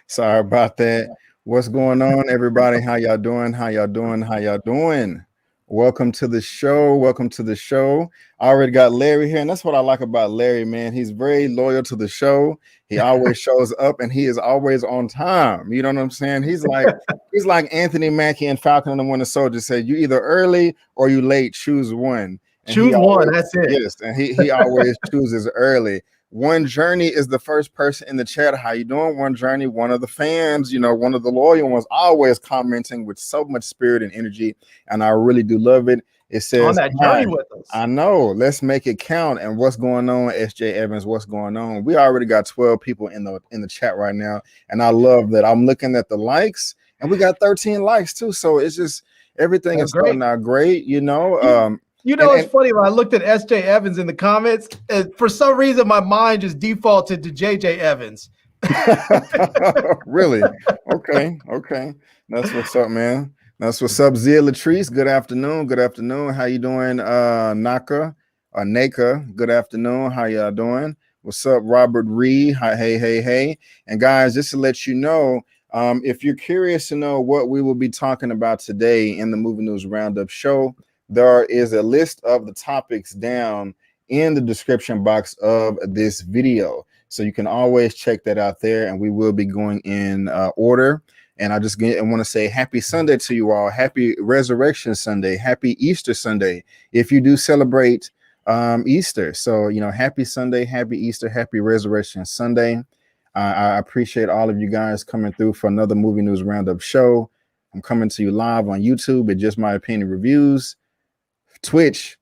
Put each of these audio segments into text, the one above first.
Sorry about that. What's going on, everybody? How y'all doing? How y'all doing? How y'all doing? Welcome to the show. Welcome to the show. I already got Larry here, and that's what I like about Larry, man. He's very loyal to the show. He always shows up, and he is always on time. You know what I'm saying? He's like Anthony Mackie and Falcon and the Winter Soldier said, "You either early or you late. Choose one." And choose one. That's it. Yes, and he always chooses early. One Journey is the first person in the chat. How you doing, One Journey? One of the fans, one of the loyal ones, always commenting with so much spirit and energy, and I really do love it. It says, on that journey with us. I know. Let's make it count. And what's going on, SJ Evans? What's going on? We already got 12 people in the chat right now, and I love that. I'm looking at the likes, and we got 13 likes too. So it's just everything is starting out great. It's funny when I looked at SJ Evans in the comments, and for some reason my mind just defaulted to JJ Evans. Really? Okay. That's what's up, man. That's what's up, Zia Latrice. Good afternoon. How you doing, Naka? Good afternoon. How y'all doing? What's up, Robert Reed? Hi, hey. And guys, just to let you know, if you're curious to know what we will be talking about today in the Movie News Roundup show, there is a list of the topics down in the description box of this video. So you can always check that out there, and we will be going in order. And I want to say happy Sunday to you all. Happy Resurrection Sunday. Happy Easter Sunday, if you do celebrate Easter. So, happy Sunday, happy Easter, happy Resurrection Sunday. I appreciate all of you guys coming through for another Movie News Roundup show. I'm coming to you live on YouTube at Just My Opinion Reviews, Twitch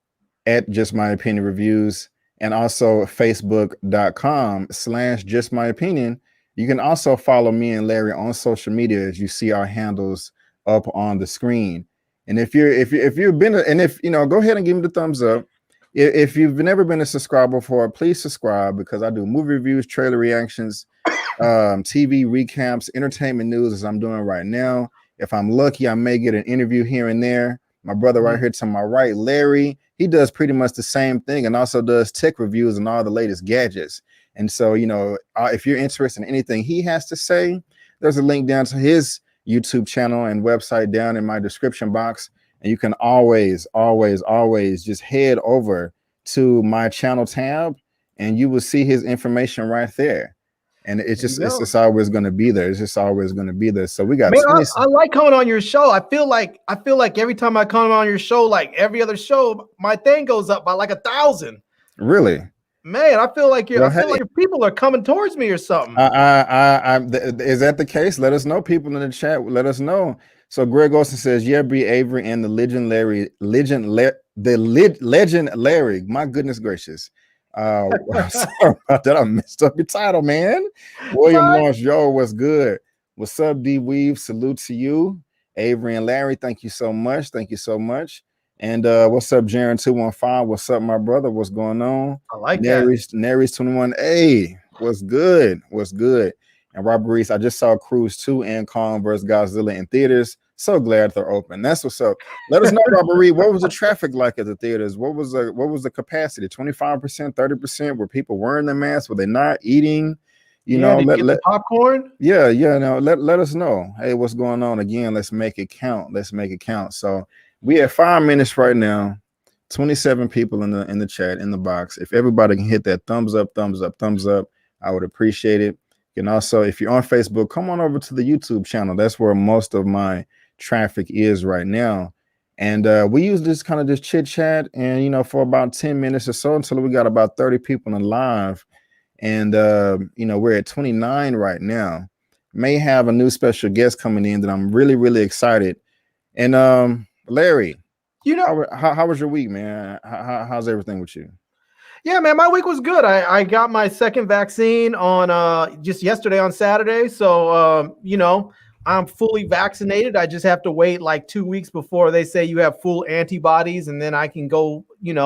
at Just My Opinion Reviews, and also Facebook.com/Just My Opinion. You can also follow me and Larry on social media as you see our handles up on the screen. And if go ahead and give me the thumbs up. If you've never been a subscriber before, please subscribe, because I do movie reviews, trailer reactions, TV recaps, entertainment news, as I'm doing right now. If I'm lucky, I may get an interview here and there. My brother right here to my right, Larry, he does pretty much the same thing, and also does tech reviews and all the latest gadgets. And so, if you're interested in anything he has to say, there's a link down to his YouTube channel and website down in my description box. And you can always just head over to my channel tab, and you will see his information right there. And it's just always going to be there. It's just always going to be there. So we got. I like coming on your show. I feel like every time I come on your show, like every other show, my thing goes up by like 1,000. Really? Man, I feel like your people are coming towards me or something. Is that the case? Let us know, people in the chat. Let us know. So Greg Olson says, "Yeah, Bree Avery and the legend Larry. My goodness gracious. Sorry about that. I messed up your title, man. William Lawrence, yo, what's good? What's up, D Weave? Salute to you, Avery and Larry. Thank you so much. And what's up, Jaron 215? What's up, my brother? What's going on? I like Nary's 21. Hey, what's good? And Robert Reese, I just saw Cruise 2 and Kong vs. Godzilla in theaters. So glad they're open. That's what's up. Let us know, Robert Reed, what was the traffic like at the theaters? What was the capacity? 25%, 30%? Were people wearing the masks? Were they not eating? Let popcorn. Let us know. Hey, what's going on? Again, let's make it count. So we have 5 minutes right now. 27 people in the chat, in the box. If everybody can hit that thumbs up, I would appreciate it. You can also, if you're on Facebook, come on over to the YouTube channel. That's where most of my traffic is right now. And we use this kind of just chit chat, and for about 10 minutes or so, until we got about 30 people in live. And we're at 29 right now. May have a new special guest coming in that I'm really, really excited. And Larry, how was your week, man? How's everything with you? Yeah, man, my week was good. I got my second vaccine on just yesterday on Saturday. So, I'm fully vaccinated. I just have to wait like 2 weeks before they say you have full antibodies, and then I can go,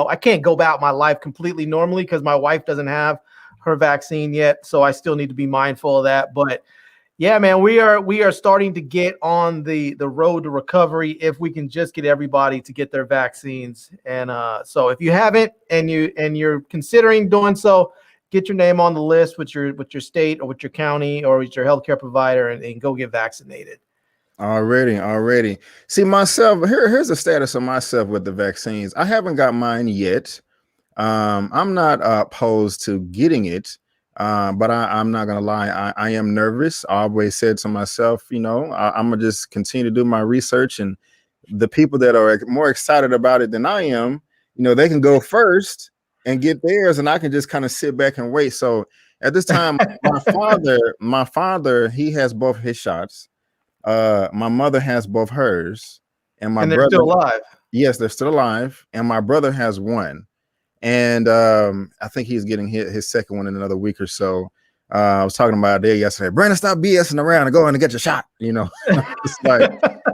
I can't go about my life completely normally because my wife doesn't have her vaccine yet. So I still need to be mindful of that. But yeah, man, we are starting to get on the road to recovery if we can just get everybody to get their vaccines. And so if you haven't and you're considering doing so, get your name on the list with your state or with your county or with your healthcare provider and go get vaccinated. Already. See, myself, here's the status of myself with the vaccines. I haven't got mine yet. I'm not opposed to getting it, but I'm not gonna lie. I am nervous. I always said to myself, I'm gonna just continue to do my research, and the people that are more excited about it than I am, they can go first and get theirs, and I can just kind of sit back and wait. So at this time, my father, he has both his shots. My mother has both hers, and my they're brother still alive. Yes, they're still alive, and my brother has one, and I think he's getting his second one in another week or so. I was talking about it there yesterday. Brandon, stop BSing around and go in and get your shot. It's like,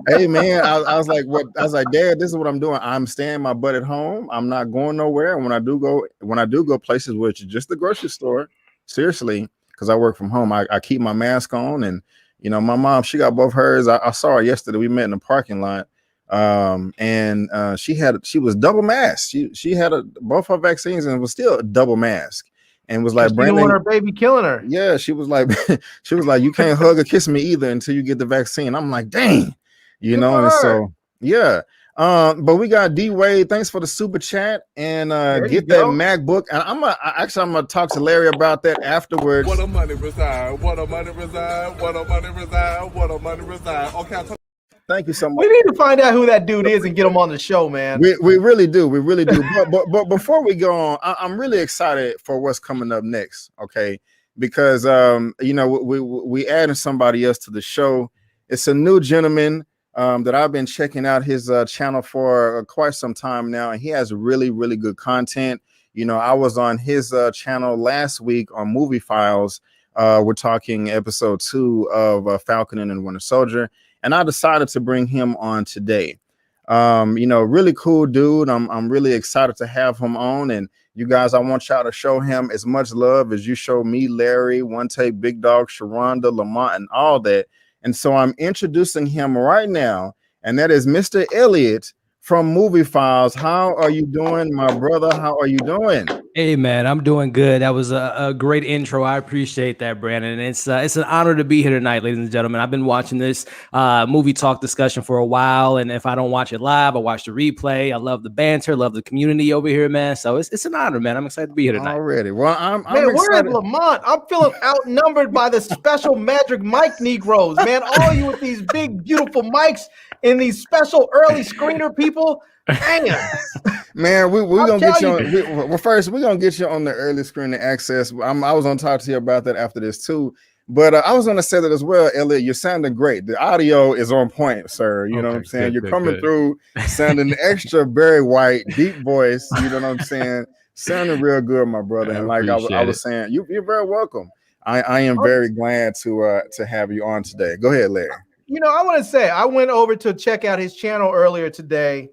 hey man, I was like, what? I was like, Dad, this is what I'm doing. I'm staying my butt at home. I'm not going nowhere. And when I do go places, which is just the grocery store, seriously, because I work from home, I keep my mask on. And my mom, she got both hers. I saw her yesterday. We met in the parking lot. And she was double masked. She had both her vaccines and was still a double mask. And was like, Brandon, want her baby killing her. Yeah, she was like, you can't hug or kiss me either until you get the vaccine. I'm like, dang, and so yeah. But we got D Wade. Thanks for the super chat and get that MacBook. And I'm gonna talk to Larry about that afterwards. What a money reside. What a money reside. What a money reside. What a money reside. Okay. Thank you so much. We need to find out who that dude is and get him on the show, man. We really do. But before we go on, I'm really excited for what's coming up next. Okay, because we added somebody else to the show. It's a new gentleman that I've been checking out his channel for quite some time now, and he has really, really good content. I was on his channel last week on Movie Files. We're talking episode 2 of Falcon and Winter Soldier. And I decided to bring him on today. Really cool dude. I'm really excited to have him on. And you guys, I want y'all to show him as much love as you show me, Larry, OneTakeBigDog, Sharronda, Lamont, and all that. And so I'm introducing him right now. And that is Mr. Elliot from Movie Files. How are you doing, my brother? How are you doing? Hey man, I'm doing good. That was a great intro. I appreciate that, Brandon. It's an honor to be here tonight, ladies and gentlemen. I've been watching this movie talk discussion for a while, and if I don't watch it live, I watch the replay. I love the banter, love the community over here, man. So it's an honor, man. I'm excited to be here tonight. Already. Well, I'm excited. Where is Lamont? I'm feeling outnumbered by the special magic mic Negroes, man. All you with these big, beautiful mics and these special early screener people. Dang. Man, we're gonna get you on. First, we're gonna get you on the early screening access. I was gonna talk to you about that after this too. But I was gonna say that as well, Elliot. You're sounding great. The audio is on point, sir. You know what I'm saying? You're coming through sounding extra Barry White, deep voice. You know what I'm saying? Sounding real good, my brother. And like I was saying, you're very welcome. I am very glad to have you on today. Go ahead, Larry. I want to say I went over to check out his channel earlier today.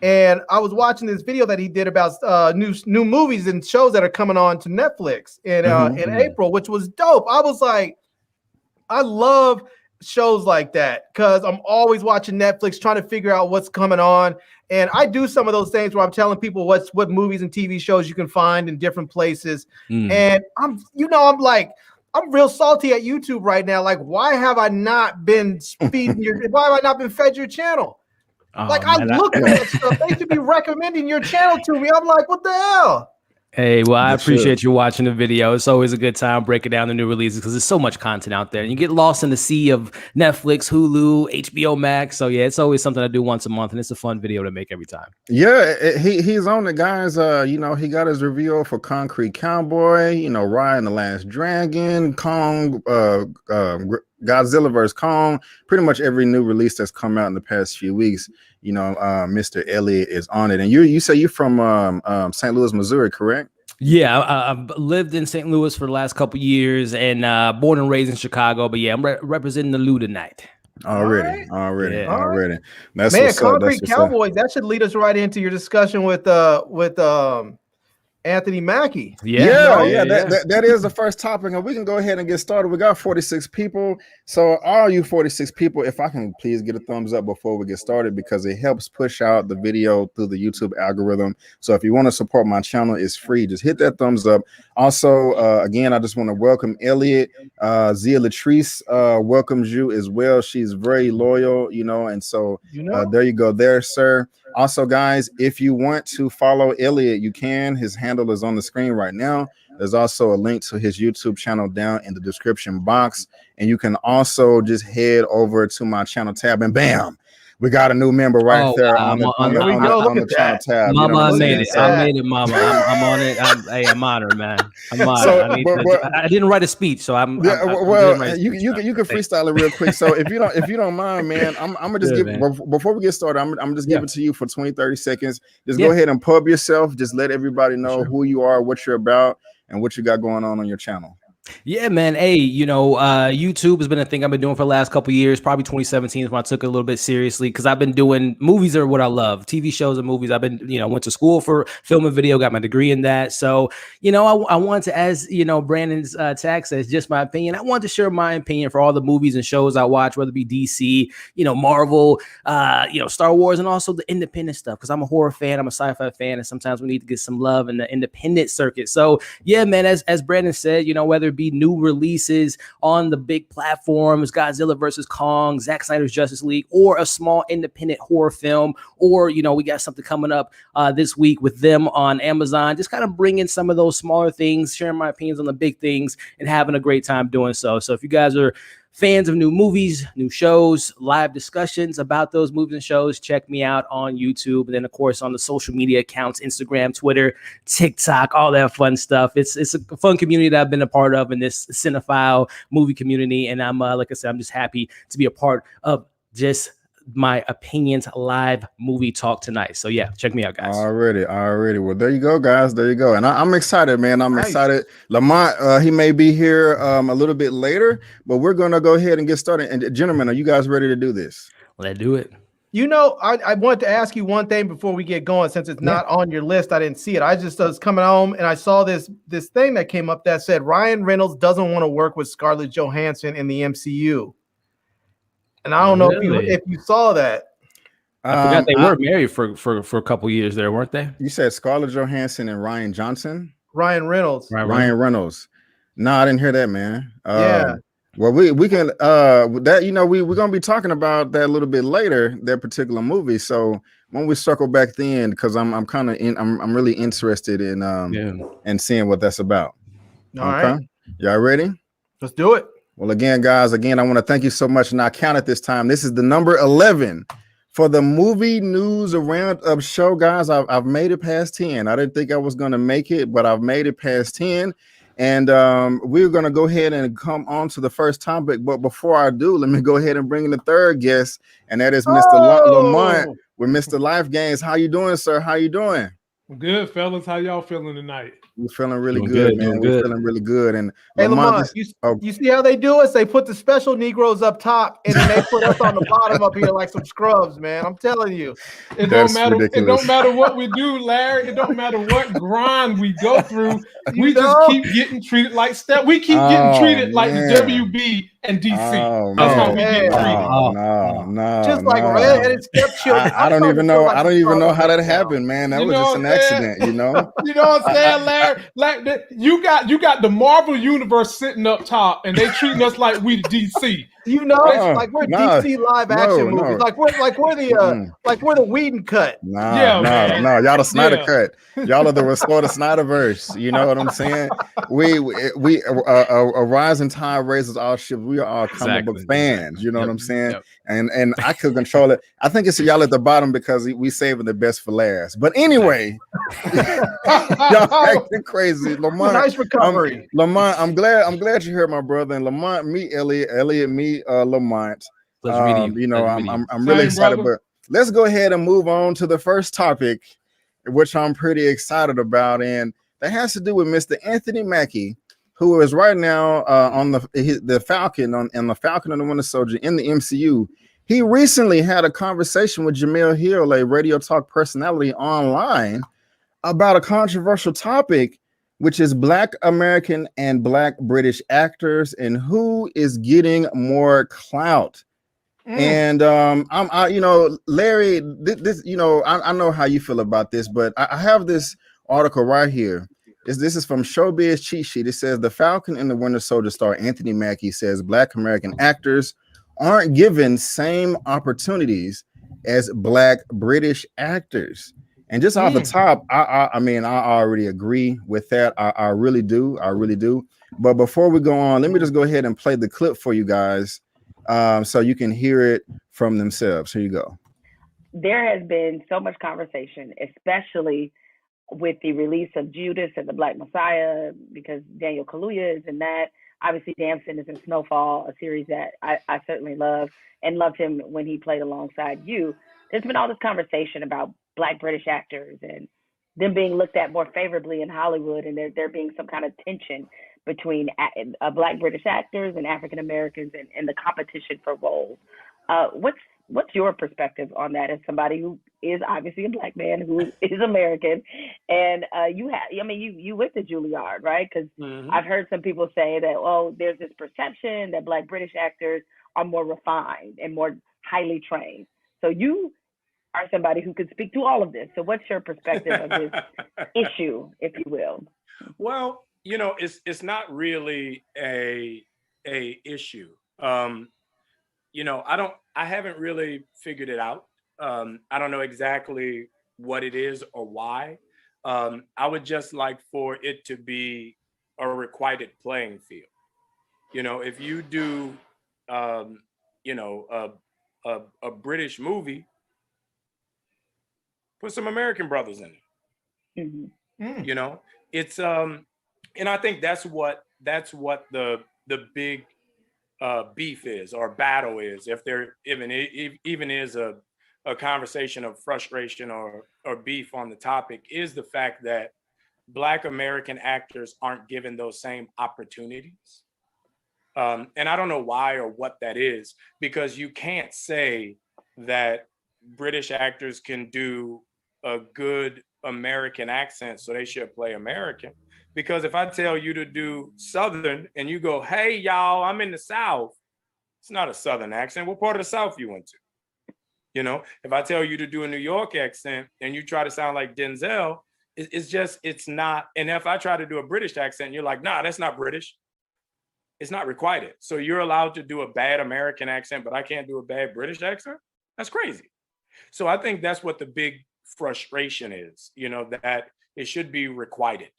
And I was watching this video that he did about new movies and shows that are coming on to Netflix in April, which was dope. I was like, I love shows like that because I'm always watching Netflix trying to figure out what's coming on. And I do some of those things where I'm telling people what movies and TV shows you can find in different places. And I'm real salty at YouTube right now. Like, why have I not been why have I not been fed your channel? I look at that stuff. They should be recommending your channel to me. I'm like, what the hell? Hey, well, I appreciate you watching the video. It's always a good time breaking down the new releases because there's so much content out there. And you get lost in the sea of Netflix, Hulu, HBO Max. So, yeah, it's always something I do once a month, and it's a fun video to make every time. Yeah, he's on the guys. He got his review for Concrete Cowboy, Raya and the Last Dragon, Kong, Godzilla vs. Kong, pretty much every new release that's come out in the past few weeks. Mr. Elliot is on it. And you say you're from St. Louis, Missouri, correct? Yeah, I've lived in St. Louis for the last couple years and born and raised in Chicago. But yeah, I'm representing the Lou tonight. Already. That's man, Concrete Cowboys. That should lead us right into your discussion with Eman Anthony Mackie. Yeah. That is the first topic, and we can go ahead and get started. We got 46 people, so all you 46 people, if I can please get a thumbs up before we get started, because it helps push out the video through the YouTube algorithm. So if you want to support my channel, it's free. Just hit that thumbs up. Also, again, I just want to welcome Elliot. Zia Latrice welcomes you as well. She's very loyal, and so there you go there, sir. Also, guys, if you want to follow Elliot, you can. His handle is on the screen right now. There's also a link to his YouTube channel down in the description box. And you can also just head over to my channel tab, and bam, we got a new member right there on the channel tab. Mama, I made it. I made it, Mama. I'm on it. I'm honored, man. I'm honored. I didn't write a speech, so I'm. You can freestyle it real quick. So if you don't mind, man, I'm gonna just give before we get started. I'm just give it to you for 20-30 seconds. Just go ahead and pub yourself. Just let everybody know who you are, what you're about, and what you got going on your channel. Yeah, man. Hey, YouTube has been a thing I've been doing for the last couple of years. Probably 2017 is when I took it a little bit seriously, because I've been doing movies are what I love. TV shows and movies. I've been, went to school for film and video, got my degree in that. So, I wanted to, as Brandon's tag says, just my opinion. I wanted to share my opinion for all the movies and shows I watch, whether it be DC, Marvel, Star Wars, and also the independent stuff. Because I'm a horror fan, I'm a sci-fi fan, and sometimes we need to get some love in the independent circuit. So, yeah, man, as Brandon said, whether be new releases on the big platforms, Godzilla versus Kong, Zack Snyder's Justice League, or a small independent horror film, or we got something coming up this week with them on Amazon. Just kind of bringing some of those smaller things, sharing my opinions on the big things, and having a great time doing so. So if you guys are fans of new movies, new shows, live discussions about those movies and shows, check me out on YouTube. And then, of course, on the social media accounts, Instagram, Twitter, TikTok, all that fun stuff. It's a fun community that I've been a part of in this cinephile movie community. And I'm, like I said, I'm just happy to be a part of just my opinions live movie talk tonight. So yeah, check me out, guys. Already. Well, there you go, guys. There you go. And I'm excited, man. I'm excited. Lamont, he may be here a little bit later, but we're gonna go ahead and get started. And gentlemen, are you guys ready to do this? Let's do it. I wanted to ask you one thing before we get going, since it's not on your list. I didn't see it. I just was coming home and I saw this thing that came up that said Ryan Reynolds doesn't want to work with Scarlett Johansson in the MCU. And I don't know if you saw that. I forgot they were married for a couple years there, weren't they? You said Scarlett Johansson and Ryan Johnson? Ryan Reynolds. Ryan Reynolds. No, I didn't hear that, man. Yeah. Well, we can that we're gonna be talking about that a little bit later, that particular movie. So when we circle back then, because I'm really interested in and seeing what that's about. All right. Y'all ready? Let's do it. Well, guys, I want to thank you so much. And I count at this time. This is the number 11 for the movie news roundup show, guys. I've made it past 10. I didn't think I was going to make it, but I've made it past 10. And we're going to go ahead and come on to the first topic. But before I do, let me go ahead and bring in the third guest. And that is Mr. Lamont with Mr. Life Games. How you doing, sir? How you doing? Good, fellas. How y'all feeling tonight? We're feeling really good, man. We're feeling really good. And hey, Lamont, you see how they do us? They put the special Negroes up top, and then they put us on the bottom up here like some scrubs, man. I'm telling you. It don't matter. Ridiculous. It don't matter what we do, Larry. It don't matter what grind we go through. We just keep getting treated like step. We keep getting treated like the WB and DC. That's how we get treated. No. Just like redheaded stepchildren. I don't even know. I don't even know how that happened, man. That was just an accident, You know what I'm saying, Larry? Like you got the Marvel universe sitting up top, and they treating us like we the DC. Like we're DC live action movies. Like we're the Whedon cut. No. Y'all the Snyder cut. Y'all are the Restore the Snyderverse. You know what I'm saying? We a rising tide raises all ships. We are all comic book fans. You know what I'm saying? Yep. And I could control it. I think it's y'all at the bottom because we saving the best for last. But anyway, y'all acting crazy. Lamont, nice recovery. Lamont, I'm glad you're here, my brother. And Lamont, meet Elliot, meet Lamont. I'm really excited. But let's go ahead and move on to the first topic, which I'm pretty excited about, and that has to do with Mr. Anthony Mackie, who is right now on the Falcon and the Falcon and the Winter Soldier in the MCU. He recently had a conversation with Jamel Hill, a radio talk personality online, about a controversial topic, which is Black American and Black British actors and who is getting more clout. And Larry, this, I know how you feel about this, but I have this article right here. This is from Showbiz Cheat Sheet. It says the Falcon and the Winter Soldier star Anthony Mackie says Black American actors aren't given same opportunities as Black British actors. And just off the top, I mean, I already agree with that. I really do. I really do. But before we go on, let me just go ahead and play the clip for you guys. So you can hear it from themselves. Here you go. There has been so much conversation, especially with the release of Judas and the Black Messiah, because Daniel Kaluuya is in that. Obviously, Damson is in Snowfall, a series that I certainly love and loved him when he played alongside you. There's been all this conversation about Black British actors and them being looked at more favorably in Hollywood, and there being some kind of tension between Black British actors and African Americans and the competition for roles. What's your perspective on that as somebody who is obviously a Black man who is American, and you went to Juilliard, right? Because I've heard some people say that, there's this perception that Black British actors are more refined and more highly trained. So you are somebody who could speak to all of this. So what's your perspective of this issue, if you will? Well, it's not really a issue. I haven't really figured it out. I don't know exactly what it is or why. I would just like for it to be a requited playing field. If you do, a British movie, put some American brothers in it. It's and I think that's what the big beef is, or battle is, if there even is a conversation of frustration or beef on the topic, is the fact that Black American actors aren't given those same opportunities. And I don't know why or what that is, because you can't say that British actors can do a good American accent, so they should play American. Because if I tell you to do Southern and you go, hey, y'all, I'm in the South, it's not a Southern accent. What part of the South you went to? If I tell you to do a New York accent and you try to sound like Denzel, it's not. And if I try to do a British accent, you're like, nah, that's not British. It's not requited. So you're allowed to do a bad American accent, but I can't do a bad British accent? That's crazy. So I think that's what the big frustration is, that it should be requited.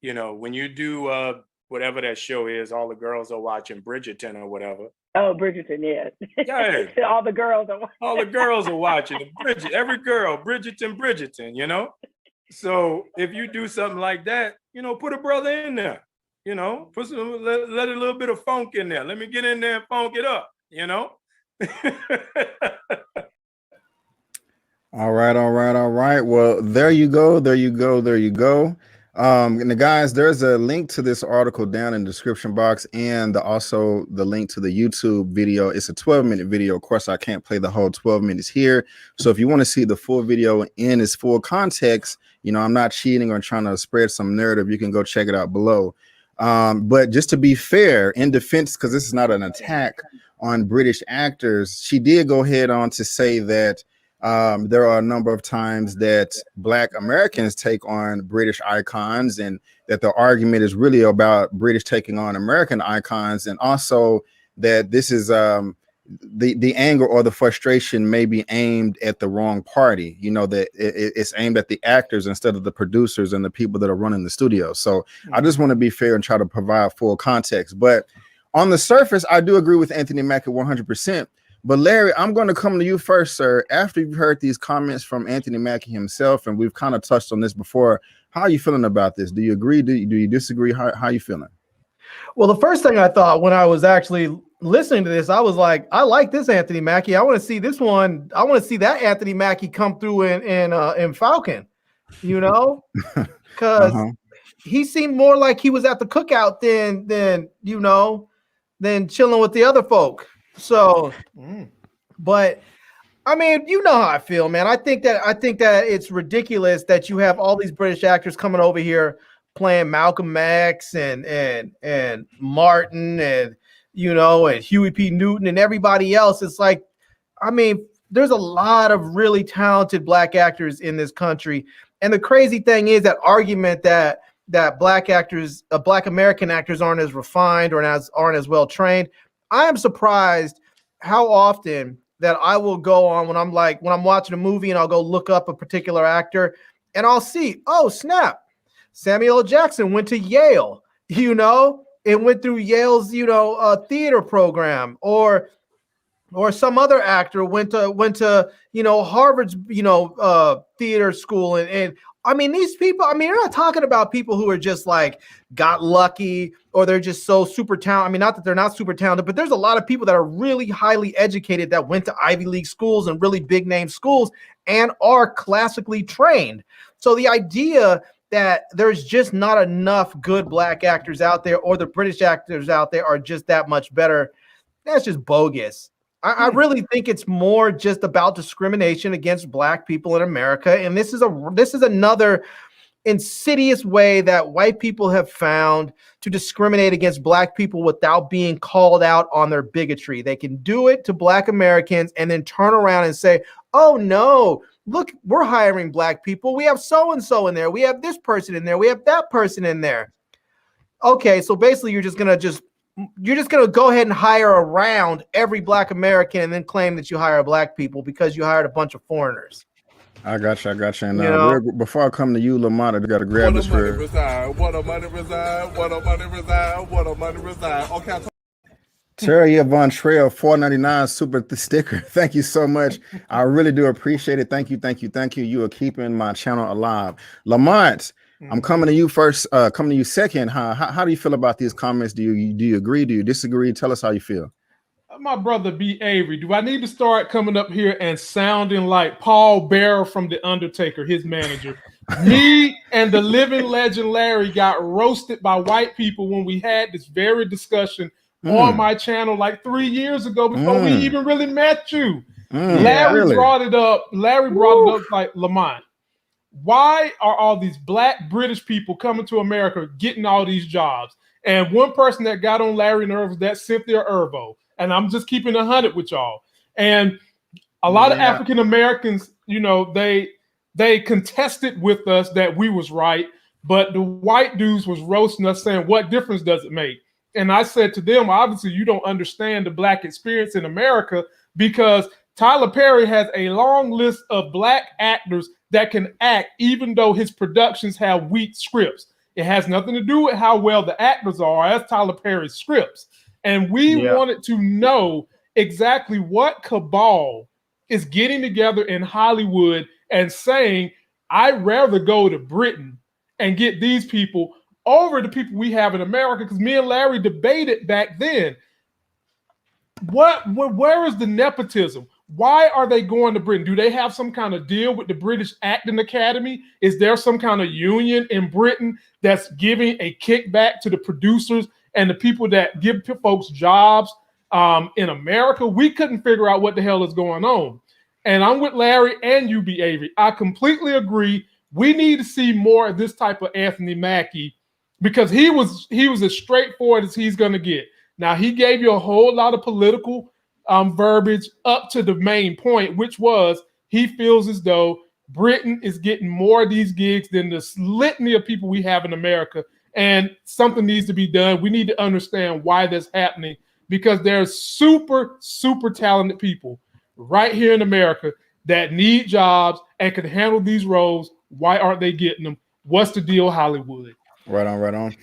When you do whatever that show is, all the girls are watching, Bridgerton or whatever. Oh, Bridgerton, yeah. Yeah. All the girls are watching. All the girls are watching. Every girl, Bridgerton, So if you do something like that, put a brother in there, put some, let a little bit of funk in there. Let me get in there and funk it up, All right. Well, there you go. And the guys, there's a link to this article down in the description box, and also the link to the YouTube video. It's a 12-minute video. Of course, I can't play the whole 12 minutes here. So if you want to see the full video in its full context, I'm not cheating or trying to spread some narrative. You can go check it out below. But just to be fair, in defense, because this is not an attack on British actors, she did go ahead on to say that there are a number of times that Black Americans take on British icons, and that the argument is really about British taking on American icons, and also that this is the anger or the frustration may be aimed at the wrong party. That it's aimed at the actors instead of the producers and the people that are running the studio. So I just want to be fair and try to provide full context. But on the surface, I do agree with Anthony Mackie 100%. But Larry, I'm going to come to you first, sir. After you've heard these comments from Anthony Mackie himself, and we've kind of touched on this before, how are you feeling about this? Do you agree? Do you disagree? How are you feeling? Well, the first thing I thought when I was actually listening to this, I was like, I like this Anthony Mackie. I want to see this one. I want to see that Anthony Mackie come through in Falcon, because he seemed more like he was at the cookout than chilling with the other folk. So, but I mean, you know how I feel, man. I think that it's ridiculous that you have all these British actors coming over here playing Malcolm X and Martin and and Huey P. Newton and everybody else. It's like, I mean, there's a lot of really talented black actors in this country. And the crazy thing is that argument that black actors, black American actors aren't as refined or aren't as well trained. I am surprised how often that I will go on when I'm watching a movie and I'll go look up a particular actor and I'll see, oh snap, Samuel L. Jackson went to Yale, it went through Yale's, theater program, or some other actor went to Harvard's, theater school. And I mean, these people, I mean, you're not talking about people who are just like got lucky or they're just so super talented. I mean, not that they're not super talented, but there's a lot of people that are really highly educated that went to Ivy League schools and really big name schools and are classically trained. So the idea that there's just not enough good black actors out there or the British actors out there are just that much better, that's just bogus. I really think it's more just about discrimination against black people in America. And this is another insidious way that white people have found to discriminate against black people without being called out on their bigotry. They can do it to black Americans and then turn around and say, oh no, look, we're hiring black people. We have so-and-so in there. We have this person in there. We have that person in there. Okay, so basically you're just going to go ahead and hire around every black American and then claim that you hire black people because you hired a bunch of foreigners. I got you. And before I come to you, Lamont, I got to grab this for What a money reside. Okay. Terry Von Trail, $4.99 super sticker. Thank you so much. I really do appreciate it. Thank you. You are keeping my channel alive. Lamont, I'm coming to you first, coming to you second. How do you feel about these comments? Do you agree? Do you disagree? Tell us how you feel. My brother B. Avery, do I need to start coming up here and sounding like Paul Bearer from The Undertaker, his manager? Me and the living legend Larry got roasted by white people when we had this very discussion on my channel like 3 years ago before we even really met you. Larry brought it up like, Lamont, why are all these black British people coming to America getting all these jobs? And one person that got on Larry's nerves was that Cynthia Erivo. And I'm just keeping 100 with y'all. And a lot of African Americans, they contested with us that we was right, but the white dudes was roasting us saying, what difference does it make? And I said to them, obviously you don't understand the black experience in America, because Tyler Perry has a long list of black actors that can act even though his productions have weak scripts. It has nothing to do with how well the actors are as Tyler Perry's scripts. And we wanted to know exactly what cabal is getting together in Hollywood and saying, I'd rather go to Britain and get these people over the people we have in America. Because me and Larry debated back then, where is the nepotism? Why are they going to Britain? Do they have some kind of deal with the British Acting Academy? Is there some kind of union in Britain that's giving a kickback to the producers and the people that give folks jobs in America? We couldn't figure out what the hell is going on. And I'm with Larry and UB Avery. I completely agree. We need to see more of this type of Anthony Mackie, because he was as straightforward as he's going to get. Now, he gave you a whole lot of political verbiage up to the main point, which was he feels as though Britain is getting more of these gigs than the litany of people we have in America. And something needs to be done. We need to understand why that's happening, because there's super, super talented people right here in America that need jobs and can handle these roles. Why aren't they getting them? What's the deal, Hollywood? Right on. Hold on.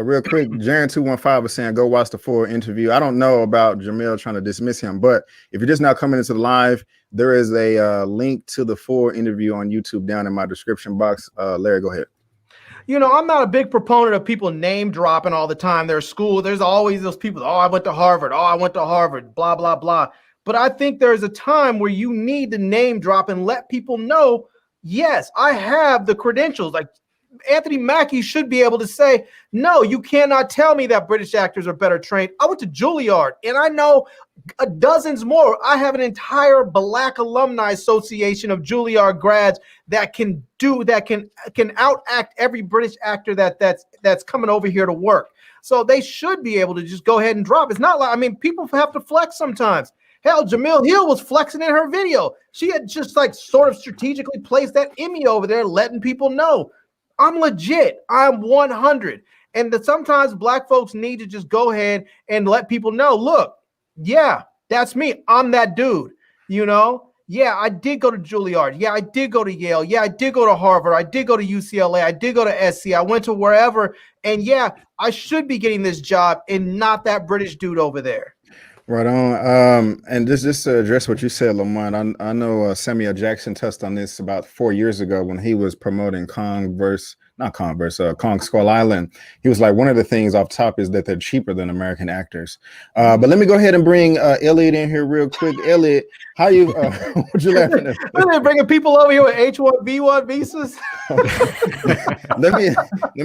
Real quick, Jaren215 was saying, go watch the full interview. I don't know about Jamil trying to dismiss him, but if you're just now coming into the live, there is a link to the full interview on YouTube down in my description box. Larry, go ahead. I'm not a big proponent of people name dropping all the time. Their school, there's always those people, oh, I went to Harvard, blah, blah, blah. But I think there's a time where you need to name drop and let people know, yes, I have the credentials. Like Anthony Mackie should be able to say, no, you cannot tell me that British actors are better trained. I went to Juilliard, and I know dozens more. I have an entire Black Alumni Association of Juilliard grads that can outact every British actor that's coming over here to work. So they should be able to just go ahead and drop. It's not like, I mean, people have to flex sometimes. Hell, Jamil Hill was flexing in her video. She had just like sort of strategically placed that Emmy over there, letting people know I'm legit. I'm 100. And that sometimes Black folks need to just go ahead and let people know, look, yeah, that's me. I'm that dude. You know? Yeah, I did go to Juilliard. Yeah, I did go to Yale. Yeah, I did go to Harvard. I did go to UCLA. I did go to SC. I went to wherever. And yeah, I should be getting this job and not that British dude over there. Right on. And just to address what you said, Lamont, I know Samuel Jackson touched on this about 4 years ago when he was promoting Kong Skull Island. He was like, one of the things off top is that they're cheaper than American actors. But let me go ahead and bring Elliot in here real quick. Elliot, how you? What you laughing at? They're bringing people over here with H-1B1 visas. let me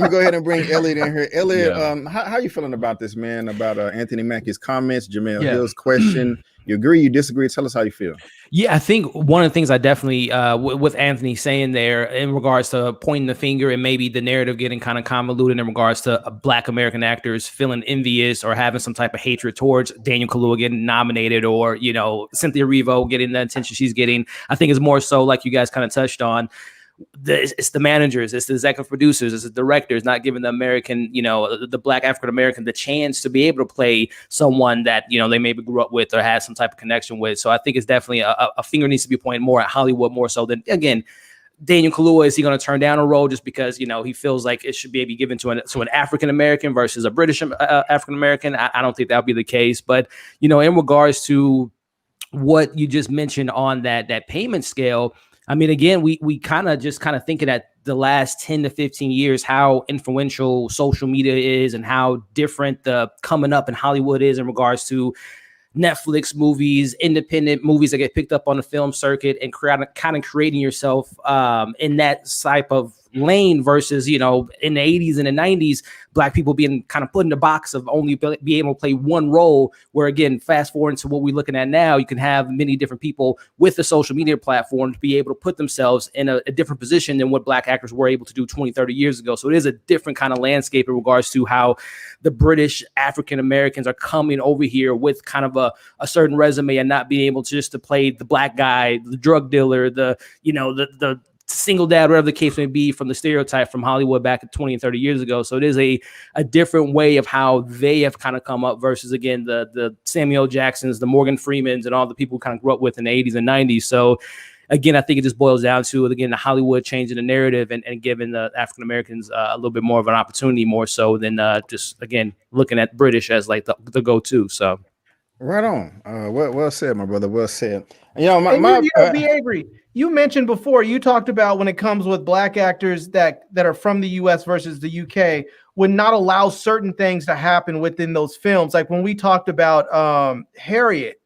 go ahead and bring Elliot in here. Elliot, how you feeling about this, man? About Anthony Mackie's comments, Jamil Hill's question. You agree? You disagree? Tell us how you feel. Yeah, I think one of the things I definitely, with Anthony saying there in regards to pointing the finger and maybe the narrative getting kind of convoluted in regards to Black American actors feeling envious or having some type of hatred towards Daniel Kaluuya getting nominated, or, you know, Cynthia Erivo getting the attention she's getting. I think it's more so, like you guys kind of touched on, it's the managers, it's the executive producers, it's the directors not giving the American, you know, the Black African American the chance to be able to play someone that, you know, they maybe grew up with or had some type of connection with. So I think it's definitely a finger needs to be pointed more at Hollywood, more so than, again, Daniel Kaluuya. Is he going to turn down a role just because, you know, he feels like it should be given to an African American versus a British African American? I don't think that'll be the case. But, you know, in regards to what you just mentioned on that payment scale, I mean, again, we kind of thinking at the last 10 to 15 years, how influential social media is and how different the coming up in Hollywood is in regards to Netflix movies, independent movies that get picked up on the film circuit, and kind of creating yourself in that type of lane versus, you know, in the 80s and the 90s, Black people being kind of put in the box of only be able to play one role, where, again, fast forward to what we're looking at now, you can have many different people with the social media platform to be able to put themselves in a different position than what Black actors were able to do 20, 30 years ago. So it is a different kind of landscape in regards to how the British African Americans are coming over here with kind of a certain resume and not being able to play the Black guy, the drug dealer, the single dad, whatever the case may be, from the stereotype from Hollywood back 20 and 30 years ago. So it is a different way of how they have kind of come up versus, again, the Samuel Jacksons, the Morgan Freemans, and all the people who kind of grew up with in the 80s and 90s. So again, I think it just boils down to, again, the Hollywood changing the narrative and giving the African Americans a little bit more of an opportunity, more so than just, again, looking at British as like the go-to. So right on. Well said, my brother. Well said. You know, B. Avery, you mentioned before, you talked about when it comes with Black actors that are from the US versus the UK would not allow certain things to happen within those films. Like when we talked about Harriet,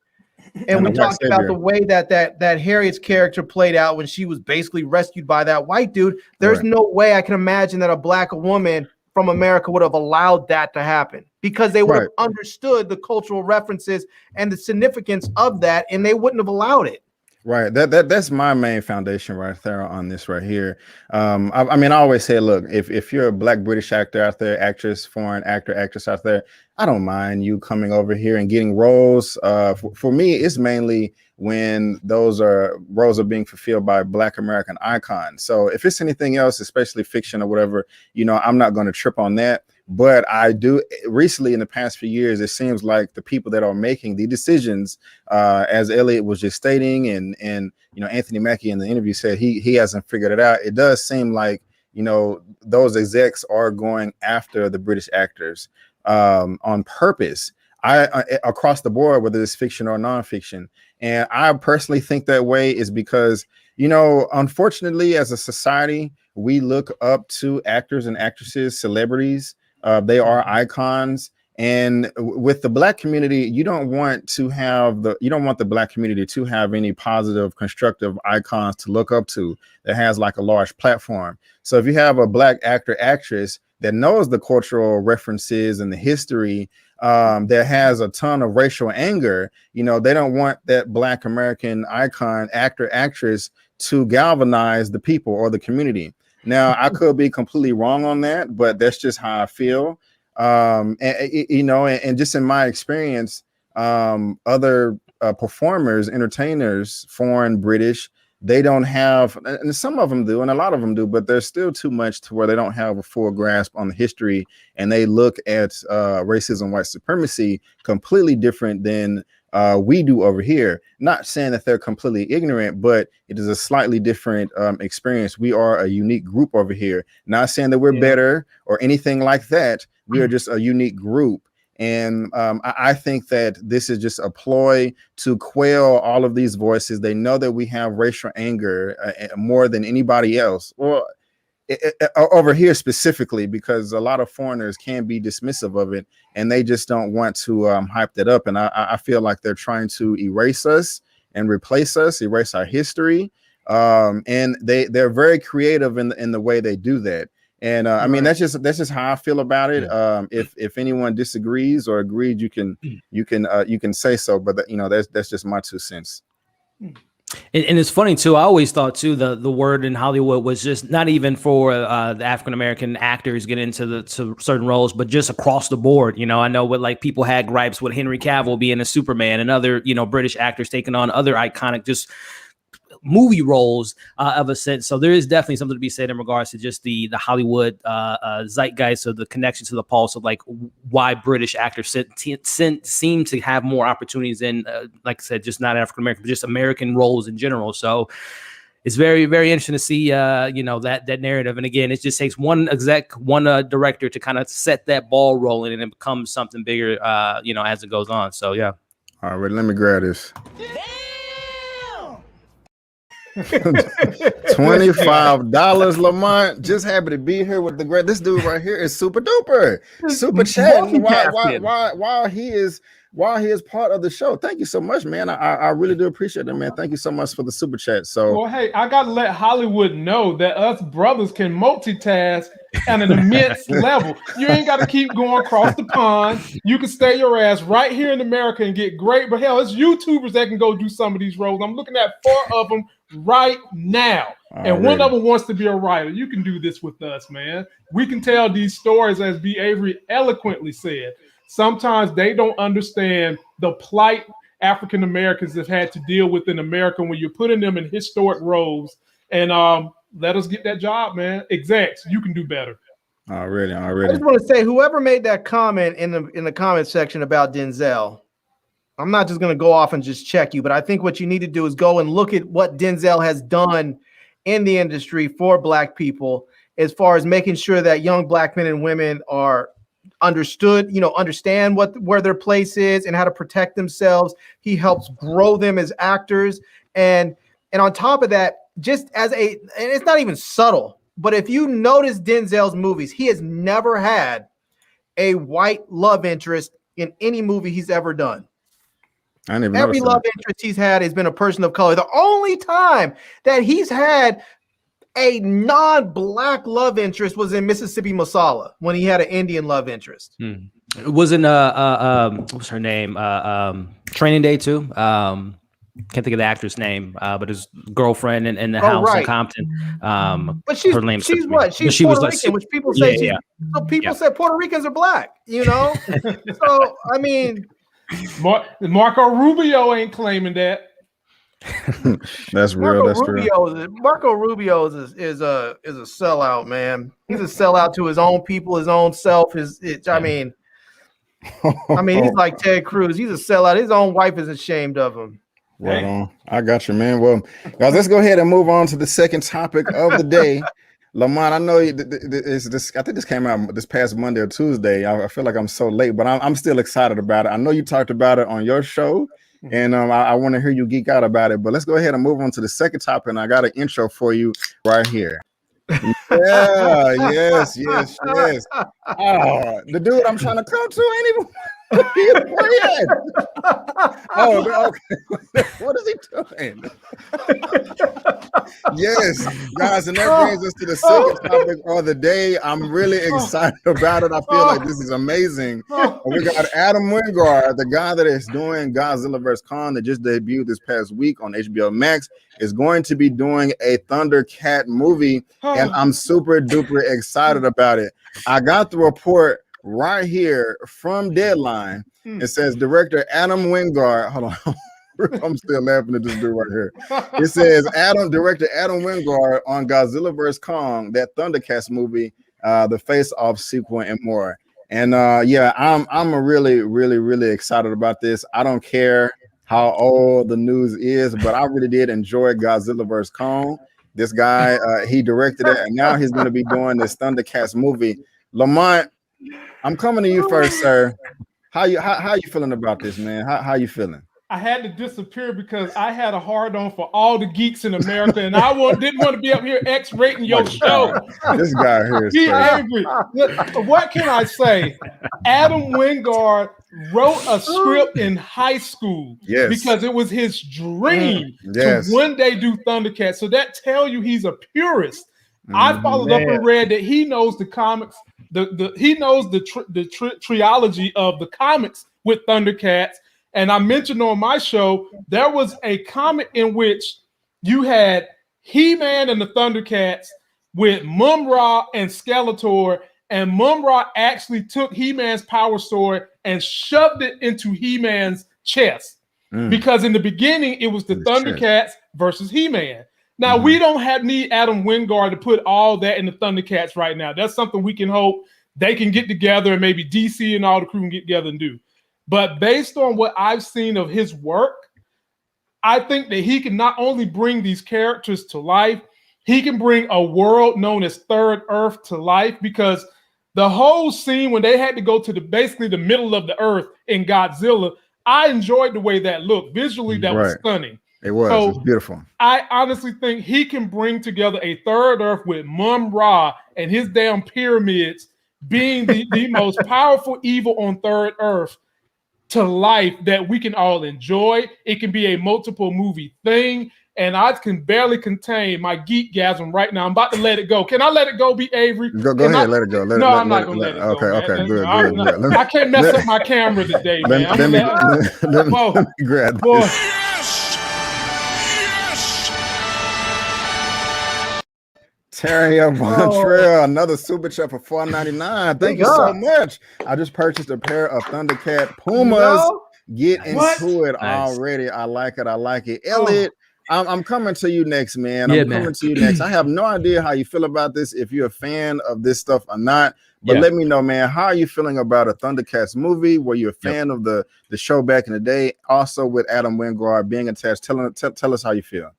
and we talked about the way that Harriet's character played out when she was basically rescued by that white dude. There's no way I can imagine that a Black woman from America would have allowed that to happen, because they would have understood the cultural references and the significance of that, and they wouldn't have allowed it. Right. That's my main foundation right there on this right here. I mean, I always say, look, if you're a Black British actor out there, actress, foreign actor, actress out there, I don't mind you coming over here and getting roles. For me, it's mainly when those roles are being fulfilled by Black American icons. So if it's anything else, especially fiction or whatever, you know, I'm not going to trip on that. But I do recently, in the past few years, it seems like the people that are making the decisions, as Elliot was just stating, and you know, Anthony Mackie in the interview said he hasn't figured it out. It does seem like, you know, those execs are going after the British actors on purpose. Across the board, whether it's fiction or nonfiction. And I personally think that way is because, you know, unfortunately, as a society, we look up to actors and actresses, celebrities. They are icons. And with the Black community, you don't want the Black community to have any positive, constructive icons to look up to that has like a large platform. So if you have a Black actor, actress that knows the cultural references and the history, that has a ton of racial anger, you know, they don't want that Black American icon, actor, actress to galvanize the people or the community. Now, I could be completely wrong on that, but that's just how I feel. And just in my experience, other performers, entertainers, foreign, British, they don't have, and some of them do, and a lot of them do, but there's still too much to where they don't have a full grasp on the history, and they look at racism, white supremacy completely different than we do over here. Not saying that they're completely ignorant, but it is a slightly different experience. We are a unique group over here. Not saying that we're better or anything like that. We are just a unique group. And I think that this is just a ploy to quell all of these voices. They know that we have racial anger more than anybody else. Well, over here specifically, because a lot of foreigners can be dismissive of it, and they just don't want to hype that up. And I feel like they're trying to erase us and replace us, erase our history. And they're very creative in the way they do that. And I mean, that's just how I feel about it. If anyone disagrees or agreed, you can say so. But that's just my 2 cents. And it's funny too. I always thought too the word in Hollywood was just not even for the African American actors get into to certain roles, but just across the board. You know, I know what like people had gripes with Henry Cavill being a Superman and other British actors taking on other iconic just movie roles of a sense. So there is definitely something to be said in regards to just the Hollywood zeitgeist, or the connection to the pulse of like why British actors seem to have more opportunities in, like I said, just not African American, but just American roles in general. So it's very, very interesting to see, that narrative. And again, it just takes one director to kind of set that ball rolling, and it becomes something bigger, as it goes on. So yeah. All right, let me grab this. $25, Lamont. Just happy to be here with this dude right here is super duper, super chatting while he is part of the show. Thank you so much, man. I really do appreciate it, man. Thank you so much for the super chat. So, well, hey, I gotta let Hollywood know that us brothers can multitask at an immense level. You ain't got to keep going across the pond. You can stay your ass right here in America and get great. But hell, it's YouTubers that can go do some of these roles. I'm looking at 4 of them right now. And one of them wants to be a writer. You can do this with us, man. We can tell these stories, as B. Avery eloquently said. Sometimes they don't understand the plight African Americans have had to deal with in America when you're putting them in historic roles. And let us get that job, man. Execs, you can do better. Already. I just want to say, whoever made that comment in the comment section about Denzel, I'm not just going to go off and just check you, but I think what you need to do is go and look at what Denzel has done in the industry for Black people, as far as making sure that young Black men and women are understand where their place is and how to protect themselves. He helps grow them as actors. And on top of that, just and it's not even subtle, but if you notice Denzel's movies, he has never had a white love interest in any movie he's ever done. Every love interest he's had has been a person of color. The only time that he's had a non-Black love interest was in Mississippi Masala, when he had an Indian love interest. It wasn't what's her name? Training Day too. Can't think of the actress name, but his girlfriend in the house in Compton. But she's what? She's Puerto Rican, which people say so people say Puerto Ricans are Black, So I mean, Marco Rubio ain't claiming that. That's real. Marco Rubio is a sellout, man. He's a sellout to his own people, his own self. He's like Ted Cruz. He's a sellout. His own wife is ashamed of him. Right on. I got you, man. Well, guys, let's go ahead and move on to the second topic of the day. Lamont, I know this. I think this came out this past Monday or Tuesday. I feel like I'm so late, but I'm still excited about it. I know you talked about it on your show, and I want to hear you geek out about it. But let's go ahead and move on to the second topic. And I got an intro for you right here. yes. Oh, the dude I'm trying to come to ain't even. Oh, okay. What is he doing? Yes, guys, and that brings us to the second topic of the day. I'm really excited about it. I feel like this is amazing. We got Adam Wingard, the guy that is doing Godzilla vs. Kong that just debuted this past week on HBO Max, is going to be doing a Thundercat movie, and I'm super duper excited about it. I got the report right here from Deadline. It says director Adam Wingard. Hold on. I'm still laughing at this dude right here. It says director Adam Wingard on Godzilla vs. Kong, that Thundercats movie, the face-off sequel and more. And yeah, I'm really excited about this. I don't care how old the news is, but I really did enjoy Godzilla vs. Kong. This guy, he directed it, and now he's going to be doing this Thundercats movie. Lamont, I'm coming to you first, sir. How you feeling about this, man? How you feeling? I had to disappear because I had a hard on for all the geeks in America, and I didn't want to be up here X-rating your show. This guy here is angry. What can I say? Adam Wingard wrote a script in high school because it was his dream to one day do Thundercats. So that tells you he's a purist. I followed up and read that he knows the comics. He knows the trilogy of the comics with Thundercats. And I mentioned on my show, there was a comic in which you had He-Man and the Thundercats with Mum-Ra and Skeletor, and Mum-Ra actually took He-Man's power sword and shoved it into He-Man's chest. Because in the beginning, it was the Thundercats versus He-Man. Now, we don't need Adam Wingard to put all that in the Thundercats right now. That's something we can hope they can get together, and maybe DC and all the crew can get together and do. But based on what I've seen of his work, I think that he can not only bring these characters to life, he can bring a world known as Third Earth to life, because the whole scene when they had to go to basically the middle of the earth in Godzilla, I enjoyed the way that looked. Visually, that was stunning. It was. So it was beautiful. I honestly think he can bring together a Third Earth with Mum-Ra and his damn pyramids being the most powerful evil on Third Earth to life that we can all enjoy. It can be a multiple movie thing, and I can barely contain my geekgasm right now. I'm about to let it go. Can I let it go, B. Avery? Go ahead, let it go. I'm not going to let it go. Okay, good. I can't mess up my camera today, man. Let me grab this. Terry Montreal, another super chat for $4.99. Thank you so much. I just purchased a pair of Thundercat Pumas. Get into it already. I like it. Elliot, I'm coming to you next, man. I'm coming to you next. I have no idea how you feel about this, if you're a fan of this stuff or not. But let me know, man. How are you feeling about a Thundercats movie? Were you a fan of the show back in the day? Also, with Adam Wingard being attached, tell us how you feel.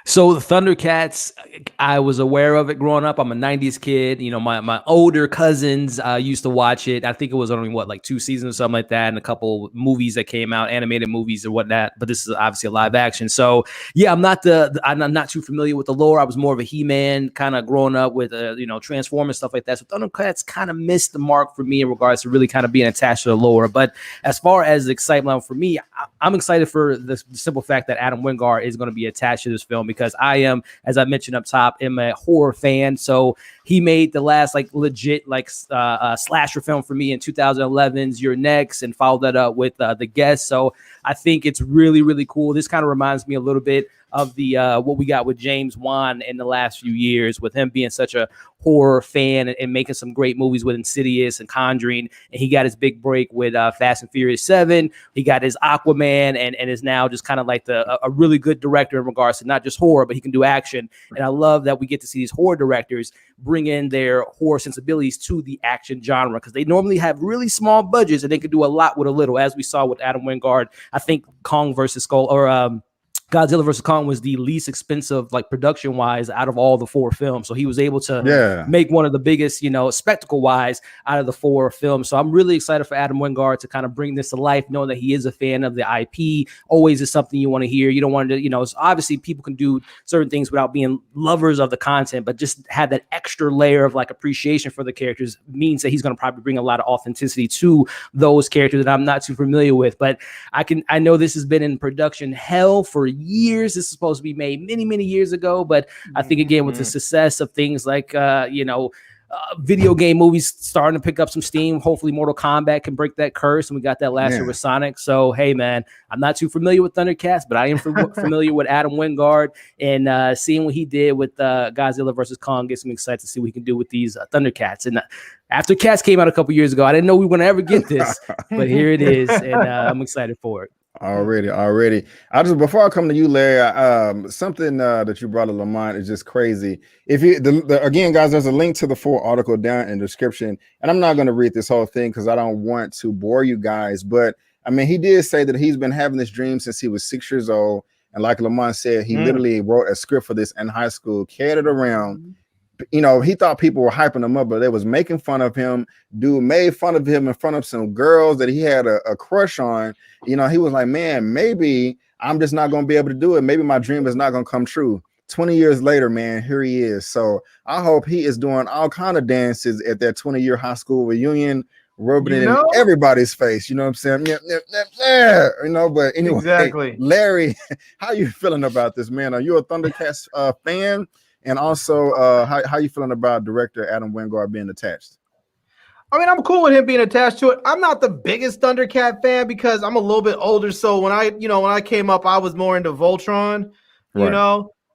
So the Thundercats, I was aware of it growing up. I'm a 90s kid. You know, my older cousins used to watch it. I think it was only, like 2 seasons or something like that, and a couple movies that came out, animated movies or whatnot. But this is obviously a live action. So yeah, I'm not too familiar with the lore. I was more of a He-Man kind of growing up with Transformers, stuff like that. So Thundercats kind of missed the mark for me in regards to really kind of being attached to the lore. But as far as the excitement for me, I'm excited for the simple fact that Adam Wingard is going to be attached to this film, because I am, as I mentioned up top, am a horror fan. So he made the last legit slasher film for me in 2011's You're Next, and followed that up with The Guest. So I think it's really, really cool. This kind of reminds me a little bit of the what we got with James Wan in the last few years, with him being such a horror fan and making some great movies with Insidious and Conjuring. And he got his big break with Fast and Furious 7. He got his Aquaman, and is now just kind of like a really good director in regards to not just horror, but he can do action. And I love that we get to see these horror directors bring in their horror sensibilities to the action genre, because they normally have really small budgets and they can do a lot with a little, as we saw with Adam Wingard. I think Kong versus Skull, or Godzilla vs. Kong was the least expensive, like production wise, out of all the 4 films. So he was able to make one of the biggest, spectacle wise out of the 4 films. So I'm really excited for Adam Wingard to kind of bring this to life, knowing that he is a fan of the IP. Always is something you want to hear. You don't want to, obviously people can do certain things without being lovers of the content, but just have that extra layer of like appreciation for the characters means that he's going to probably bring a lot of authenticity to those characters that I'm not too familiar with. But I know this has been in production hell for years. This is supposed to be made many years ago, but I think again with the success of things like video game movies starting to pick up some steam, hopefully Mortal Kombat can break that curse, and we got that last year with Sonic. So hey man, I'm not too familiar with Thundercats, but I am familiar with Adam Wingard, and seeing what he did with Godzilla vs. Kong gets me excited to see what he can do with these Thundercats. And after Cats came out a couple years ago, I didn't know we were gonna ever get this, but here it is, and I'm excited for it. Already. I just, before I come to you, Larry, something that you brought to Lamont is just crazy. If you again, guys, there's a link to the full article down in the description, and I'm not going to read this whole thing because I don't want to bore you guys. But I mean, he did say that he's been having this dream since he was 6 years old, and like Lamont said, he literally wrote a script for this in high school, carried it around. He thought people were hyping him up, but they was making fun of him. Dude made fun of him in front of some girls that he had a crush on. He was like, man, maybe I'm just not going to be able to do it. Maybe my dream is not going to come true. 20 years later, man, here he is. So I hope he is doing all kind of dances at that 20-year high school reunion, rubbing it in everybody's face. You know what I'm saying? Yeah. But anyway, exactly. Larry, how you feeling about this, man? Are you a Thundercats fan? And also, how you feeling about director Adam Wingard being attached? I mean, I'm cool with him being attached to it. I'm not the biggest Thundercat fan because I'm a little bit older. So when I came up, I was more into Voltron,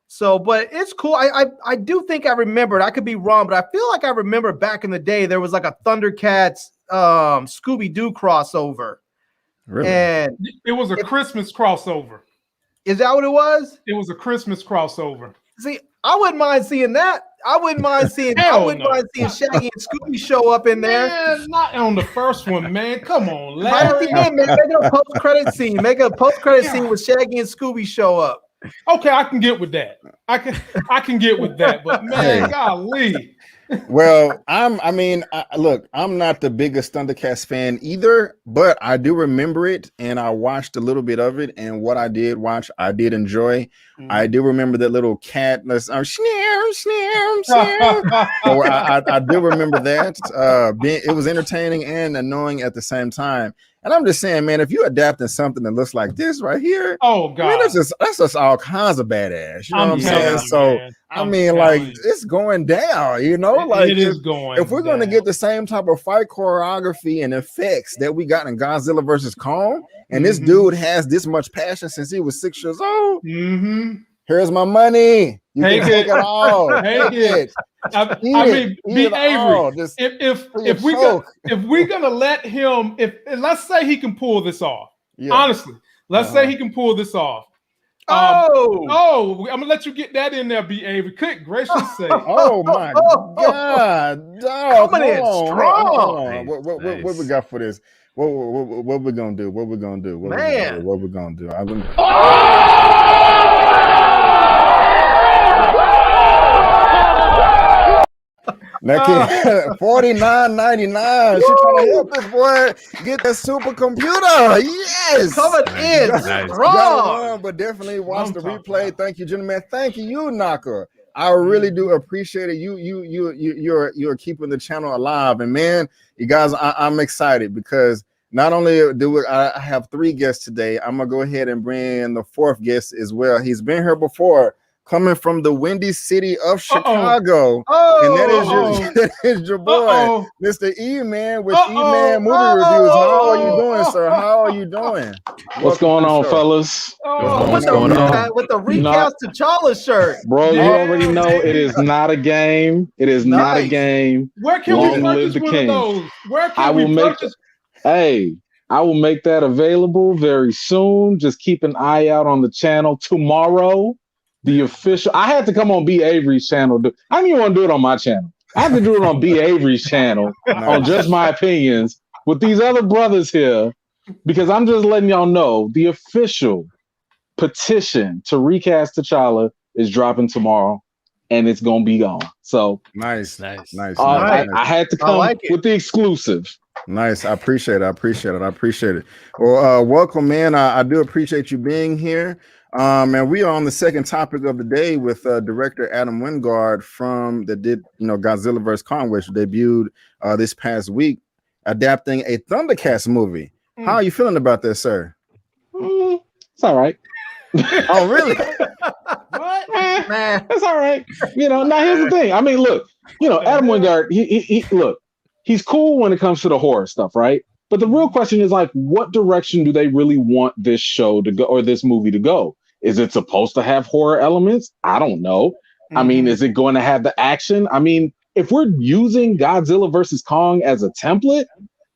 So, but it's cool. I do think I remembered. I could be wrong, but I feel like I remember back in the day there was like a Thundercats Scooby-Doo crossover. Really? And it was a Christmas crossover. Is that what it was? It was a Christmas crossover. See, I wouldn't mind seeing that. I wouldn't mind seeing Shaggy and Scooby show up in there. Man, not on the first one, man. Come on, Larry. Make a post-credit scene. Make a post-credit scene with Shaggy and Scooby show up. Okay, I can get with that. I can get with that. But man, golly. Well, look, I'm not the biggest Thundercats fan either, but I do remember it, and I watched a little bit of it, and what I did watch, I did enjoy. I do remember that little cat, I do remember that. It was entertaining and annoying at the same time. And I'm just saying, man, if you're adapting something that looks like this right here, oh god, man, that's just all kinds of badass. You know what I'm saying? So I mean, like, it's going down. Like it is going. If we're going to get the same type of fight choreography and effects that we got in Godzilla vs. Kong, and this dude has this much passion since he was 6 years old. Here's my money. You can take it all. Take it. I mean, be Avery. If we're gonna let him, if let's say he can pull this off. Honestly, let's say he can pull this off. I'm gonna let you get that in there, B. Avery. Good gracious sake! Oh my God! Coming in strong. What we got for this? What we gonna do? What we gonna do? What we gonna do? Mackie, $49.99. She's trying to help this boy get that supercomputer. Yes, coming in strong. But definitely watch the replay. Thank you, gentlemen. Thank you, Knocker. I really do appreciate it. You're keeping the channel alive, and man, you guys, I'm excited because not only do I have 3 guests today, I'm gonna go ahead and bring in the 4th guest as well. He's been here before, coming from the Windy City of Chicago. And that is your boy, Mr. Eman with Eman Movie Reviews. How are you doing, sir? How are you doing? What's going on, fellas? What's going on? With the recast T'Challa shirt. Bro, you already know it is not a game. It is not a game. Where can we purchase one of those? Where can we purchase? Hey, I will make that available very soon. Just keep an eye out on the channel tomorrow. The official, I had to come on B. Avery's channel. I didn't even want to do it on my channel. I had to do it on B. Avery's channel on Just My Opinions with these other brothers here, because I'm just letting y'all know the official petition to recast T'Challa is dropping tomorrow, and it's gonna be gone. So nice. I had to come with the exclusive. Nice. I appreciate it. Well, welcome, man. I do appreciate you being here. And we are on the second topic of the day with director Adam Wingard that did Godzilla vs. Kong, which debuted this past week, adapting a Thundercats movie. How are you feeling about this, sir? It's all right. Oh, really? What? Man, it's all right. Now here's the thing. I mean, look, Adam Wingard, he's cool when it comes to the horror stuff, right? But the real question is like, what direction do they really want this show to go or this movie to go? Is it supposed to have horror elements? I don't know. I mean, is it going to have the action? I mean, if we're using Godzilla versus Kong as a template,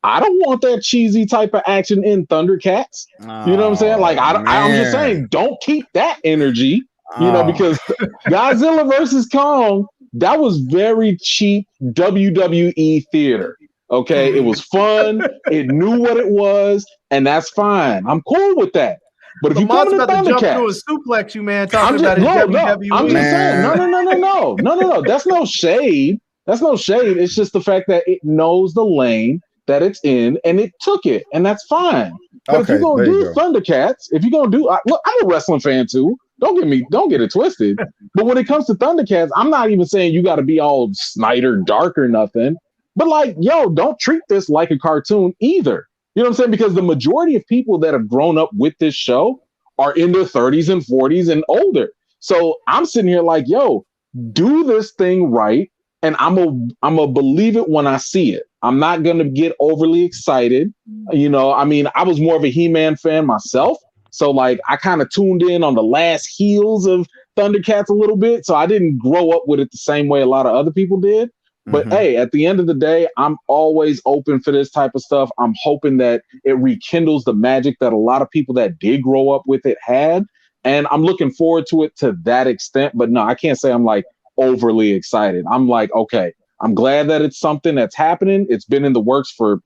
I don't want that cheesy type of action in Thundercats. You know what I'm saying? Like, I'm just saying, don't keep that energy, because Godzilla versus Kong, that was very cheap WWE theater. Okay, it was fun. It knew what it was, and that's fine. I'm cool with that. But if you come to about to jump through a suplex, you man, talking about his WWE. I'm just saying, no. That's no shade. That's no shade. It's just the fact that it knows the lane that it's in, and it took it, and that's fine. But if you're gonna do Thundercats, look, I'm a wrestling fan too. Don't get it twisted. But when it comes to Thundercats, I'm not even saying you got to be all Snyder dark or nothing. But like, don't treat this like a cartoon either. You know what I'm saying? Because the majority of people that have grown up with this show are in their 30s and 40s and older. So I'm sitting here like, do this thing right, and I'm a believe it when I see it. I'm not going to get overly excited. I mean, I was more of a He-Man fan myself. So like I kind of tuned in on the last heels of Thundercats a little bit. So I didn't grow up with it the same way a lot of other people did. But hey, at the end of the day, I'm always open for this type of stuff. I'm hoping that it rekindles the magic that a lot of people that did grow up with it had. And I'm looking forward to it to that extent. But no, I can't say I'm like overly excited. I'm like, okay, I'm glad that it's something that's happening. It's been in the works for,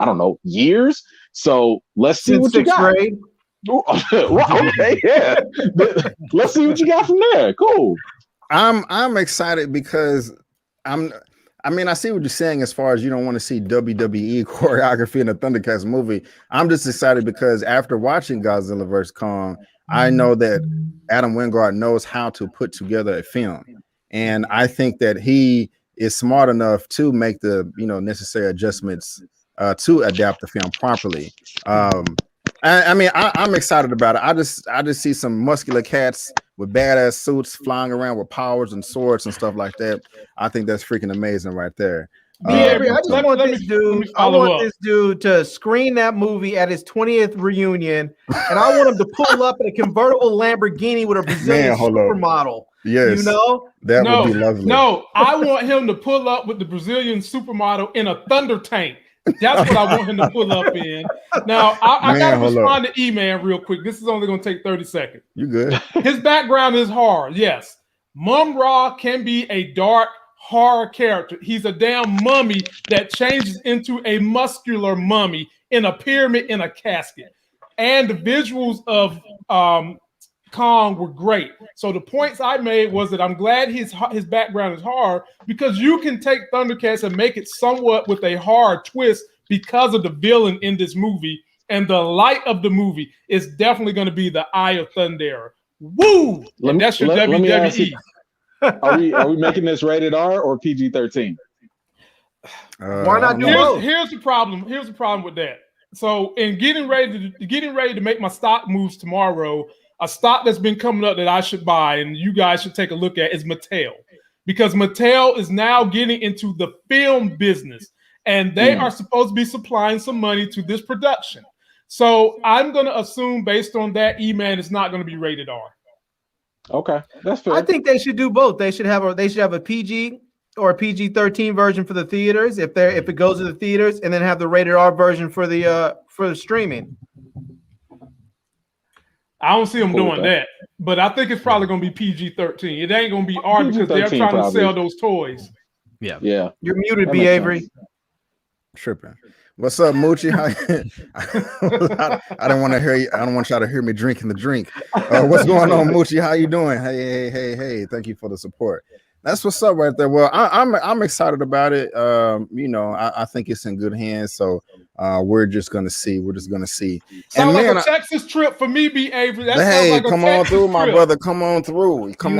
I don't know, years. So let's see what you got. Grade. Okay, yeah. Let's see what you got from there. Cool. I'm excited because I see what you're saying as far as you don't want to see WWE choreography in a Thundercats movie. I'm just excited because after watching Godzilla vs. Kong, I know that Adam Wingard knows how to put together a film. And I think that he is smart enough to make the necessary adjustments to adapt the film properly. I'm excited about it. I just see some muscular cats with badass suits flying around with powers and swords and stuff like that. I think that's freaking amazing right there. I just want this dude to screen that movie at his 20th reunion, and I want him to pull up in a convertible Lamborghini with a Brazilian supermodel. Yes, that would be lovely. No, I want him to pull up with the Brazilian supermodel in a thunder tank. That's what I want him to pull up in. Now, I got to respond to Eman real quick. This is only going to take 30 seconds. You good? His background is horror, yes. Mum-Ra can be a dark horror character. He's a damn mummy that changes into a muscular mummy in a pyramid in a casket. And the visuals of Kong were great. So the points I made was that I'm glad his background is horror, because you can take Thundercats and make it somewhat with a horror twist because of the villain in this movie. And the light of the movie is definitely going to be the Eye of Thunder. Woo! That's your WWE. Are we making this rated R or PG-13? Why not do both? Here's the problem. Here's the problem with that. So in getting ready to make my stock moves tomorrow, a stock that's been coming up that I should buy and you guys should take a look at is Mattel, because Mattel is now getting into the film business and they are supposed to be supplying some money to this production. So I'm going to assume based on that, Eman is not going to be rated R. Okay, that's fair. I think they should do both. They should have a PG or a PG-13 version for the theaters if it goes to the theaters, and then have the rated R version for the streaming. I don't see them doing that, but I think it's probably going to be PG-13. It ain't going to be R because they're trying to sell those toys. Yeah. You're muted, B. Avery. Tripping. What's up, Moochie? I don't want to hear you. I don't want y'all to hear me drinking the drink. What's going on, Moochie? How you doing? Hey. Thank you for the support. That's what's up right there. Well, I'm excited about it. I think it's in good hands. So we're just gonna see. Sound like a Texas trip for me, B. Avery. Hey, like come on through, my brother. Come on through. We can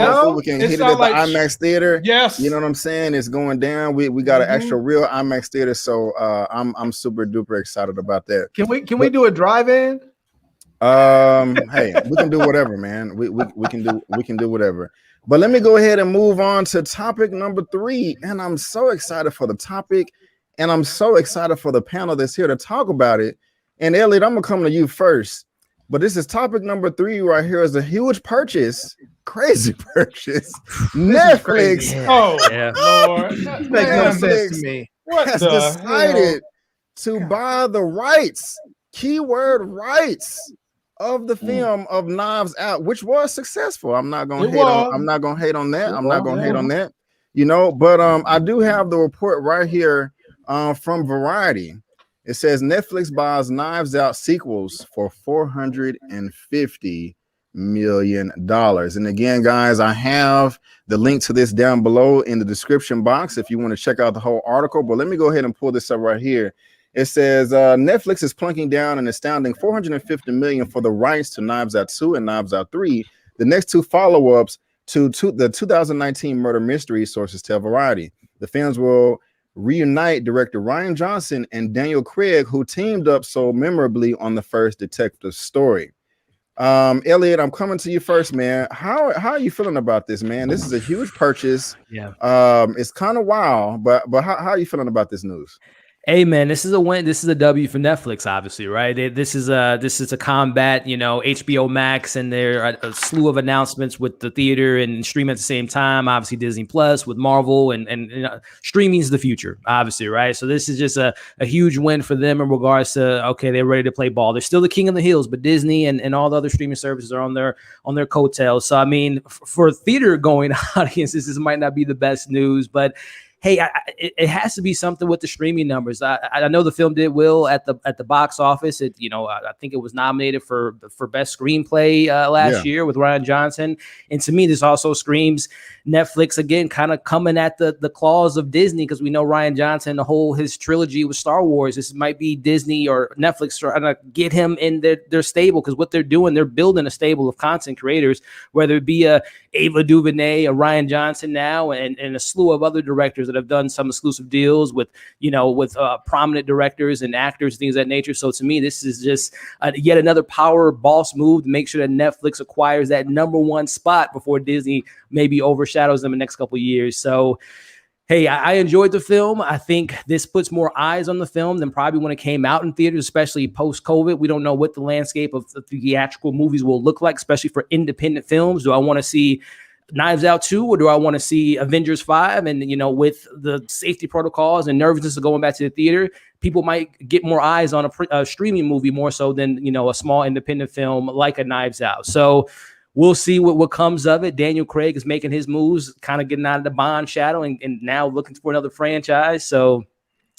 hit it at the IMAX theater. Yes, you know what I'm saying. It's going down. We got an extra real IMAX theater, so I'm super duper excited about that. Can we do a drive-in? Hey, we can do whatever, man. We can do whatever. But let me go ahead and move on to topic number 3. And I'm so excited for the topic, and I'm so excited for the panel that's here to talk about it. And Elliot, I'm gonna come to you first. But this is topic number 3 right here. Is a huge purchase, crazy purchase. Netflix. Oh, yeah. Lord, that makes no sense to me. What has decided to buy the rights, keyword rights, of the film of Knives Out, which was successful. I'm not gonna hate on that. You know, but I do have the report right here from Variety. It says Netflix buys Knives Out sequels for $450 million. And again, guys, I have the link to this down below in the description box if you want to check out the whole article. But let me go ahead and pull this up right here. It says Netflix is plunking down an astounding $450 million for the rights to Knives Out 2 and Knives Out 3, the next 2 follow-ups to the 2019 murder mystery, sources tell Variety. The films will reunite director Rian Johnson and Daniel Craig, who teamed up so memorably on the first detective story. Elliot, I'm coming to you first, man. How are you feeling about this, man? This is a huge purchase. Yeah. It's kind of wild, but how are you feeling about this news? Hey man, this is a win. This is a W for Netflix, obviously, right? This is a combat, HBO Max, and there are a slew of announcements with the theater and stream at the same time. Obviously, Disney Plus with Marvel, and streaming is the future, obviously, right? So this is just a huge win for them in regards to they're ready to play ball. They're still the king of the hills, but Disney and all the other streaming services are on their coattails. So I mean, for theater going audiences, this might not be the best news, but hey, it has to be something with the streaming numbers. I know the film did well at the box office. I think it was nominated for best screenplay last year with Rian Johnson. And to me, this also screams Netflix again, kind of coming at the claws of Disney, because we know Rian Johnson, his trilogy with Star Wars. This might be Disney or Netflix trying to get him in their stable, because what they're doing, they're building a stable of content creators, whether it be a Ava DuVernay, a Rian Johnson now, and a slew of other directors that have done some exclusive deals with prominent directors and actors, things of that nature. So to me, this is just yet another power boss move to make sure that Netflix acquires that #1 spot before Disney maybe overshadows them in the next couple of years. So hey, I enjoyed the film. I think this puts more eyes on the film than probably when it came out in theaters, especially post-COVID. We don't know what the landscape of the theatrical movies will look like, especially for independent films. Do I want to see Knives Out 2, or do I want to see Avengers 5? And, with the safety protocols and nervousness of going back to the theater, people might get more eyes on a streaming movie more so than, a small independent film like a Knives Out. So we'll see what comes of it. Daniel Craig is making his moves, kind of getting out of the Bond shadow and now looking for another franchise. So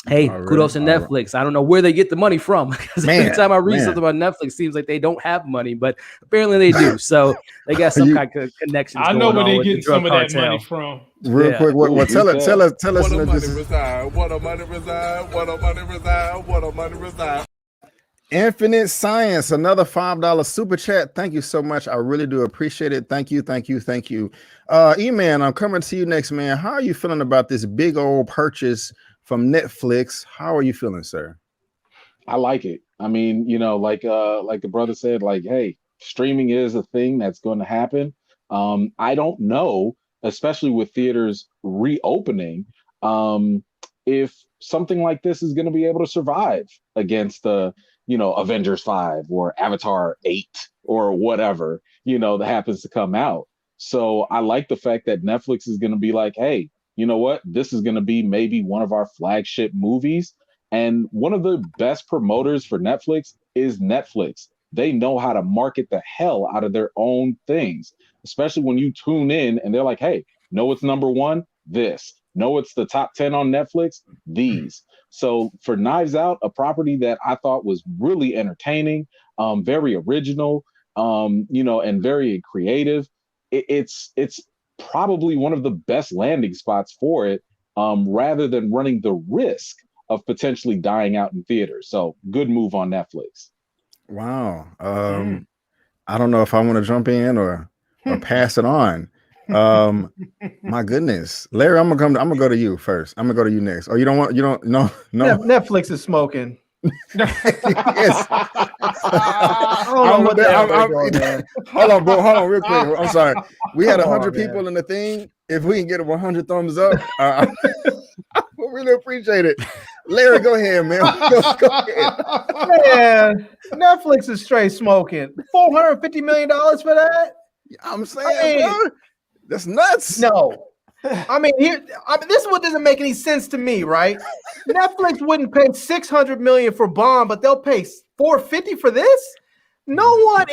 hey, kudos to Netflix. I don't know where they get the money from, because every time I read something about Netflix, it seems like they don't have money, but apparently they do. So they got some kind of connections. I know where they get some of that money from. Real quick, tell us. Where the money reside? Where the money reside? Where the money reside? Where the money reside? Infinite Science, another $5 super chat. Thank you so much. I really do appreciate it. Thank you. Eman, I'm coming to you next, man. How are you feeling about this big old purchase from Netflix? How are you feeling, sir? I like it. I mean, like the brother said, hey, streaming is a thing that's going to happen. I don't know, especially with theaters reopening, if something like this is going to be able to survive against the Avengers 5 or Avatar 8 or whatever, that happens to come out. So I like the fact that Netflix is going to be like, hey, you know what? This is going to be maybe one of our flagship movies. And one of the best promoters for Netflix is Netflix. They know how to market the hell out of their own things, especially when you tune in and they're like, hey, know what's #1? This. know it's the top 10 on Netflix, these. So for Knives Out, a property that I thought was really entertaining, very original, and very creative, it's probably one of the best landing spots for it, rather than running the risk of potentially dying out in theaters. So good move on Netflix. Wow. I don't know if I want to jump in or pass it on. My goodness, Larry, I'm gonna go to you first. I'm gonna go to you next. Oh, you don't? No. Netflix is smoking. Yes. Hold on, bro. Hold on, real quick. I'm sorry. We had 100 people in the thing. If we can get 100 thumbs up, I really appreciate it. Larry, go ahead, man. Go ahead. Man, Netflix is straight smoking. $450 million for that? I'm saying, bro, that's nuts. No. This is what doesn't make any sense to me, right? Netflix wouldn't pay $600 million for Bond, but they'll pay $450 for this. No one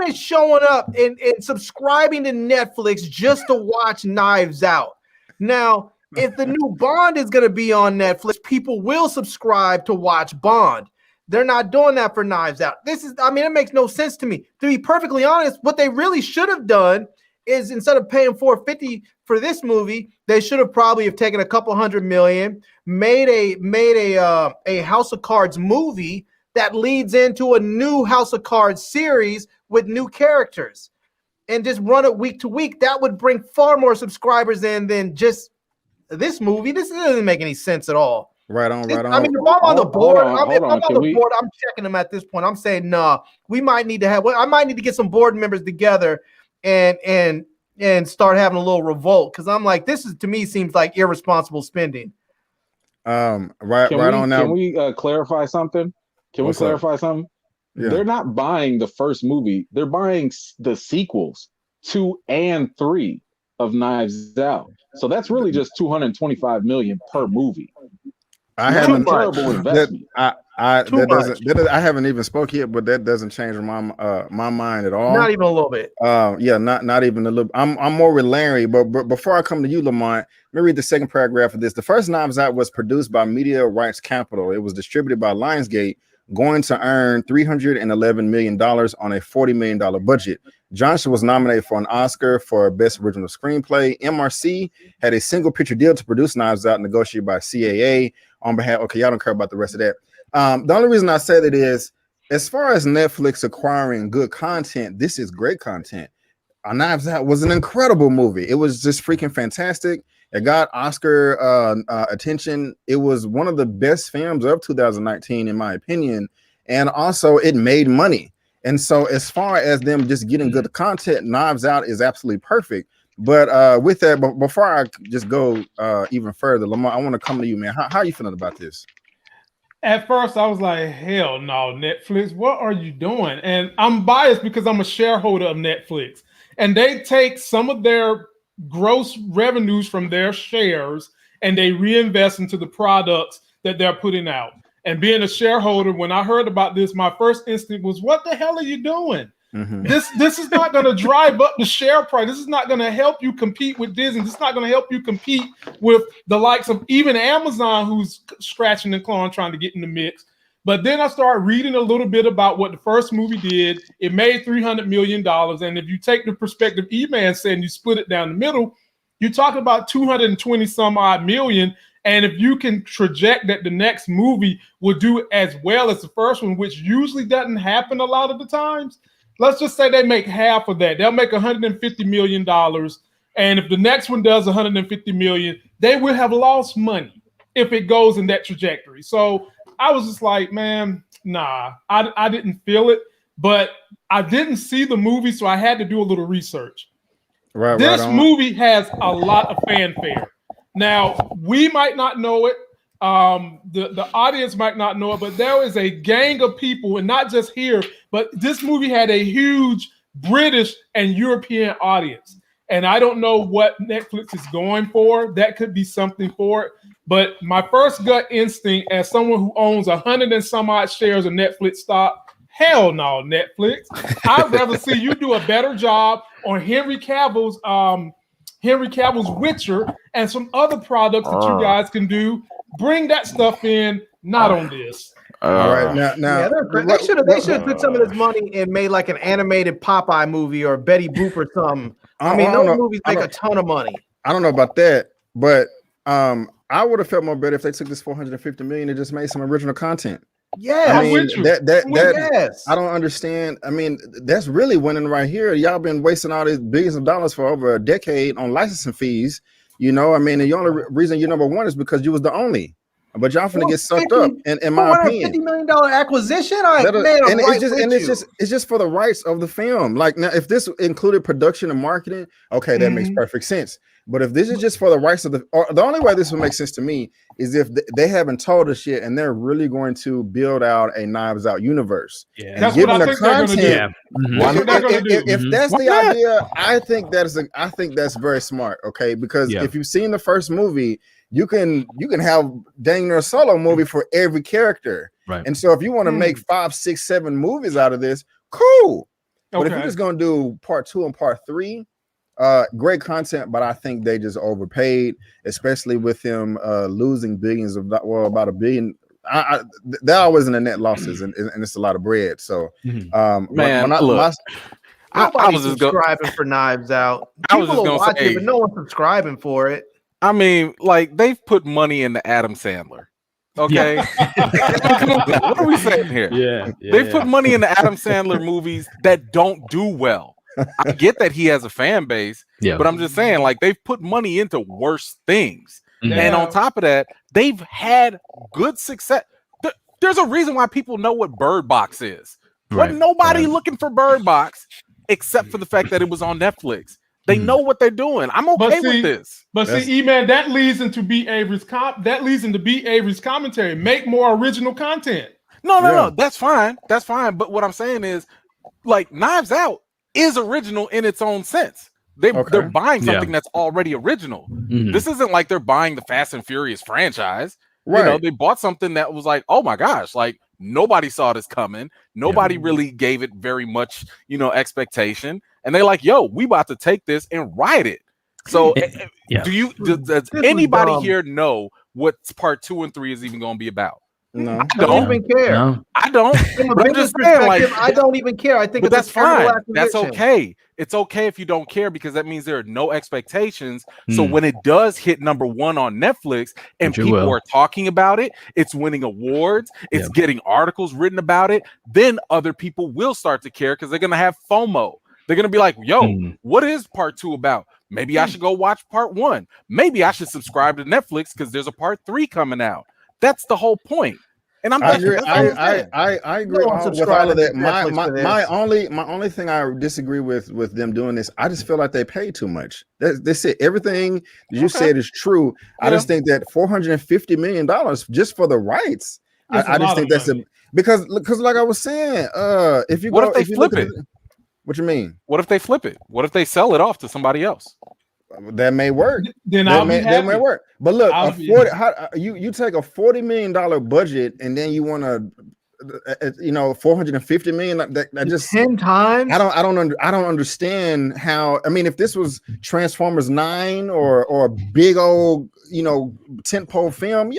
is showing up and subscribing to Netflix just to watch Knives Out. Now, if the new Bond is going to be on Netflix, people will subscribe to watch Bond. They're not doing that for Knives Out. It makes no sense to me. To be perfectly honest, what they really should have done is, instead of paying $450 for this movie, they should have probably have taken a couple $100 million, made a House of Cards movie that leads into a new House of Cards series with new characters, and just run it week to week. That would bring far more subscribers in than just this movie. This doesn't make any sense at all. Right on. If I'm on the board, I'm checking them at this point. I'm saying, nah, I might need to get some board members together and start having a little revolt, because I'm like, to me seems like irresponsible spending. Can we clarify something? Something? Yeah. They're not buying the first movie. They're buying the sequels 2 and 3 of Knives Out. So that's really just $225 million per movie. I haven't terrible investment. I haven't even spoke yet, but that doesn't change my mind at all. Not even a little bit. Not even a little. I'm more with Larry, but before I come to you, Lamont, let me read the second paragraph of this. The first Knives Out was produced by Media Rights Capital. It was distributed by Lionsgate, going to earn $311 million on a $40 million budget. Johnson was nominated for an Oscar for Best Original Screenplay. MRC had a single picture deal to produce Knives Out, negotiated by CAA on behalf. Okay, y'all don't care about the rest of that. The only reason I say that is, as far as Netflix acquiring good content, this is great content. Knives Out was an incredible movie. It was just freaking fantastic. It got Oscar attention. It was one of the best films of 2019, in my opinion. And also, it made money. And so, as far as them just getting good content, Knives Out is absolutely perfect. But with that, before I just go even further, Lamont, I want to come to you, man. How are you feeling about this? At first, I was like, hell no, Netflix, what are you doing? And I'm biased because I'm a shareholder of Netflix. And they take some of their gross revenues from their shares and they reinvest into the products that they're putting out. And being a shareholder, when I heard about this, my first instinct was, what the hell are you doing? Mm-hmm. This is not going to drive up the share price. This is not going to help you compete with Disney. This is not going to help you compete with the likes of even Amazon, who's scratching and clawing trying to get in the mix. But then I started reading a little bit about what the first movie did. It made $300 million. And if you take the perspective Eman said and you split it down the middle, you're talking about 220 some odd million. And if you can project that the next movie will do as well as the first one, which usually doesn't happen a lot of the times, let's just say they make half of that. They'll make $150 million. And if the next one does $150 million, they will have lost money if it goes in that trajectory. So I was just like, man, nah, I didn't feel it. But I didn't see the movie, so I had to do a little research. This movie has a lot of fanfare. Now, we might not know it. The audience might not know it, but there is a gang of people, and not just here, but this movie had a huge British and European audience. And I don't know what Netflix is going for. That could be something for it. But my first gut instinct, as someone who owns 100 and some odd shares of Netflix stock, hell no, Netflix. I'd rather see you do a better job on Henry Cavill's Henry Cavill's Witcher, and some other products that you guys can do. Bring that stuff in, not on this. All right, now they should have put some of this money and made like an animated Popeye movie or Betty Boop or something. I mean, those movies make a ton of money. I don't know about that, but I would have felt more better if they took this $450 million and just made some original content. Yeah, I mean that I don't understand. I mean, that's really winning right here. Y'all been wasting all these billions of dollars for over a decade on licensing fees. You know, I mean, the only reason you're number one is because you was the only. But y'all finna get sucked up. In my opinion, $50 million acquisition. It's just for the rights of the film. Like now, if this included production and marketing, okay, that makes perfect sense. But if this is just for the rights of the only way this would make sense to me is if they haven't told us yet, and they're really going to build out a Knives Out universe. Yeah, that's what I think they're going to do. Yeah. If that's the idea, I think that's very smart. Okay, because if you've seen the first movie, you can have dang near a solo movie for every character. Right. And so if you want to make 5, 6, 7 movies out of this, cool. But if you're just going to do part 2 and part 3. Great content, but I think they just overpaid, especially with him losing billions of about $1 billion. They're always in the net losses, and it's a lot of bread. So, I was just subscribing for Knives Out. People will watch it, but no one's subscribing for it. I mean, like they've put money into Adam Sandler. Okay, what are we saying here? They've put money into Adam Sandler movies that don't do well. I get that he has a fan base, but I'm just saying, like, they've put money into worse things. And on top of that, they've had good success. There's a reason why people know what Bird Box is. Wasn't nobody looking for Bird Box except for the fact that it was on Netflix. They know what they're doing. I'm okay with this. But see, Eman, that leads into B. Avery's commentary. Make more original content. No. That's fine. That's fine. But what I'm saying is, like, Knives Out is original in its own sense. They're buying something that's already original. This isn't like they're buying the Fast and Furious franchise. You know, they bought something that was like, oh my gosh, like nobody saw this coming. Nobody really gave it very much, expectation. And they're like, yo, we about to take this and ride it. So does anybody here know what part 2 and 3 is even going to be about? No, I don't even care. No. I don't. But I'm just saying, like, I don't even care. I think that's fine. That's okay. It's okay if you don't care because that means there are no expectations. So when it does hit number 1 on Netflix and people are talking about it, it's winning awards, it's getting articles written about it, then other people will start to care because they're gonna have FOMO. They're gonna be like, yo, what is part 2 about? Maybe I should go watch part 1. Maybe I should subscribe to Netflix because there's a part 3 coming out. That's the whole point. And I agree with all of that. My only thing I disagree with them doing this, I just feel like they pay too much. They said everything you said is true. I just think that $450 million just for the rights. I just think that's because like I was saying, if you if they flip it? What you mean? What if they flip it? What if they sell it off to somebody else? That may work. Then that may work. But look, you take a $40 million budget and then you want to, $450 million. That just 10 times. I don't understand how. I mean, if this was Transformers 9 or a big old tentpole film,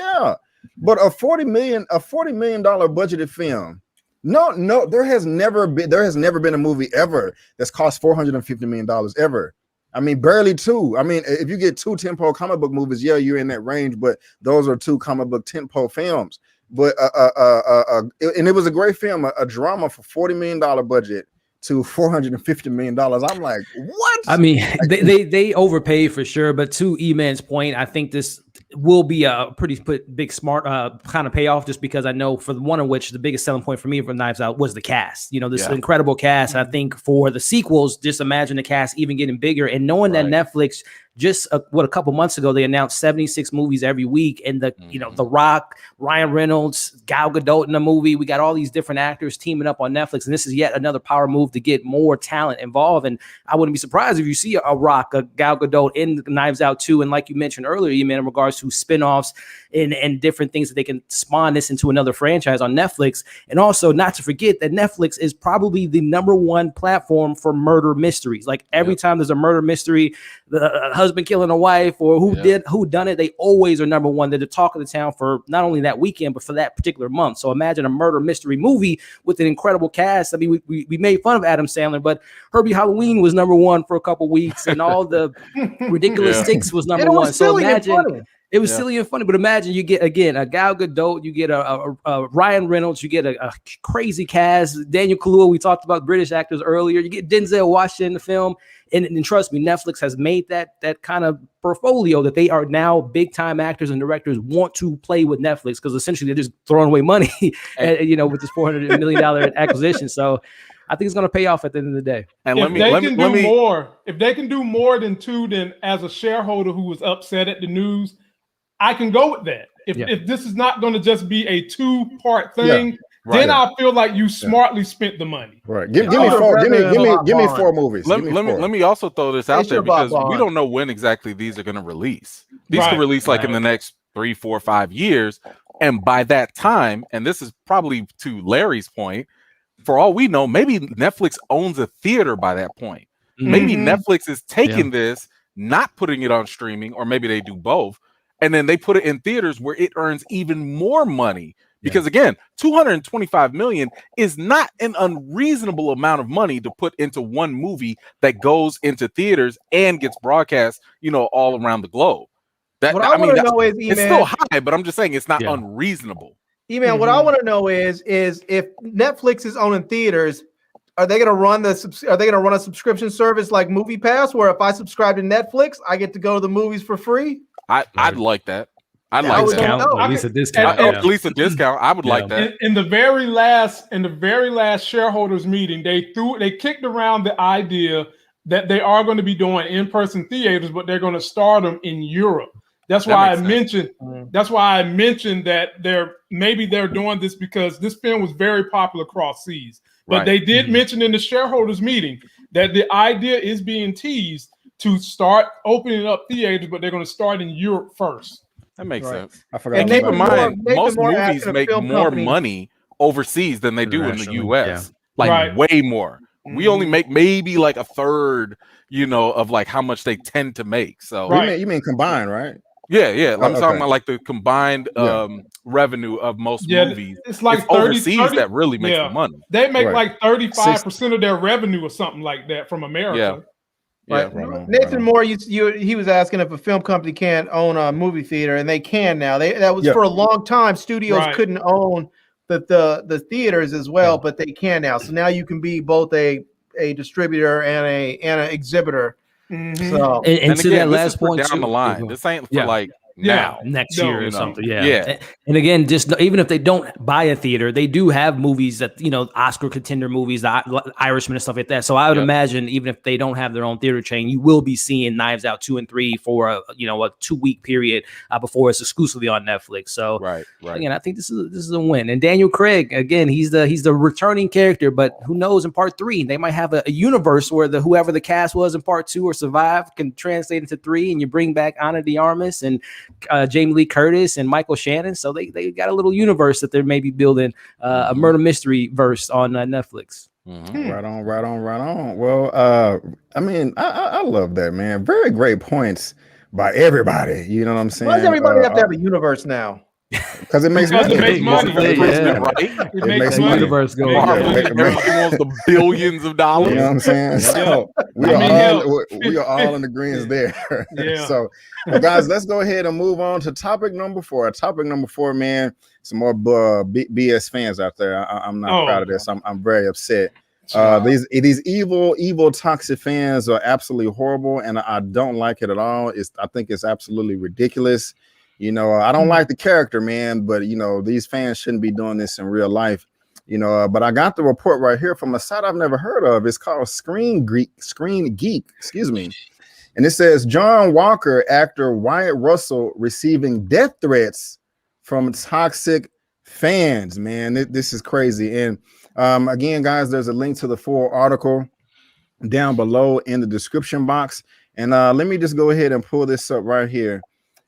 but a $40 million budgeted film. No, there has never been a movie ever that's cost $450 million ever. I mean, barely 2. I mean, if you get 2 tentpole comic book movies, you're in that range, but those are 2 comic book tentpole films. But and it was a great film, a drama for $40 million budget to $450 million. I'm like, what? I mean, they overpaid for sure, but to Eman's point, I think this will be a pretty big smart kind of payoff, just because I know for one of which the biggest selling point for me from Knives Out was the cast. This incredible cast. I think for the sequels, just imagine the cast even getting bigger and knowing that Netflix just a couple months ago they announced 76 movies every week, and The Rock, Ryan Reynolds, Gal Gadot in the movie. We got all these different actors teaming up on Netflix, and this is yet another power move to get more talent involved. And I wouldn't be surprised if you see a Rock, a Gal Gadot in Knives Out 2, and like you mentioned earlier, Eman, in regards to spinoffs and different things that they can spawn this into another franchise on Netflix. And also not to forget that Netflix is probably the #1 platform for murder mysteries. Like every time there's a murder mystery, the husband killing a wife or who done it, they always are number one. They're the talk of the town for not only that weekend, but for that particular month. So imagine a murder mystery movie with an incredible cast. I mean, we made fun of Adam Sandler, but Herbie Halloween was number one for a couple weeks, and all the ridiculous six was number one. So imagine. It was silly and funny, but imagine you get, again, a Gal Gadot, you get a Ryan Reynolds, you get a crazy cast, Daniel Kaluuya, we talked about British actors earlier, you get Denzel Washington in the film, and trust me, Netflix has made that kind of portfolio that they are now big-time actors and directors want to play with Netflix, because essentially they're just throwing away money, with this $400 million acquisition. So I think it's going to pay off at the end of the day. And if they can do more than two, then as a shareholder who was upset at the news, I can go with that. If this is not going to just be a two-part thing, then I feel like you smartly spent the money. Right. Give me 4 movies. Let me also throw this out there, because we don't know when exactly these are going to release. These could release like in the next 3, 4, 5 years. And by that time, and this is probably to Larry's point, for all we know, maybe Netflix owns a theater by that point. Maybe Netflix is taking this, not putting it on streaming, or maybe they do both. And then they put it in theaters where it earns even more money. Because again, $225 million is not an unreasonable amount of money to put into one movie that goes into theaters and gets broadcast, all around the globe. It's still high, but I'm just saying it's not unreasonable. Eman, what I want to know is if Netflix is owning theaters, are they going to run a subscription service like Movie Pass, where if I subscribe to Netflix, I get to go to the movies for free? I'd like that. I'd like that. At least a discount. At least a discount. I would like that. In the very last shareholders meeting, they kicked around the idea that they are going to be doing in-person theaters, but they're going to start them in Europe. That's why I mentioned that they're doing this, because this film was very popular across seas. But they did mention in the shareholders meeting that the idea is being teased to start opening up theaters, but they're going to start in Europe first. That makes sense. I forgot. And keep in mind, most movies make more money overseas than they do in the U.S. Way more. We only make maybe like a third, of like how much they tend to make. So you mean combined, right? Yeah. I'm talking about like the combined revenue of most movies. It's like 30, overseas that really makes the money. They make like 35% of their revenue or something like that from America. Right. Nathan Moore, he was asking if a film company can't own a movie theater, and they can now. That was for a long time. Studios couldn't own the theaters as well, but they can now. So now you can be both a distributor and an exhibitor. So and to again, that last point down the line, this ain't for like next year or something. And again, just even if they don't buy a theater, they do have movies that Oscar contender movies, the Irishman and stuff like that. So I would imagine even if they don't have their own theater chain, you will be seeing Knives Out 2 and 3 for a 2-week period before it's exclusively on Netflix. So again, I think this is a win. And Daniel Craig, again, he's the returning character, but who knows, in part 3 they might have a universe where whoever the cast was in part 2 or survived can translate into 3, and you bring back Ana de Armas and Jamie Lee Curtis and Michael Shannon. So they got a little universe that they're maybe building a murder mystery verse on Netflix. Right on. Well, I love that, man. Very great points by everybody. You know what I'm saying? Why does everybody have to have a universe now? Because it makes money. It makes money. It makes the universe go. Everybody wants the billions of dollars. You know what I'm saying? So we are all in agreement there. So, guys, let's go ahead and move on to topic number 4. Topic number 4, man. Some more BS fans out there. I'm not proud of this. I'm very upset. These evil, toxic fans are absolutely horrible, and I don't like it at all. I think it's absolutely ridiculous. I don't like the character, man, but these fans shouldn't be doing this in real life. But I got the report right here from a site I've never heard of. It's called Screen Geek, excuse me. And it says John Walker actor Wyatt Russell receiving death threats from toxic fans, man. This is crazy. And again, guys, there's a link to the full article down below in the description box. And let me just go ahead and pull this up right here.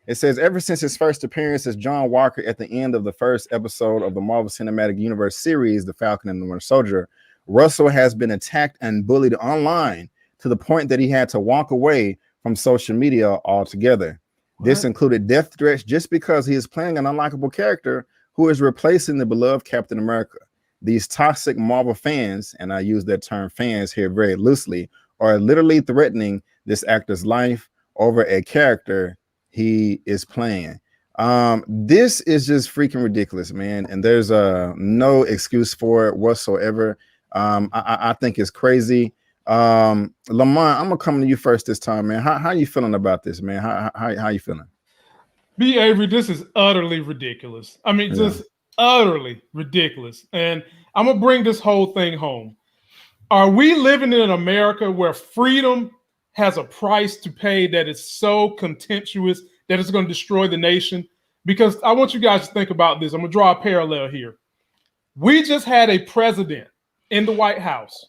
It says, ever since his first appearance as John Walker at the end of the first episode of the Marvel Cinematic Universe series, The Falcon and the Winter Soldier, Russell has been attacked and bullied online to the point that he had to walk away from social media altogether. This included death threats just because he is playing an unlikable character who is replacing the beloved Captain America. These toxic Marvel fans, and I use that term fans here very loosely, are literally threatening this actor's life over a character he is playing. This is just freaking ridiculous, man. And there's no excuse for it whatsoever. I think it's crazy. Lamont, I'm gonna come to you first this time, man. How you feeling about this, man? How you feeling? B. Avery, this is utterly ridiculous. I mean, just utterly ridiculous. And I'm gonna bring this whole thing home. Are we living in an America where freedom has a price to pay that is so contemptuous that it's going to destroy the nation? Because I want you guys to think about this. I'm gonna draw a parallel here. We just had a president in the White House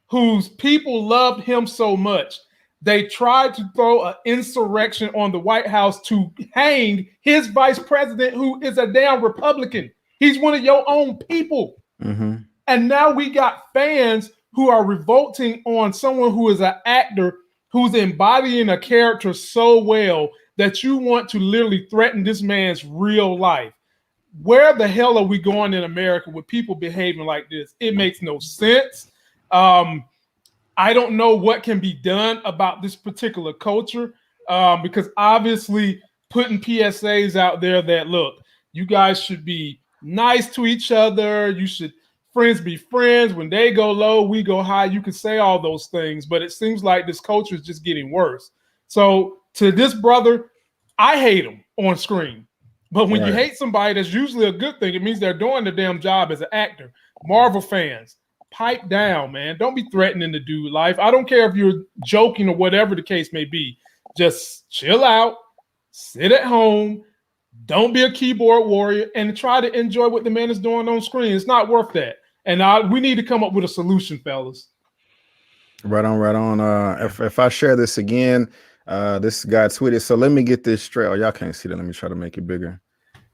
whose people loved him so much, they tried to throw an insurrection on the White House to hang his vice president, who is a damn Republican. He's one of your own people. Mm-hmm. And now we got fans who are revolting on someone who is an actor who's embodying a character so well that you want to literally threaten this man's real life. Where the hell are we going in America with people behaving like this? It makes no sense. I don't know what can be done about this particular culture, because obviously putting PSAs out there that, look, you guys should be nice to each other. You should friends be friends. When they go low, we go high. You can say all those things, but it seems like this culture is just getting worse. So to this brother, I hate him on screen. But when you hate somebody, that's usually a good thing. It means they're doing the damn job as an actor. Marvel fans, pipe down, man. Don't be threatening the dude life. I don't care if you're joking or whatever the case may be. Just chill out, sit at home, don't be a keyboard warrior, and try to enjoy what the man is doing on screen. It's not worth that. And we need to come up with a solution, fellas. Right on. If I share this again, this guy tweeted, so let me get this straight. Oh, y'all can't see that. Let me try to make it bigger.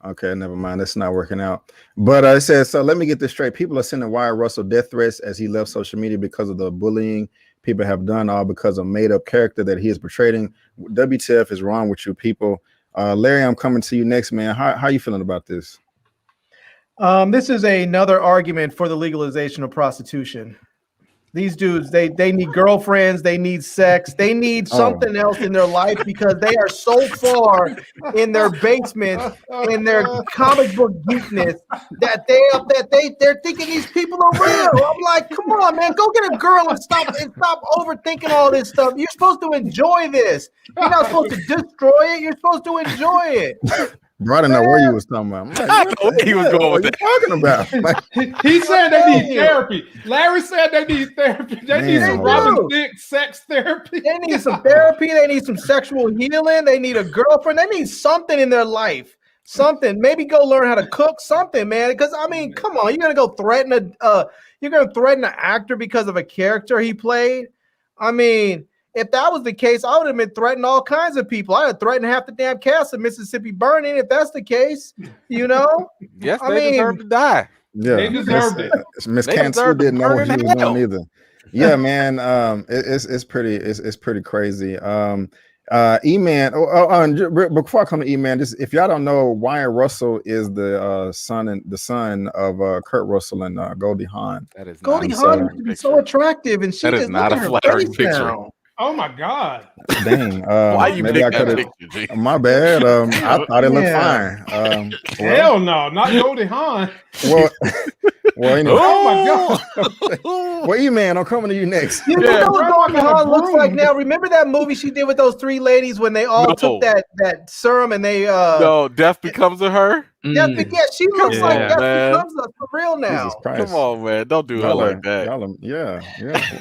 Okay, never mind. That's not working out. But it says, so let me get this straight. People are sending Wyatt Russell death threats as he left social media because of the bullying people have done, all because of made-up character that he is portraying. WTF is wrong with you people? Larry, I'm coming to you next, man. How you feeling about this? This is another argument for the legalization of prostitution. These dudes, they need girlfriends, they need sex, they need something else in their life because they are so far in their basement, in their comic book geekness, that they're thinking these people are real. I'm like, come on, man, go get a girl and stop overthinking all this stuff. You're supposed to enjoy this. You're not supposed to destroy it. You're supposed to enjoy it. Bro, I didn't know where you was talking about. I know where he was going with that. Talking about? He said they need therapy. Larry said they need therapy. They need some Robin Thicke sex therapy. They need some therapy. They need some sexual healing. They need a girlfriend. They need something in their life. Something. Maybe go learn how to cook. Something, man. Because I mean, come on, you're gonna go threaten an actor because of a character he played. I mean, if that was the case, I would have been threatening all kinds of people. I would threaten half the damn cast of Mississippi Burning if that's the case, you know? Yes, they deserve to die. Yeah, they deserved it. Miss Cantu didn't know what he was doing either. Yeah, man, it's pretty crazy. Eman, before I come to Eman, just if y'all don't know, Wyatt Russell is the son of Kurt Russell and Goldie Hawn. That is Goldie Hawn used to be so attractive, and she is not a flattering picture. Now. Oh my God! Dang, why you maybe I could have. My bad. I thought it looked fine. Hell no, not Goldie Hawn. Well, anyway. Oh my God! Well, E-Man, I'm coming to you next. You know what Goldie Hawn looks like now? Remember that movie she did with those three ladies when they all took that serum and they No, Death Becomes a Her? Yeah, she looks like Death Becomes us for real now. Come on, man. Don't do her like that. Yeah.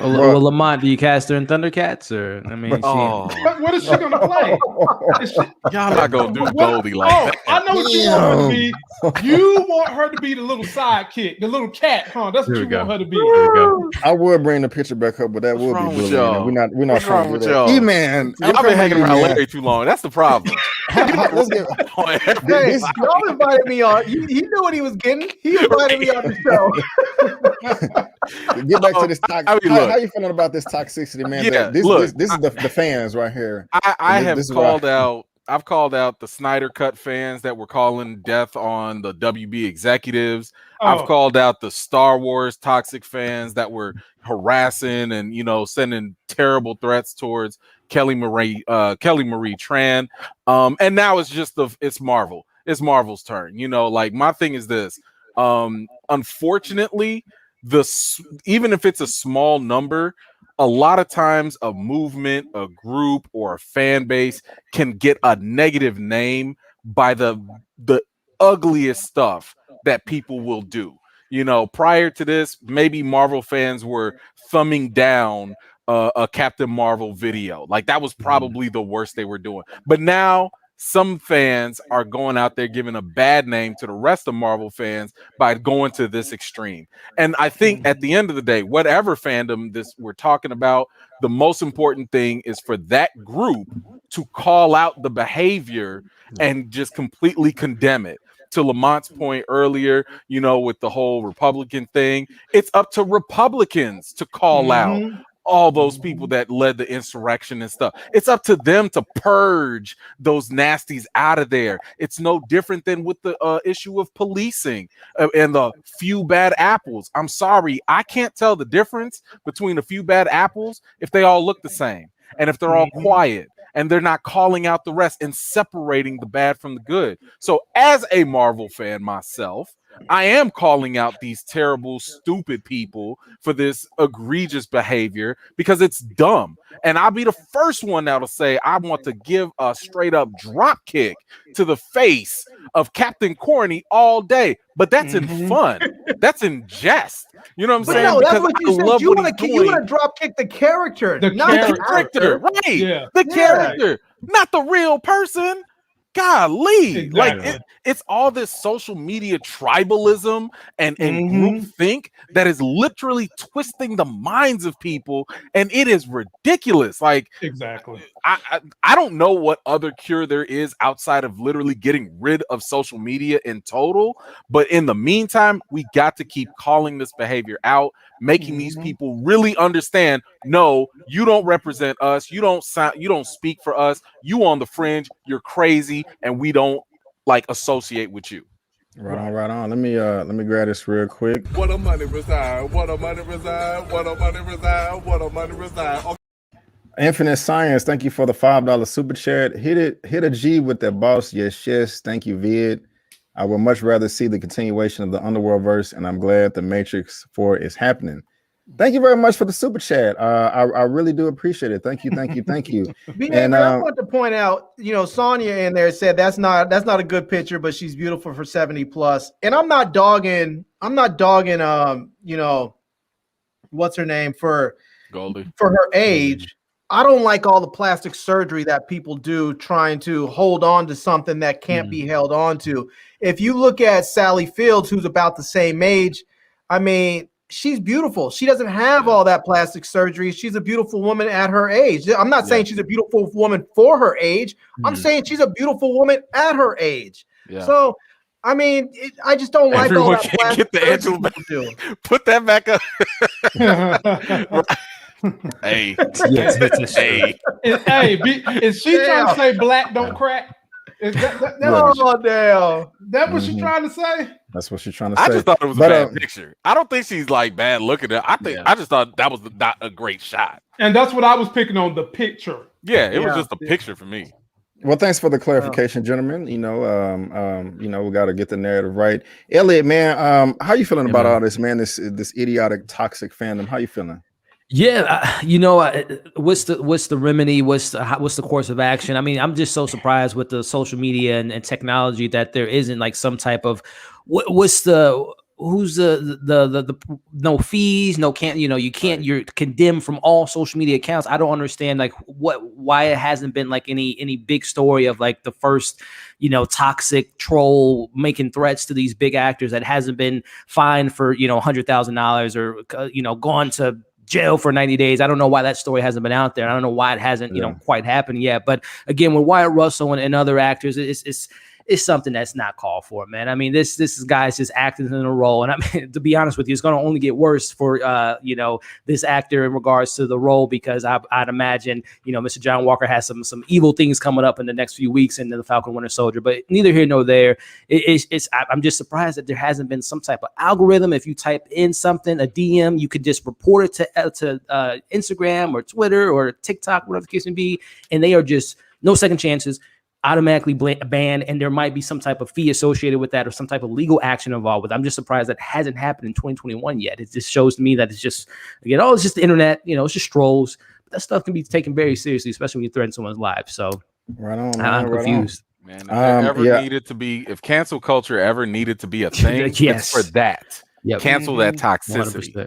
Well, Lamont, do you cast her in Thundercats? Or I mean, what is she gonna play? Y'all not gonna do Goldie like that. I know what you want her to be. You want her to be the little sidekick, the little cat, huh? That's what you want her to be. I would bring the picture back up, but that would be bullying. We're not trying to do that. E-Man, I've been hanging around Larry too long. That's the problem. Let's get. Hey, y'all invited me on. He knew what he was getting. He invited me on the show. Get back to this. How you feeling about this toxicity, man? Yeah, This is the fans right here. I've called out the Snyder Cut fans that were calling death on the WB executives. I've called out the Star Wars toxic fans that were harassing and sending terrible threats towards Kelly Marie Tran. And now it's Marvel. It's Marvel's turn. Like my thing is this. Unfortunately, even if it's a small number, a lot of times a movement, a group, or a fan base can get a negative name by the ugliest stuff that people will do. Prior to this, maybe Marvel fans were thumbing down a Captain Marvel video. Like that was probably the worst they were doing. But now some fans are going out there giving a bad name to the rest of Marvel fans by going to this extreme. And I think at the end of the day, whatever fandom we're talking about, the most important thing is for that group to call out the behavior and just completely condemn it. To Lamont's point earlier, with the whole Republican thing, it's up to Republicans to call out all those people that led the insurrection and stuff. It's up to them to purge those nasties out of there. It's no different than with the issue of policing and the few bad apples. I'm sorry, I can't tell the difference between a few bad apples if they all look the same and if they're all quiet and they're not calling out the rest and separating the bad from the good. So as a Marvel fan myself, I am calling out these terrible, stupid people for this egregious behavior because it's dumb. And I'll be the first one now to say I want to give a straight up drop kick to the face of Captain Corny all day. But that's in fun. That's in jest. You know what I'm saying? No, that's what you said. You want to drop kick the character. The character. Right. Yeah. The character, not the real person. Golly, exactly. Like it's all this social media tribalism and group think that is literally twisting the minds of people, and it is ridiculous. Like exactly, I don't know what other cure there is outside of literally getting rid of social media in total. But in the meantime, we got to keep calling this behavior out, making these people really understand. No, you don't represent us. You don't speak for us. You on the fringe. You're crazy. And we don't associate with you. Right on. Let me grab this real quick. What a money reside. What a money reside. What a money reside. What a money reside. Okay. Infinite Science, thank you for the $5 super chat. Hit a G with that boss. Yes. Thank you, Vid. I would much rather see the continuation of the Underworld verse, and I'm glad the Matrix 4 is happening. Thank you very much for the super chat. I really do appreciate it. Thank you. And I want to point out, Sonya in there said that's not a good picture, but she's beautiful for 70 plus. And I'm not dogging, what's her name for Goldie for her age. I don't like all the plastic surgery that people do trying to hold on to something that can't be held on to. If you look at Sally Fields, who's about the same age, I mean, she's beautiful. She doesn't have all that plastic surgery. She's a beautiful woman at her age. I'm not saying she's a beautiful woman for her age. I'm saying she's a beautiful woman at her age. Yeah. So, I mean, I just don't like all that plastic get the Angela back. Put that back up. Hey. Hey. Is she trying to say black don't crack? Is that what she's trying to say? That's what she's trying to say. I just thought it was a bad picture. I don't think she's bad looking at. I just thought that was not a great shot. And that's what I was picking on, the picture. Yeah, it was just a picture for me. Well, thanks for the clarification, gentlemen. We got to get the narrative right. Elliot, man, how you feeling about all this, man? This idiotic, toxic fandom. How you feeling? Yeah, what's the remedy? What's the course of action? I mean, I'm just so surprised with the social media and technology that there isn't some type of who's the no fees, no can't, you're condemned from all social media accounts. I don't understand why it hasn't been any big story of the first, toxic troll making threats to these big actors that hasn't been fined for, $100,000 or, gone to jail for 90 days. I don't know why that story hasn't been out there. I don't know why it hasn't, quite happened yet. But again, with Wyatt Russell and other actors, it's something that's not called for, man. I mean, this is guys just acting in a role. And I mean, to be honest with you, it's going to only get worse for, this actor in regards to the role, because I'd imagine, Mr. John Walker has some evil things coming up in the next few weeks in the Falcon Winter Soldier, but neither here nor there. I'm just surprised that there hasn't been some type of algorithm. If you type in something, a DM, you could just report it to Instagram or Twitter or TikTok, whatever the case may be. And they are just no second chances, automatically banned, and there might be some type of fee associated with that or some type of legal action involved with it. I'm just surprised that hasn't happened in 2021 yet. It just shows to me that it's just, again, it's just the internet, it's just trolls. But that stuff can be taken very seriously, especially when you threaten someone's life. So right on, I'm confused. Man, if cancel culture ever needed to be a thing, it's for that. Yep. Cancel that toxicity.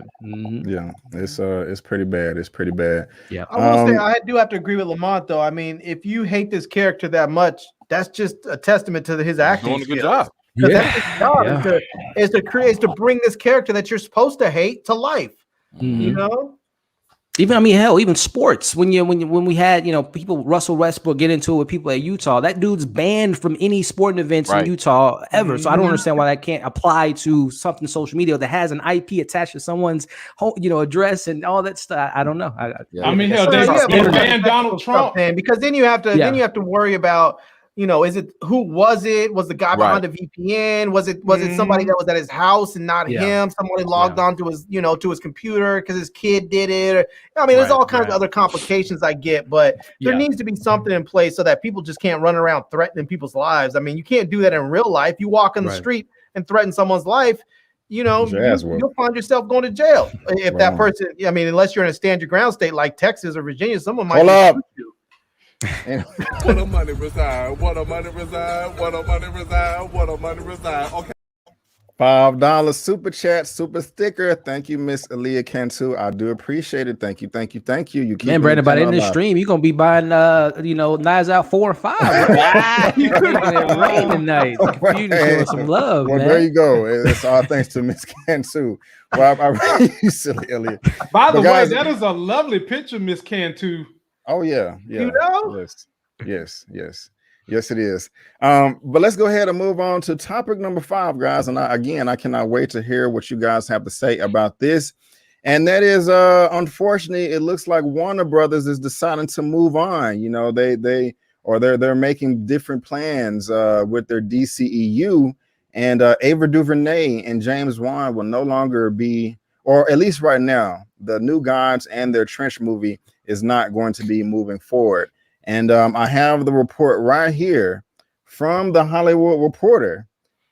Yeah, it's pretty bad. It's pretty bad. Yeah, I will say I do have to agree with Lamont though. I mean, if you hate this character that much, that's just a testament to his acting. Doing a good job. That's his job is to bring this character that you're supposed to hate to life. Even sports. When we had people, Russell Westbrook, get into it with people at Utah, that dude's banned from any sporting events in Utah ever. So I don't understand why that can't apply to something social media that has an IP attached to someone's home, address and all that stuff. I don't know. They banned Donald Trump, because then you have to worry about. Was the guy behind the VPN? Was it somebody that was at his house and not him? Somebody logged on to his, to his computer because his kid did it. There's all kinds of other complications I get, but there needs to be something in place so that people just can't run around threatening people's lives. I mean, you can't do that in real life. You walk on the street and threaten someone's life, you'll find yourself going to jail. If that person, unless you're in a stand your ground state like Texas or Virginia, someone might shoot you. What a money reside, what a money reside, what a money reside, what a money reside. Okay. $5 super chat, super sticker. Thank you, Miss Aaliyah Cantu. I do appreciate it. Thank you. You keep Brandon, by the end of the stream, you're gonna be buying Knives Out 4 and 5. Right? You're gonna rain tonight. Computer some love, man. There you go. It's all thanks to Miss Cantu. Well, I you silly Elliot. By the way, that is a lovely picture, Miss Cantu. Oh yeah. Yes, it is. But let's go ahead and move on to topic number 5, guys. And I cannot wait to hear what you guys have to say about this. And that is, unfortunately, it looks like Warner Brothers is deciding to move on. They're making different plans with their DCEU, and Ava DuVernay and James Wan will no longer be, or at least right now, the New Gods and their Trench movie is not going to be moving forward. And I have the report right here from the Hollywood Reporter.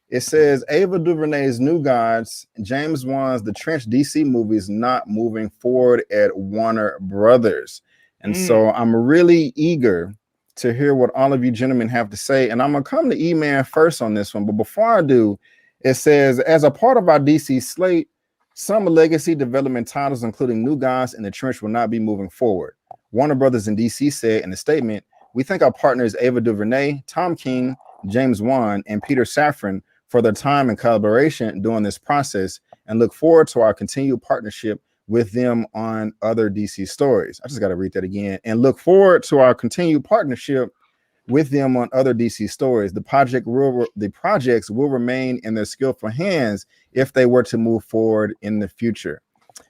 It says Ava DuVernay's New Gods, James Wan's The Trench DC movie is not moving forward at Warner Brothers. And so I'm really eager to hear what all of you gentlemen have to say. And I'm going to come to Eman first on this one. But before I do, it says, as a part of our DC slate, some legacy development titles, including New Gods and The Trench, will not be moving forward. Warner Brothers in DC said in a statement, we thank our partners Ava DuVernay, Tom King, James Wan, and Peter Safran for their time and collaboration during this process and look forward to our continued partnership with them on other DC stories. I just got to read that again. And look forward to our continued partnership with them on other DC stories. The projects will remain in their skillful hands if they were to move forward in the future.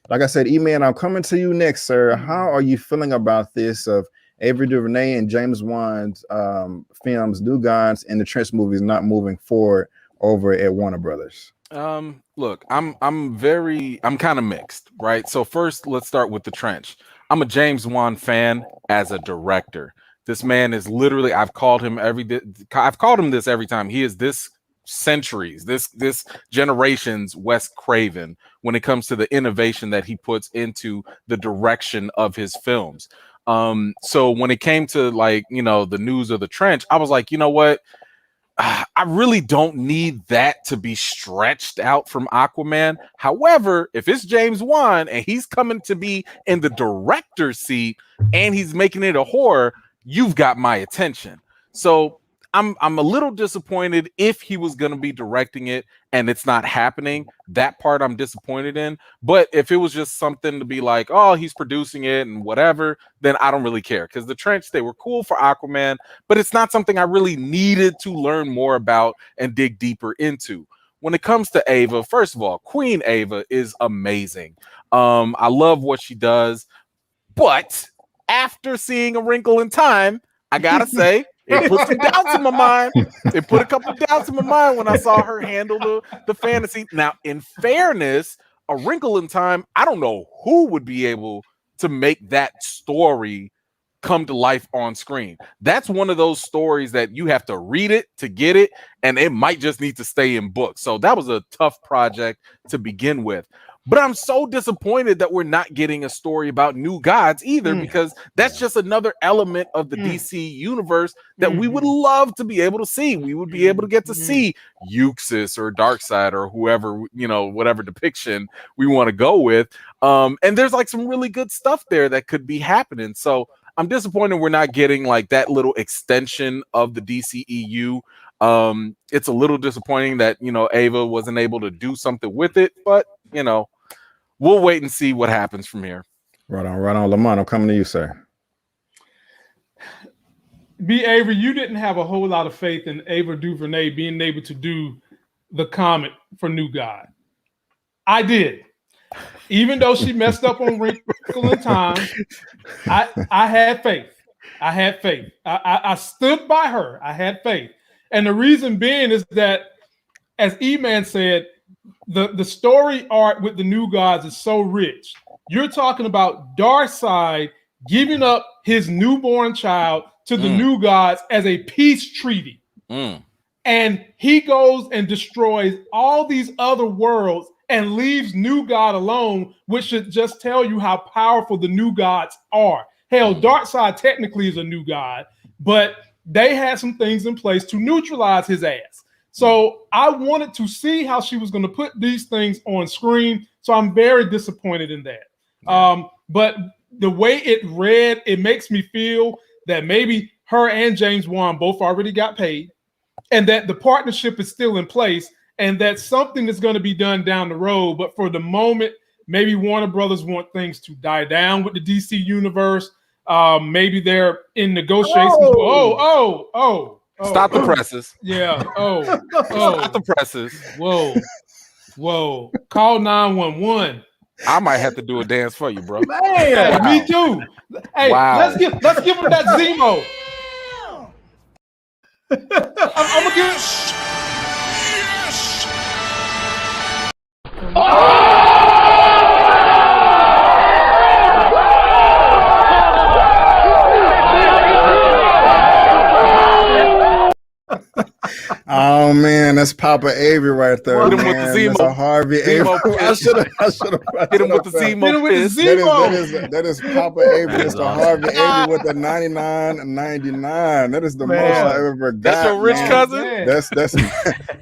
Like I said, Eman, I'm coming to you next, sir. How are you feeling about this of Ava DuVernay and James Wan's films, New Gods and the Trench movies not moving forward over at Warner Brothers? Look, I'm kind of mixed, right? So first, let's start with the Trench. I'm a James Wan fan as a director. This man is literally, I've called him this every time. He is this centuries, this generation's Wes Craven when it comes to the innovation that he puts into the direction of his films. So when it came to the news of the Trench, I was like, you know what? I really don't need that to be stretched out from Aquaman. However, if it's James Wan and he's coming to be in the director's seat and he's making it a horror, you've got my attention. So I'm a little disappointed if he was going to be directing it and it's not happening. That part I'm disappointed in. But if it was just something to be like, oh, he's producing it and whatever, then I don't really care. Because the Trench, they were cool for Aquaman, but it's not something I really needed to learn more about and dig deeper into. When it comes to Ava, first of all, Queen Ava is amazing. I love what she does. But after seeing A Wrinkle in Time, I gotta say, it put some doubts in my mind. It put a couple of doubts in my mind when I saw her handle the fantasy. Now, in fairness, A Wrinkle in Time, I don't know who would be able to make that story come to life on screen. That's one of those stories that you have to read it to get it, and it might just need to stay in books. So that was a tough project to begin with. But I'm so disappointed that we're not getting a story about New Gods either, because that's just another element of the DC universe that we would love to be able to see. We would be able to get to see Euxis or Darkseid or whoever, whatever depiction we want to go with. And there's like some really good stuff there that could be happening. So I'm disappointed we're not getting like that little extension of the DCEU. It's a little disappointing that, Ava wasn't able to do something with it, but, we'll wait and see what happens from here. Right on. Lamont, I'm coming to you, sir. B. Avery, you didn't have a whole lot of faith in Ava DuVernay being able to do the comic for New God. I did. Even though she messed up on Wrinkle in Time, I had faith. I stood by her. I had faith. And the reason being is that, as Eman said, the story arc with the New Gods is so rich. You're talking about Darkseid giving up his newborn child to the New Gods as a peace treaty. And he goes and destroys all these other worlds and leaves New God alone, which should just tell you how powerful the New Gods are. Hell, Darkseid technically is a New God, but they had some things in place to neutralize his ass. So I wanted to see how she was going to put these things on screen. So I'm very disappointed in that. But the way it read, it makes me feel that maybe her and James Wan both already got paid, and that the partnership is still in place, and that something is going to be done down the road. But for the moment, maybe Warner Brothers want things to die down with the DC universe. Maybe they're in negotiations. Stop the presses. Yeah. Stop the presses. Whoa. Call 911. I might have to do a dance for you, bro. Man, wow. Me too. Hey, let's give him that Zemo. I'm gonna give it. Oh man, that's Papa Avery right there. Hit him with the Zemo. That's a Harvey Avery. I should have hit him with the Zemo. That is Papa Avery. It's the Harvey Avery with the 99.99. That is the most I ever got. That's your rich cousin? That's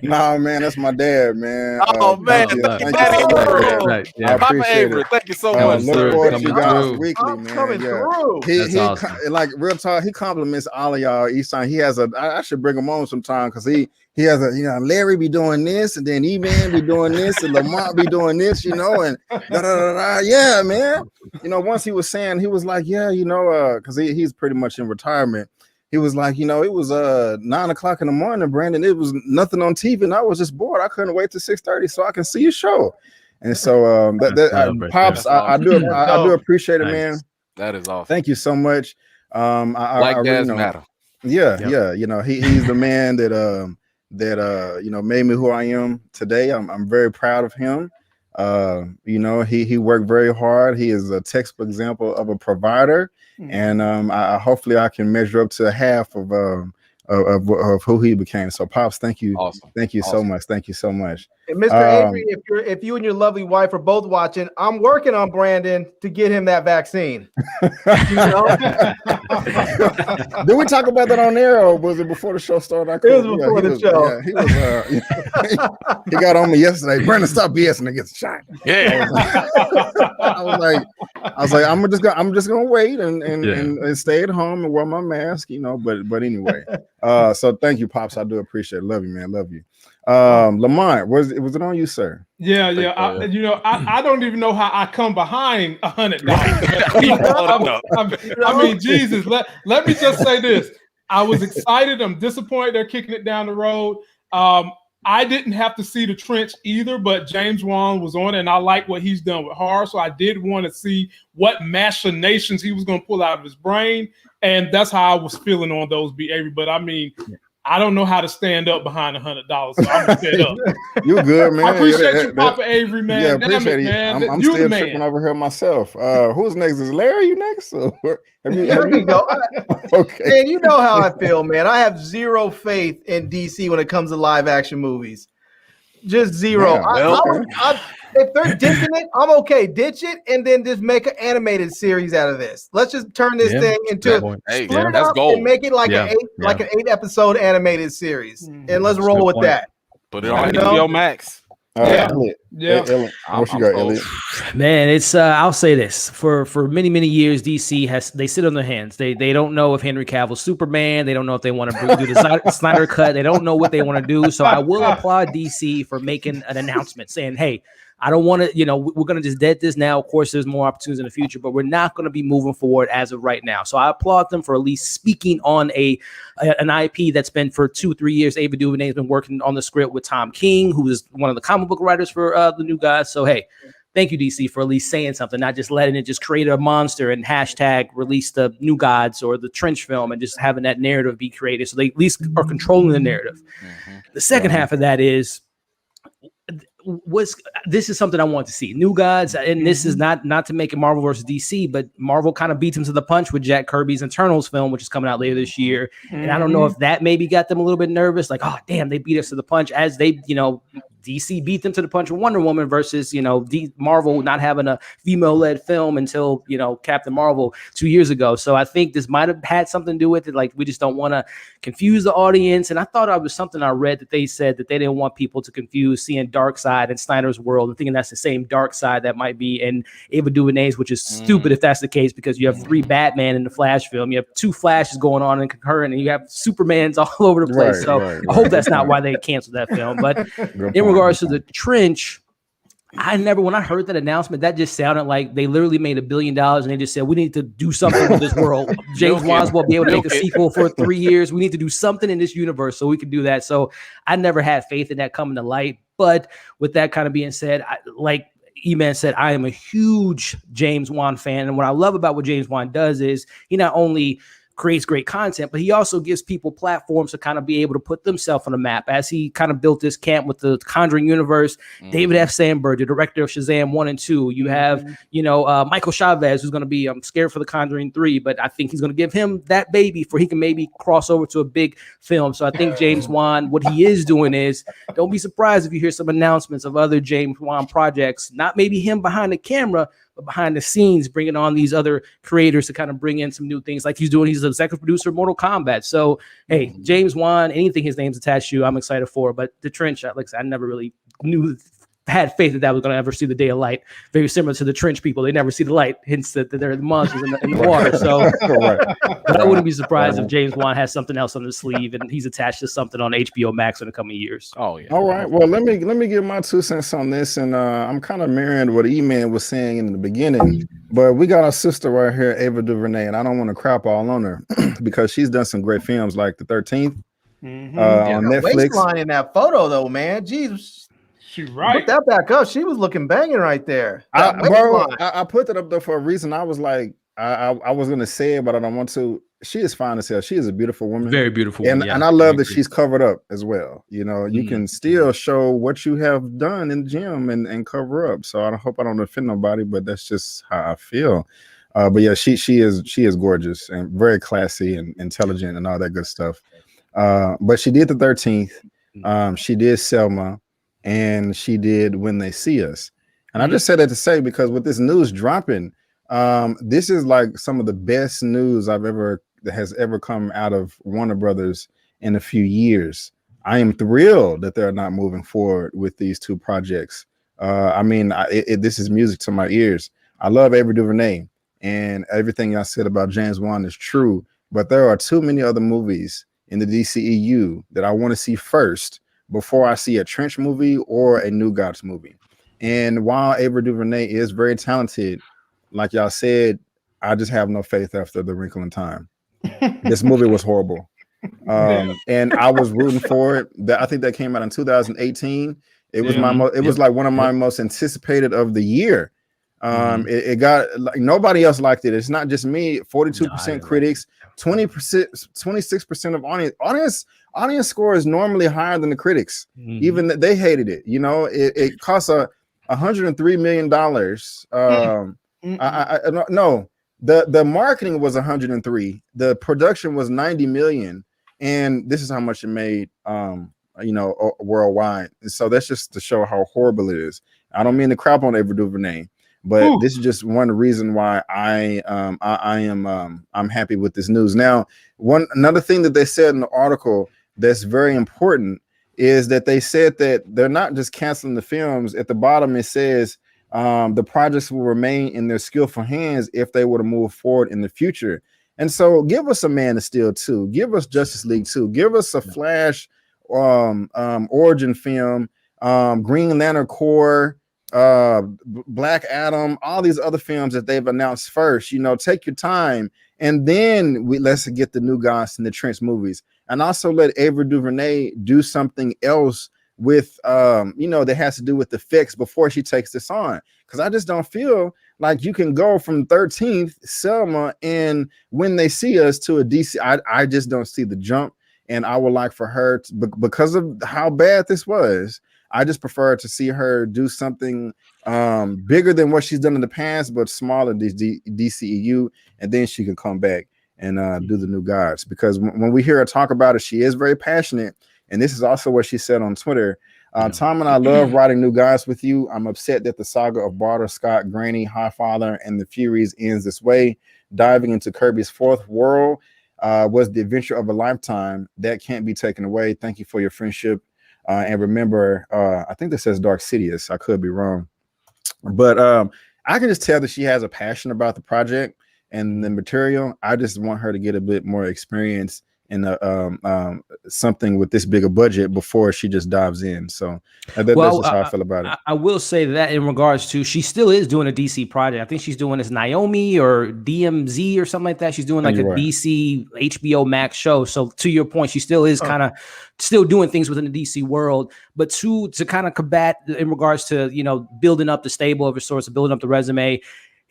nah, man. That's my dad, man. Oh man, thank you so much. Right. Yeah. Papa Avery, thank you so much. Look forward to you guys weekly, man. Coming through. He like real talk. He compliments all of y'all each time. He has I should bring him on sometime because he has Larry be doing this, and then Eman be doing this, and Lamont be doing this, and yeah, man. Once he was saying, he was like, yeah, because he's pretty much in retirement. He was like, it was 9 o'clock in the morning, Brandon. It was nothing on TV, and I was just bored. I couldn't wait till 6:30 so I can see your show. And so Pops, I do appreciate it, man. That is awesome. Thank you so much. Like dads matter. Yeah. He's the man that made me who I am today. I'm very proud of him. He worked very hard. He is a textbook example of a provider, and hopefully I can measure up to half of who he became. So Pops, thank you. Awesome. Thank you so much. Thank you so much. And Mr. Avery, if you and your lovely wife are both watching, I'm working on Brandon to get him that vaccine. You know? Did we talk about that on air, or was it before the show started? It was before the show. Yeah, he was. He got on me yesterday. Brandon, stop BSing and get shot. Yeah. I was like, I'm just gonna wait and stay at home and wear my mask, you know. But anyway, so thank you, Pops. I do appreciate it. Love you, man. Love you. Lamont, was it on you, sir? Yeah. I don't even know how I come behind $100. I mean, Jesus. Let me just say this. I was excited. I'm disappointed they're kicking it down the road. I didn't have to see The Trench either, but James Wan was on it, and I like what he's done with horror. So I did want to see what machinations he was going to pull out of his brain, and that's how I was feeling on those B. Avery. But I mean, I don't know how to stand up behind $100, so I'm gonna stand up. You're good, man. I appreciate you, Papa Avery, man. Yeah, appreciate it, man. I'm still tripping over here myself. Who's next? Is Larry you next? Have you go. Okay. Man, you know how I feel, man. I have zero faith in DC when it comes to live action movies. Just zero. Yeah, if they're ditching it, I'm okay. Ditch it and then just make an animated series out of this. Let's just turn this thing into split it up and make it like an 8 episode animated series. And let's roll with that. Put it on HBO Max. Elliot. What you got, Elliot? Man, it's I'll say this for many years, DC they sit on their hands. They don't know if Henry Cavill's Superman. They don't know if they want to do the Snyder cut. They don't know what they want to do. So I will applaud DC for making an announcement saying, "Hey, I don't want to, we're going to just dead this now. Of course, there's more opportunities in the future, but we're not going to be moving forward as of right now." So I applaud them for at least speaking on an IP that's been for 2-3 years. Ava DuVernay has been working on the script with Tom King, who is one of the comic book writers for the New Guys. So, hey, thank you, DC, for at least saying something, not just letting it just create a monster and hashtag release the New Gods or the Trench film and just having that narrative be created. So they at least are controlling the narrative. The second half of that is, this is something I want to see. New Gods, and this is not to make it Marvel versus DC, but Marvel kind of beats them to the punch with Jack Kirby's Eternals film, which is coming out later this year. And I don't know if that maybe got them a little bit nervous, like, oh damn, they beat us to the punch, as they, DC beat them to the punch with Wonder Woman versus, Marvel not having a female-led film until, Captain Marvel 2 years ago. So I think this might have had something to do with it. Like, we just don't want to confuse the audience. And I thought it was something I read that they said that they didn't want people to confuse seeing Darkseid and Snyder's world and thinking that's the same Darkseid that might be in Ava DuVernay's, which is stupid if that's the case, because you have 3 Batman in the Flash film. You have 2 Flashes going on and concurrent, and you have Supermans all over the place. I hope that's not why they canceled that film. But in regards to the Trench, when I heard that announcement, that just sounded like they literally made $1 billion and they just said, we need to do something with this world. James Wan will be able to make a sequel for 3 years. We need to do something in this universe so we can do that. So I never had faith in that coming to light. But with that kind of being said, like Eman said, I am a huge James Wan fan. And what I love about what James Wan does is he not only creates great content, but he also gives people platforms to kind of be able to put themselves on the map, as he kind of built this camp with the Conjuring universe. David F. Sandberg, the director of Shazam 1 and 2. You have, Michael Chavez, who's going to be, I'm scared for the Conjuring 3, but I think he's going to give him that baby for he can maybe cross over to a big film. So I think James Wan, what he is doing is, don't be surprised if you hear some announcements of other James Wan projects, not maybe him behind the camera, but behind the scenes, bringing on these other creators to kind of bring in some new things like he's doing. He's the executive producer of Mortal Kombat. So, hey, James Wan, anything his name's attached to, I'm excited for. But The Trench, like I said, I never really had faith that was going to ever see the day of light. Very similar to the Trench people. They never see the light, hence that they're the monsters in the water. So I wouldn't be surprised if James Wan has something else on his sleeve and he's attached to something on HBO Max in the coming years. Oh, yeah. All right. Well, let me give my 2 cents on this. And I'm kind of mirroring what E-Man was saying in the beginning. But we got our sister right here, Ava DuVernay, and I don't want to crap all on her because she's done some great films like The 13th on Netflix. Waistline in that photo, though, man. Jeez. She's right. Put that back up. She was looking banging right there. I put that up there for a reason. I was like, I was gonna say it, but I don't want to. She is fine as hell. She is a beautiful woman. Very beautiful. And I love that she's covered up as well. You can still show what you have done in the gym and cover up. So I hope I don't offend nobody, but that's just how I feel. But yeah, she is gorgeous and very classy and intelligent and all that good stuff. But she did The 13th. She did Selma. and she did When They See Us. And I just said that to say, because with this news dropping, this is like some of the best news that has ever come out of Warner Brothers in a few years. I am thrilled that they're not moving forward with these two projects. I mean, this is music to my ears. I love Ava DuVernay, and everything I said about James Wan is true, but there are too many other movies in the DCEU that I want to see first before I see a Trench movie or a New Gods movie. And while Ava DuVernay is very talented, like y'all said, I just have no faith after The Wrinkle in Time. This movie was horrible. And I was rooting for it. I think that came out in 2018. It was was like one of my most anticipated of the year. It got like nobody else liked it. It's not just me. 42% critics, 26% of audience score is normally higher than the critics. Even they hated it. You know, it cost $103 million. No, the marketing was 103. The production was 90 million, and this is how much it made. Worldwide. So that's just to show how horrible it is. I don't mean to crap on Ava DuVernay, but this is just one reason why I'm happy with this news. Now, another thing that they said in the article that's very important is that they said that they're not just canceling the films. At the bottom it says the projects will remain in their skillful hands if they were to move forward in the future. And so give us a Man of Steel 2, give us Justice League 2, give us a Flash origin film, Green Lantern Corps, Black Adam, all these other films that they've announced first. You know, take your time, and then let's get the New Gods and the Trench movies, and also let Ava DuVernay do something else with that has to do with effects before she takes this on, because I just don't feel like you can go from 13th Selma and When They See Us to a DC. I just don't see the jump. And I would like for her to, because of how bad this was, I just prefer to see her do something bigger than what she's done in the past, but smaller DCEU, and then she can come back and do the New Gods. Because when we hear her talk about it, she is very passionate, and this is also what she said on Twitter. Tom and I love writing New Gods with you. I'm upset that the saga of Barter, Scott, Granny, Highfather, and the Furies ends this way. Diving into Kirby's fourth world was the adventure of a lifetime that can't be taken away. Thank you for your friendship. And remember, I think this says Dark Sidious. I could be wrong. But I can just tell that she has a passion about the project and the material. I just want her to get a bit more experience in something with this bigger budget before she just dives in. So that's just how I feel about it. I will say that in regards to, she still is doing a DC project. I think she's doing this Naomi or DMZ or something like that. She's doing like a DC HBO Max show. So to your point, she still is kind of still doing things within the DC world. But to kind of combat in regards to, building up the stable of sorts, building up the resume,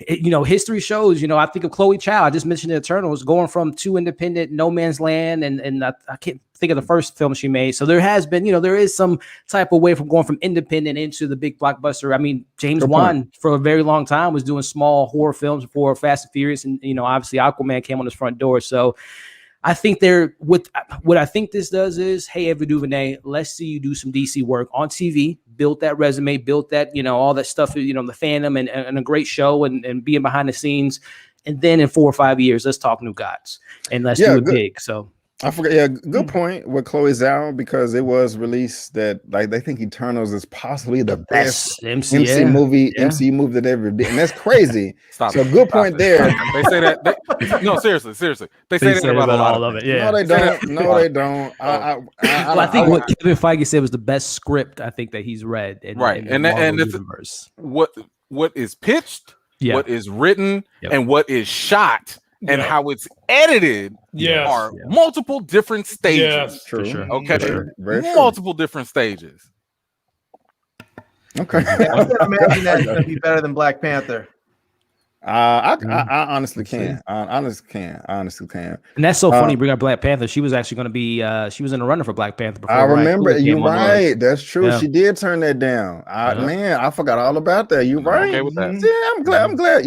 history shows, I think of Chloe Chow. I just mentioned the Eternals, going from 2 independent No Man's Land, and I can't think of the first film she made. So there has been, there is some type of way from going from independent into the big blockbuster. I mean, James Wan for a very long time was doing small horror films before Fast and Furious, and obviously Aquaman came on his front door. So I think what I think this does is, hey, Ava DuVernay, let's see you do some DC work on TV, build that resume, build that, all that stuff, the fandom and a great show and being behind the scenes. And then in 4 or 5 years, let's talk New Gods and let's do it big. So I forgot. Yeah, good point with Chloe Zhao, because it was released that they think Eternals is possibly the best MC movie that ever did, and that's crazy. So good point there. They say that. No, seriously. They say that about all of it. Yeah. No, they don't. No, they don't. I think what Kevin Feige said was the best script I think that he's read. In the universe. What is pitched, what is written, and what is shot. And how it's edited are multiple different stages. Yes, true. Sure. Okay. Very multiple different stages. Okay. I can't imagine that's going to be better than Black Panther. I honestly can. I honestly can. And that's so funny. Bring up Black Panther. She was actually going to be. She was in the runner for Black Panther before. I remember. You're right. That's true. Yeah. She did turn that down. Man, I forgot all about that. You're right. Okay with that. Yeah, I'm glad.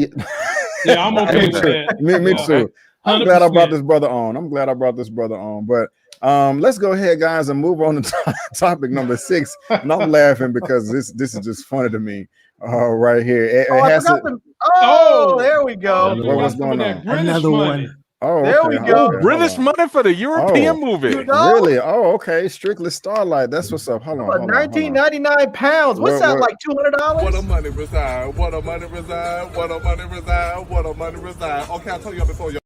Yeah, I'm okay with that. Me too. I'm glad I brought this brother on. But Let's go ahead, guys, and move on to topic number 6. And I'm laughing because this is just funny to me. Right here. There we go. What's going on? Another one. Oh, there we go. British money for the European movie. You know? Really? Oh, okay. Strictly Starlight. That's what's up. Hold on. 1999 pounds. What's that, like $200? What a money reside. What a money reside. What a money reside. What a money reside. Okay, I'll tell you before you.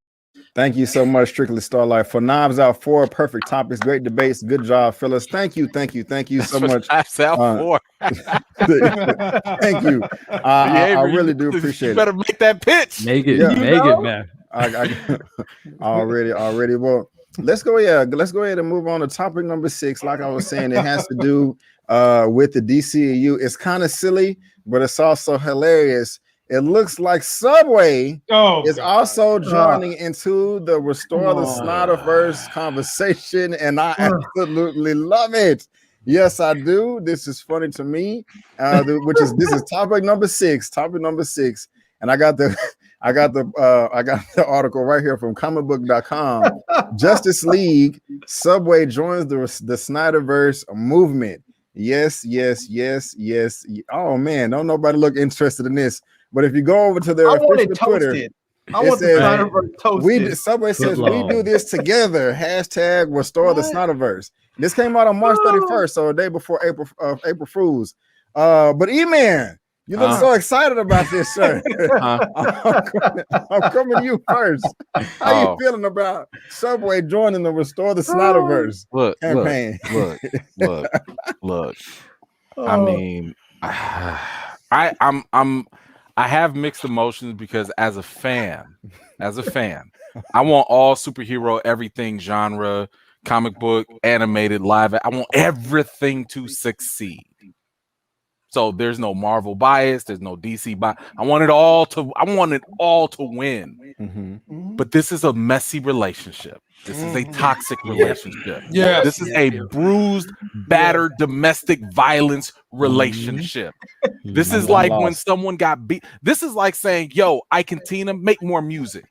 Thank you so much, Strictly Starlight, for Knives Out 4. Perfect topics, great debates. Good job, Phyllis. Thank you so much. Knives Out 4. Thank you. I really do appreciate it. You better make that pitch. Make it, man. I already. Well, let's go ahead and move on to topic number 6. Like I was saying, it has to do with the DCEU. It's kind of silly, but it's also hilarious. It looks like Subway is also joining into the Restore the Snyderverse conversation, and I absolutely love it. Yes, I do. This is funny to me. This is topic number 6. Topic number 6, and I got the article right here from comicbook.com. Justice League, Subway joins the Snyderverse movement. Yes. Oh man, don't nobody look interested in this. But if you go over to their official Twitter, I want the Snyderverse toasted. Subway says we do this together. # Restore the Snyderverse. This came out on March 31st, so a day before April Fools. But Eman, you look so excited about this, sir. I'm coming to you first. How you feeling about Subway joining the Restore the Snyderverse campaign? Look. I mean, I have mixed emotions because as a fan, I want all superhero, everything genre, comic book, animated, live. I want everything to succeed. So there's no Marvel bias, there's no DC bias. I want it all to win. Mm-hmm. But this is a messy relationship. This is a toxic relationship. Yes. This is a bruised, battered domestic violence relationship. This is like when someone got beat. This is like saying, yo, Ike and Tina, make more music.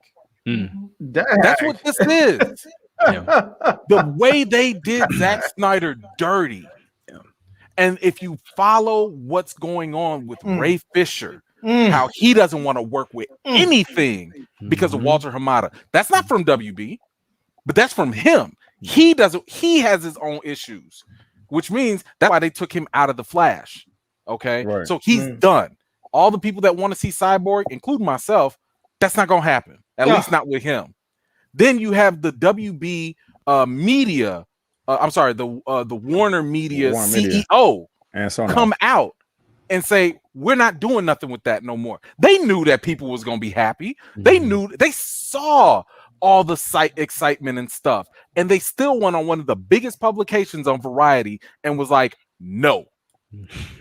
That's what this is. The way they did Zack Snyder dirty. And if you follow what's going on with Ray Fisher, how he doesn't want to work with anything because of Walter Hamada. That's not from WB, but that's from him. He has his own issues, which means that's why they took him out of the Flash. Okay. Right. So he's done. All the people that want to see Cyborg, including myself, that's not gonna happen. At least not with him. Then you have the WB media. The Warner Media CEO come out and say, we're not doing nothing with that no more. They knew that people was going to be happy. They saw all the excitement and stuff. And they still went on one of the biggest publications on Variety and was like, no.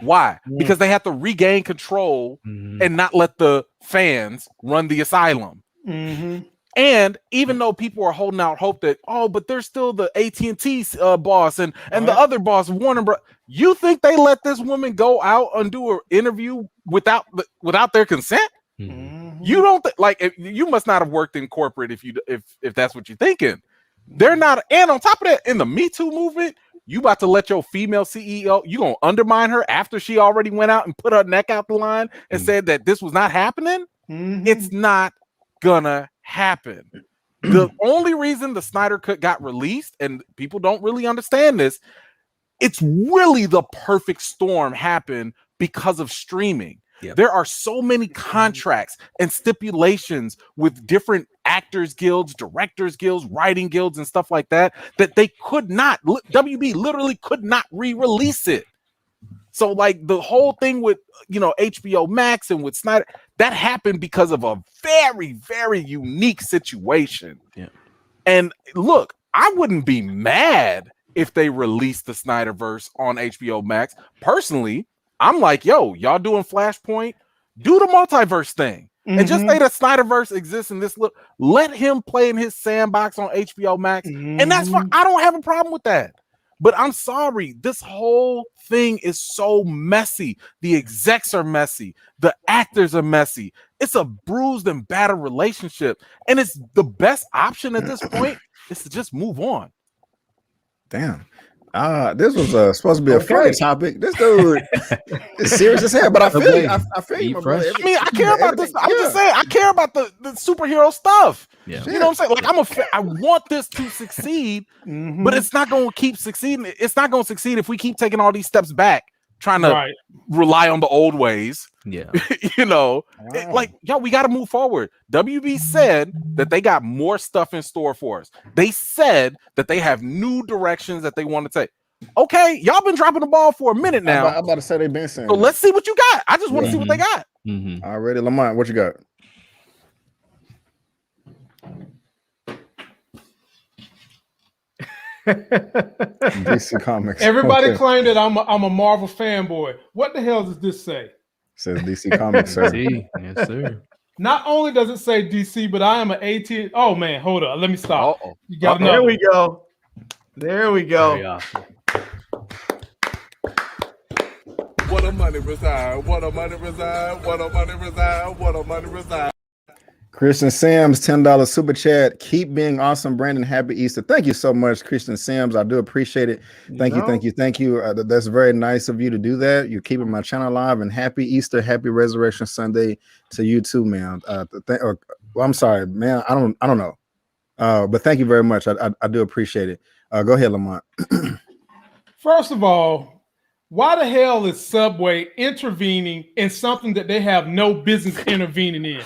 Why? Because they have to regain control and not let the fans run the asylum. And even though people are holding out hope that, but there's still the AT&T boss and the other boss, Warner Bros. You think they let this woman go out and do an interview without their consent? You don't you must not have worked in corporate if that's what you're thinking. They're not. And on top of that, in the Me Too movement, you about to let your female CEO, you gonna undermine her after she already went out and put her neck out the line and said that this was not happening? It's not gonna happen. The only reason the Snyder Cut got released, and people don't really understand this, it's really the perfect storm happened because of streaming. There are so many contracts and stipulations with different actors guilds, directors guilds, writing guilds, and stuff like that they could not, WB literally could not re-release it. So like the whole thing with, HBO Max and with Snyder, that happened because of a very, very unique situation. And look, I wouldn't be mad if they released the Snyderverse on HBO Max. Personally, I'm like, yo, y'all doing Flashpoint? Do the multiverse thing. And just say the Snyderverse exists in this let him play in his sandbox on HBO Max. And that's fine. I don't have a problem with that. But I'm sorry, this whole thing is so messy. The execs are messy. The actors are messy. It's a bruised and battered relationship. And it's the best option at this point is to just move on. Damn. This was supposed to be a funny topic. This dude is serious as hell, but I feel you. I feel you, my brother. I mean, I care about this. I'm just saying, I care about the superhero stuff. Yeah. You know what I'm saying? Like, I want this to succeed, but it's not going to keep succeeding. It's not going to succeed if we keep taking all these steps back, trying to rely on the old ways. Yeah. You know, we got to move forward. WB said that they got more stuff in store for us. They said that they have new directions that they want to take. Okay, y'all been dropping the ball for a minute now. I'm about to say they've been saying. So let's see what you got. I just want to see what they got. Already, Lamont, what you got? DC Comics. Everybody claimed that I'm a Marvel fanboy. What the hell does this say? Says DC Comics, sir. Yes, sir. Not only does it say DC, but I am an AT. Oh man, hold up. Let me stop. You got there we go. There we go. What a money reside. What a money reside. What a money reside. What a money reside. Christian Sims, $10 super chat. Keep being awesome, Brandon. Happy Easter. Thank you so much, Christian Sims. I do appreciate it. Thank you. That's very nice of you to do that. You're keeping my channel alive, and happy Easter, happy Resurrection Sunday to you too, man. I'm sorry, man. I don't know. But thank you very much. I do appreciate it. Go ahead, Lamont. First of all, why the hell is Subway intervening in something that they have no business intervening in?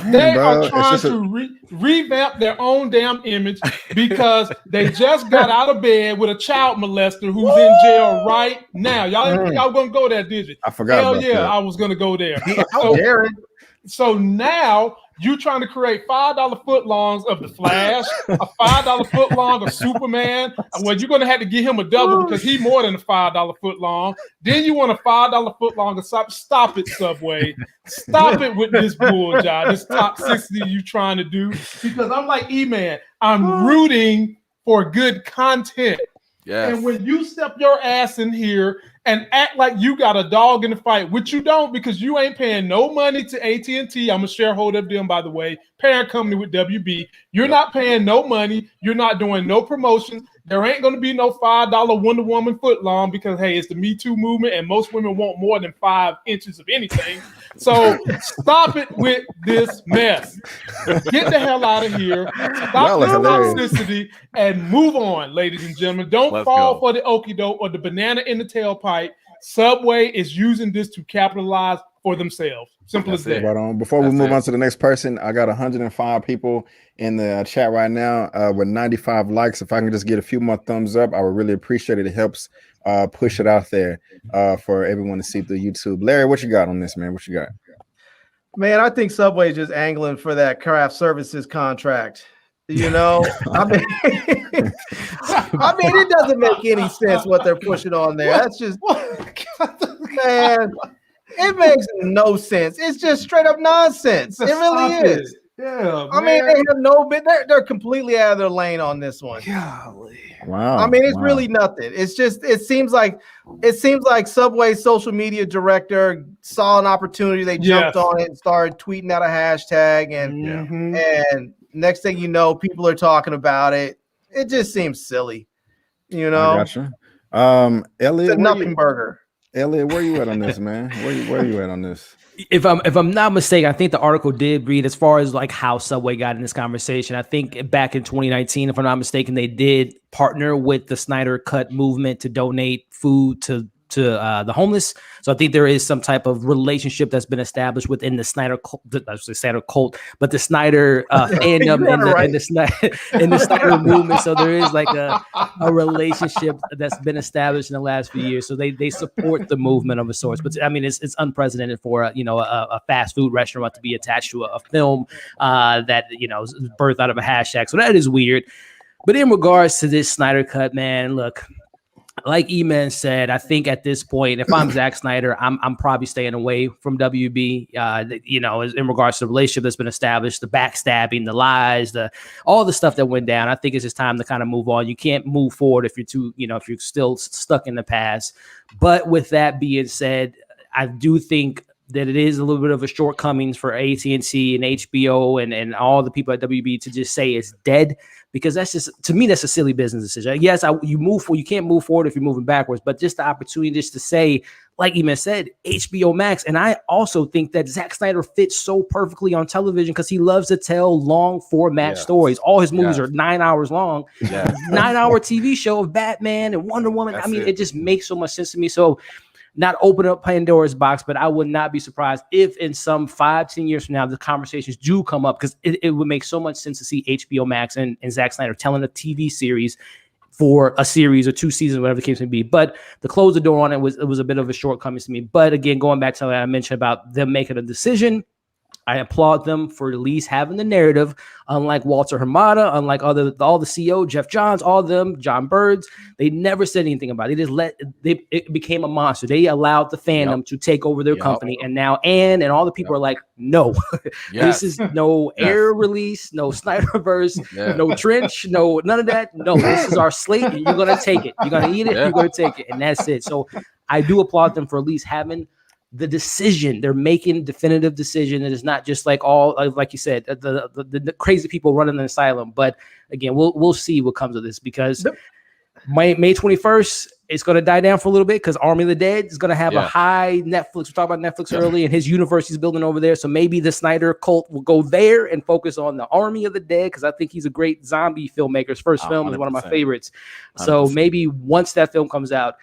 They are trying to revamp their own damn image because they just got out of bed with a child molester who's in jail right now. Y'all didn't think I was going to go there, did you? I forgot about that. I was going to go there. So now you trying to create $5 footlongs of the Flash, a $5 footlong of Superman. Well, you're going to have to give him a double because he's more than a $5 footlong. Then you want a $5 footlong of Stop it, Subway. Stop it with this bull job, this toxicity you trying to do. Because I'm like, Eman, I'm rooting for good content. Yes. And when you step your ass in here and act like you got a dog in the fight, which you don't because you ain't paying no money to AT&T. I'm a shareholder of them, by the way, parent company with WB. You're not paying no money. You're not doing no promotions. There ain't going to be no $5 Wonder Woman footlong because, hey, it's the Me Too movement and most women want more than 5 inches of anything. So stop it with this mess. Get the hell out of here. Stop the toxicity and move on, ladies and gentlemen. Don't fall for the okie doke or the banana in the tailpipe. Subway is using this to capitalize for themselves. Simple as that. Right on. Before we move on to the next person, I got 105 people in the chat right now with 95 likes. If I can just get a few more thumbs up, I would really appreciate it. It helps push it out there for everyone to see through YouTube. Larry, what you got on this, man? What you got? Man, I think Subway is just angling for that craft services contract. You know, I mean, it doesn't make any sense what they're pushing on there. That's just, man, it makes no sense. It's just straight up nonsense. It really is. Yeah, I mean, they have no bit. They're completely out of their lane on this one. Golly. Wow. I mean, it's really nothing. It's just it seems like Subway's social media director saw an opportunity. They jumped on it and started tweeting out a hashtag, and next thing you know, people are talking about it. It just seems silly, you know. I gotcha. Elliot, it's a nothing burger. Elliot, where you at on this, man? Where you at on this? If I'm not mistaken, I think the article did read as far as like how Subway got in this conversation. I think back in 2019, if I'm not mistaken, they did partner with the Snyder Cut movement to donate food to the homeless. So I think there is some type of relationship that's been established within the Snyder cult, but the Snyder fandom in the Snyder movement. So there is like a relationship that's been established in the last few years. So they support the movement of a sorts. But I mean, it's unprecedented for a fast food restaurant to be attached to a film that is birthed out of a hashtag. So that is weird. But in regards to this Snyder Cut, man, look. Like Eman said, I think at this point, if I'm Zack Snyder, I'm probably staying away from WB. In regards to the relationship that's been established, the backstabbing, the lies, all the stuff that went down. I think it's just time to kind of move on. You can't move forward if you're still stuck in the past. But with that being said, I do think that it is a little bit of a shortcomings for AT&T and HBO and all the people at WB to just say it's dead. because that's just, to me, that's a silly business decision. Yes, you can't move forward if you're moving backwards, but just the opportunity just to say, like Eman said, HBO Max. And I also think that Zack Snyder fits so perfectly on television because he loves to tell long format stories. All his movies are 9 hours long. 9-hour TV show of Batman and Wonder Woman. It just makes so much sense to me. So not open up Pandora's box, but I would not be surprised if in some 5-10 years from now, the conversations do come up, because it would make so much sense to see HBO Max and Zack Snyder telling a TV series for a series or 2 seasons, whatever the case may be. But to close the door on it was a bit of a shortcoming to me. But again, going back to what I mentioned about them making a decision, I applaud them for at least having the narrative. Unlike Walter Hamada, unlike all the CEO, Jeff Johns, all of them, John Birds, they never said anything about it. They just it became a monster. They allowed the fandom to take over their company. And now Ann and all the people are like, no, this is no air release, no Snyderverse, no trench, no, none of that. No, this is our slate and you're going to take it. You're going to eat it. You're going to take it. And that's it. So I do applaud them for at least having the decision. They're making definitive decision. It is not just like all, like you said, the crazy people running an asylum. But again, we'll see what comes of this, because May 21st, it's going to die down for a little bit because Army of the Dead is going to have a high Netflix. We talked about Netflix early, and his universe he's building over there. So maybe the Snyder cult will go there and focus on the Army of the Dead, because I think he's a great zombie filmmaker. His first film is one of my favorites. 100%. So maybe once that film comes out,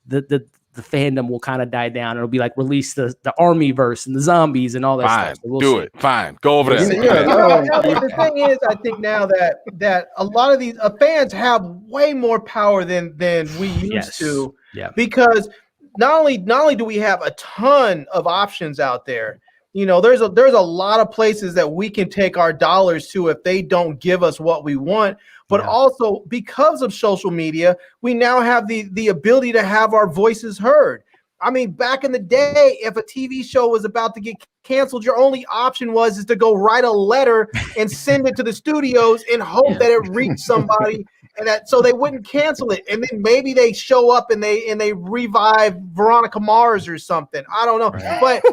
the fandom will kind of die down. It'll be like release the Army verse and the zombies and all that stuff. So we'll see. Fine. Go over there. The thing is, I think now that a lot of these fans have way more power than we used to. Yeah. Because not only do we have a ton of options out there, there's a lot of places that we can take our dollars to if they don't give us what we want. But also, because of social media, we now have the ability to have our voices heard. I mean, back in the day, if a TV show was about to get canceled, your only option is to go write a letter and send it to the studios and hope that it reached somebody, and so they wouldn't cancel it. And then maybe they show up and they revive Veronica Mars or something. I don't know, but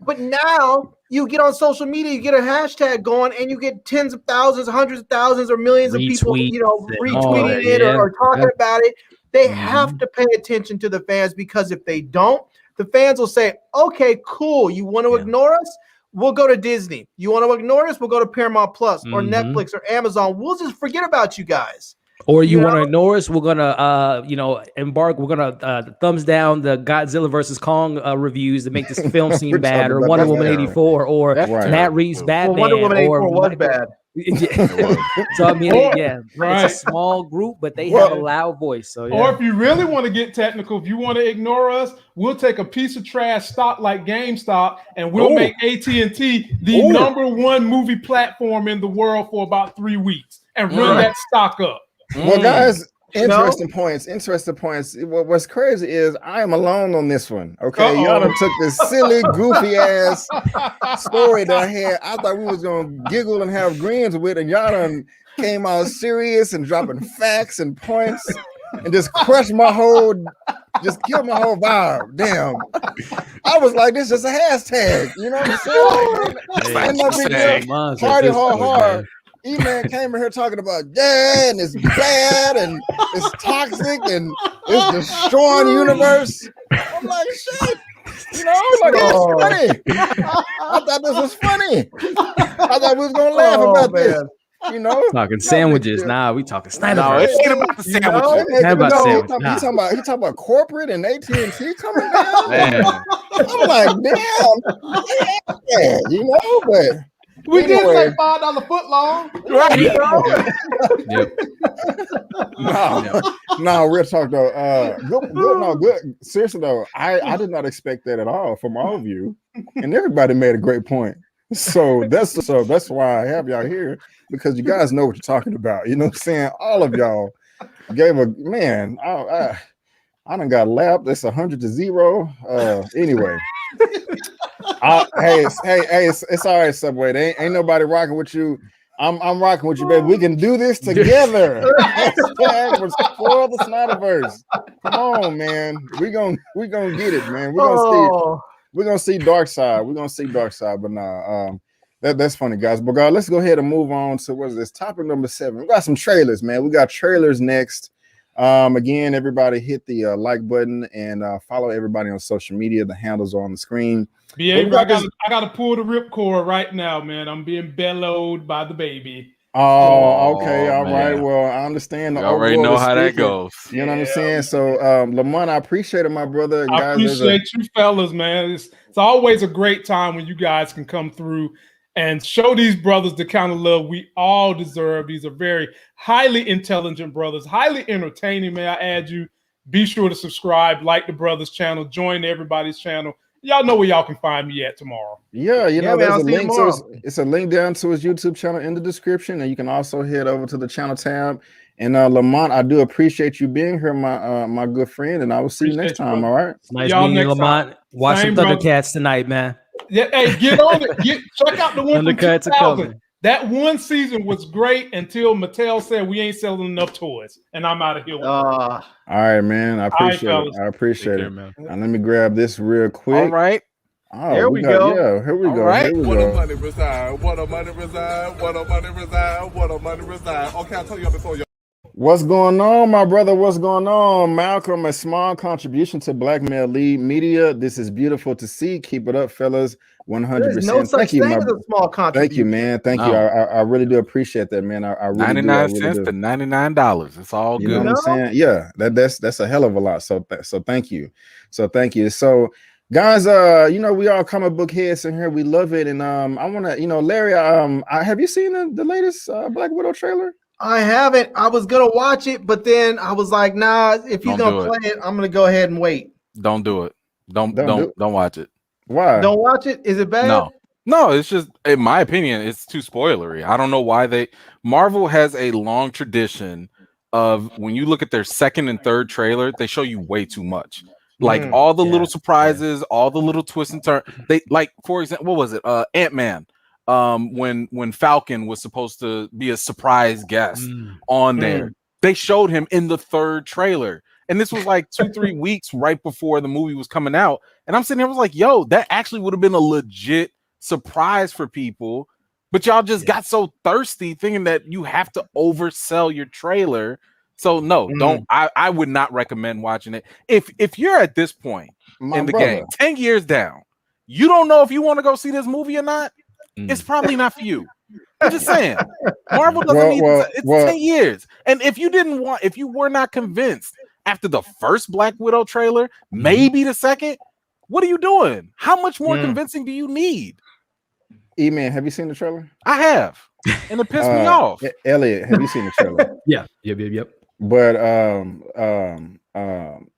But now you get on social media, you get a hashtag going, and you get tens of thousands, hundreds of thousands, or millions of people, retweeting it or talking about it. They have to pay attention to the fans, because if they don't, the fans will say, okay, cool. You want to ignore us? We'll go to Disney. You want to ignore us? We'll go to Paramount Plus or Netflix or Amazon. We'll just forget about you guys. Or you want to ignore us? We're gonna, embark. We're gonna thumbs down the Godzilla versus Kong reviews that make this film seem bad, or Wonder Woman 84, or Matt Reeves' Batman. Wonder Woman 84 was bad. So I mean, it's a small group, but they have a loud voice. So or if you really want to get technical, if you want to ignore us, we'll take a piece of trash stock like GameStop, and we'll make AT&T the #1 movie platform in the world for about 3 weeks, and run that stock up. Well, guys, interesting points. What's crazy is I am alone on this one. Okay, y'all done took this silly, goofy ass story that I had. I thought we was gonna giggle and have grins with, and y'all done came out serious and dropping facts and points and just crushed my whole, just killed my whole vibe. Damn, I was like, this is just a hashtag. You know what I'm saying? Party hard. Eman came in here talking about and it's bad and it's toxic and it's destroying the universe. I'm like, shit. It's funny. I thought this was funny. I thought we was gonna laugh about this. Talking sandwiches. Nah, we talking Snyder. No, it ain't about the sandwiches. He talking about corporate and AT&T coming down. I'm like, damn, but. We did say $5 foot long. Right. No, real talk though. Good. Seriously though, I did not expect that at all from all of you, and everybody made a great point. So that's why I have y'all here, because you guys know what you're talking about. You know what I'm saying? All of y'all gave a man. I done got lapped. That's 100-0. Anyway. Hey, it's all right, Subway. Ain't nobody rocking with you. I'm rocking with you, baby. We can do this together. Hashtag was for the Snyderverse. Come on, man. We gonna get it, man. We're gonna see Dark Side. We're gonna see Dark Side, but nah. That's funny, guys. But God, let's go ahead and move on to what is this topic number 7. We got some trailers, man. We got trailers next. Again, everybody hit the like button and follow everybody on social media. The handles are on the screen. I gotta pull the ripcord right now, man. I'm being bellowed by the baby. Oh, okay, all right. Well, I understand. You already know how that goes. You know what I'm saying? So, Lamont, I appreciate it, my brother. I appreciate you fellas, man. It's always a great time when you guys can come through and show these brothers the kind of love we all deserve. These are very highly intelligent brothers, highly entertaining. May I add you, be sure to subscribe, like the brothers' channel, join everybody's channel. Y'all know where y'all can find me at tomorrow. Yeah, there's a link to it's a link down to his YouTube channel in the description, and you can also head over to the channel tab. And Lamont, I do appreciate you being here, my good friend, and I will see you next time. All right, nice meeting you, Lamont. Watch some Thundercats tonight, man. Yeah, hey, get on it. Check out the one from Thundercats 2000. That one season was great until Mattel said we ain't selling enough toys, and I'm out of here. All right, man. I appreciate it. I appreciate it, man. And let me grab this real quick. All right. Oh, here we go. Yeah, here we go. Right. Here we What go. a money reside. What a money reside. What a money reside. What a money reside. Okay, I'll tell you before you. What's going on, my brother? What's going on? Malcolm, a small contribution to Black Male Lead Media. This is beautiful to see. Keep it up, fellas. 100%. No such thing as a small contribution. Thank you, man. Thank you. I really do appreciate that, man. I really 99 do. cents to $99. It's all good. You know what I'm saying? Yeah, that's a hell of a lot. So thank you. So thank you. So guys, we all comic book heads in here. We love it, and I want to, Larry. Have you seen the latest Black Widow trailer? I haven't. I was gonna watch it, but then I was like, nah. If you're gonna play it, I'm gonna go ahead and wait. Don't do it. Don't watch it. Why? Don't watch it. Is it bad? No. It's just, in my opinion, it's too spoilery. I don't know why Marvel has a long tradition of when you look at their second and third trailer, they show you way too much. Like all the little surprises, all the little twists and turns. They like, for example, what was it? Ant-Man. When Falcon was supposed to be a surprise guest on there, they showed him in the third trailer, and this was like 2-3 weeks right before the movie was coming out. And I'm sitting here, I was like, yo, that actually would have been a legit surprise for people, but y'all just got so thirsty thinking that you have to oversell your trailer. So no, don't. I would not recommend watching it. If you're at this point in the game, 10 years down, you don't know if you want to go see this movie or not. It's probably not for you. I'm just saying. Marvel doesn't need it's 10 years. And if you were not convinced after the first Black Widow trailer, maybe the second, what are you doing? How much more convincing do you need? Eman, have you seen the trailer? I have. And it pissed me off. Elliot, have you seen the trailer? Yeah. Yep. But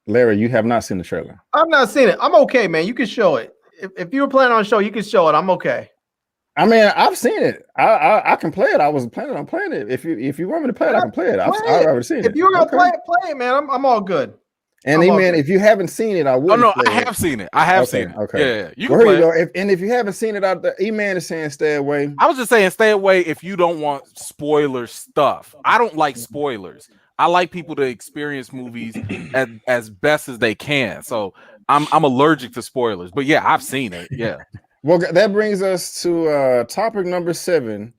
Larry, you have not seen the trailer. I've not seen it. I'm okay, man. You can show it. If you were planning on a show, you can show it. I'm okay. I mean, I've seen it. I can play it. I was planning on playing it. If you want me to play it, I can play it. I've already seen it. If you're gonna play it, man. I'm all good. And Eman, if you haven't seen it, I would. Oh no, I have seen it. I have seen it. Okay. Yeah. You can play it. If you haven't seen it out there, Eman is saying stay away. I was just saying stay away if you don't want spoiler stuff. I don't like spoilers. I like people to experience movies as best as they can. So I'm allergic to spoilers. But yeah, I've seen it. Yeah. Well, that brings us to topic number 7,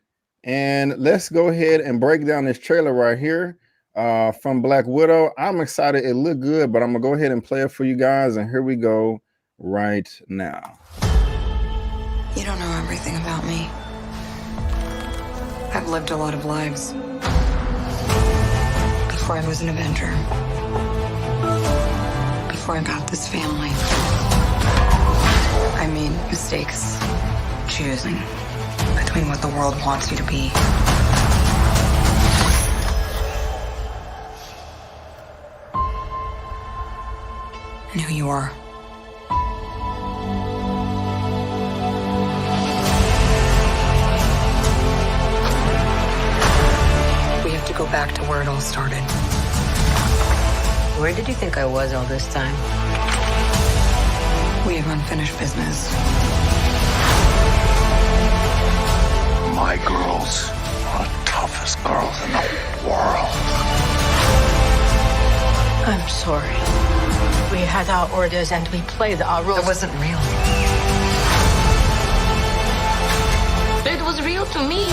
and let's go ahead and break down this trailer right here from Black Widow. I'm excited. It looked good, but I'm gonna go ahead and play it for you guys, and here we go right now. You don't know everything about me. I've lived a lot of lives before I was an Avenger, before I got this family. I made mistakes choosing between what the world wants you to be and who you are. We have to go back to where it all started. Where did you think I was all this time? We have unfinished business. My girls are the toughest girls in the world. I'm sorry. We had our orders and we played our rules. It wasn't real. It was real to me.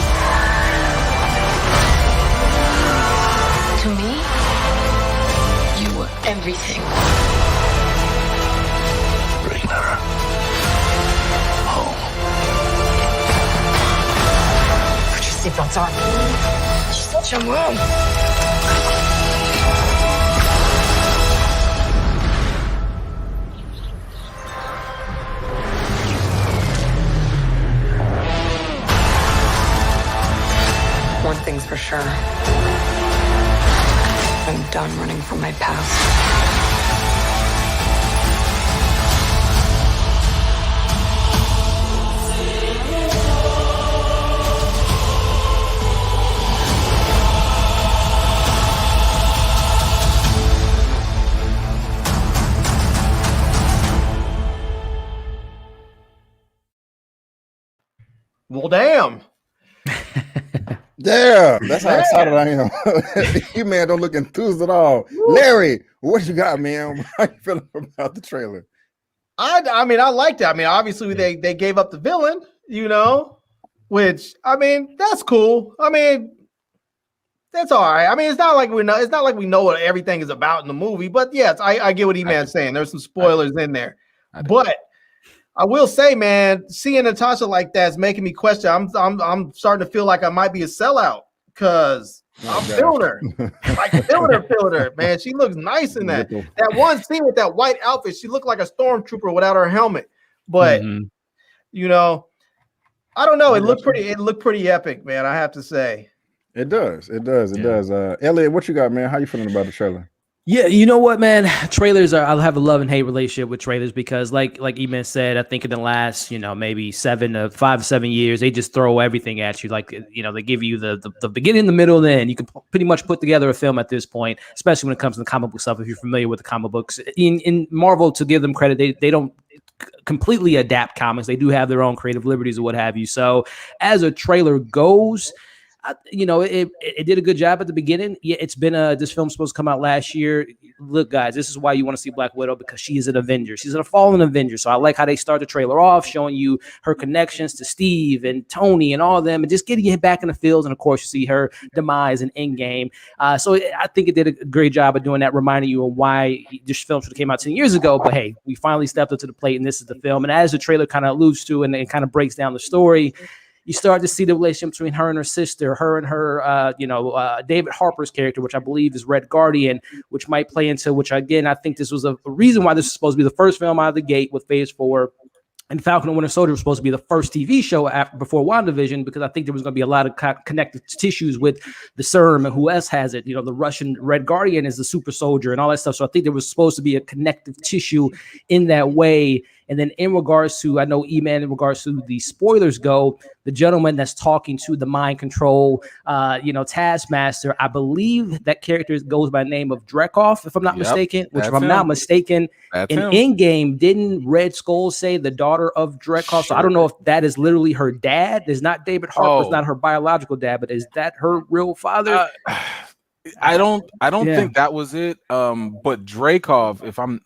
To me, you were everything. Bring her home. Put your seatbelts on. She's such a mom. One thing's for sure. I'm done running from my past. Well, damn. Yeah, that's how excited I am. You man don't look enthused at all. Larry, what you got, man? How you feeling about the trailer? I mean, I liked it. I mean, obviously they gave up the villain, you know, which I mean, that's cool. I mean, that's all right. I mean, it's not like we know what everything is about in the movie, but yes, I get what Eman's saying. There's some spoilers in there. But I will say, man, seeing Natasha like that is making me question. I'm starting to feel like I might be a sellout because I'm feeling her. Like feeling her, man. She looks nice in that. That one scene with that white outfit, she looked like a stormtrooper without her helmet. But you know, I don't know. It looked pretty epic, man. I have to say. It does. Elliot, what you got, man? How you feeling about the trailer? Yeah, you know what, man? Trailers I'll have a love and hate relationship with trailers because like Eman said, I think in the last, maybe 5 to 7 years, they just throw everything at you. Like, they give you the beginning, the middle, and the end. You can pretty much put together a film at this point, especially when it comes to the comic book stuff. If you're familiar with the comic books in Marvel, to give them credit, they don't completely adapt comics. They do have their own creative liberties or what have you. So as a trailer goes, it did a good job at the beginning. Yeah, it's been this film's supposed to come out last year. Look, guys, this is why you want to see Black Widow, because she is an Avenger. She's a fallen Avenger. So I like how they start the trailer off, showing you her connections to Steve and Tony and all of them, and just getting you back in the fields. And of course, you see her demise in Endgame. So I think it did a great job of doing that, reminding you of why this film should have came out 10 years ago. But hey, we finally stepped up to the plate, and this is the film. And as the trailer kind of alludes to, and it kind of breaks down the story, you start to see the relationship between her and her sister, her and her, David Harper's character, which I believe is Red Guardian, which might play into, which again, I think this was a reason why this is supposed to be the first film out of the gate with Phase 4. And Falcon and Winter Soldier was supposed to be the first TV show before WandaVision, because I think there was going to be a lot of connective tissues with the serum and who else has it. The Russian Red Guardian is the super soldier and all that stuff. So I think there was supposed to be a connective tissue in that way. And then in regards to, I know Eman, in regards to the spoilers go, the gentleman that's talking to the mind control, Taskmaster, I believe that character goes by the name of Dreykov, if I'm not mistaken, which if I'm not mistaken, in Endgame, didn't Red Skull say the daughter of Dreykov? So I don't know if that is literally her dad. It's not David Harper's, not her biological dad, but is that her real father? I don't think that was it. But Dreykov, if I'm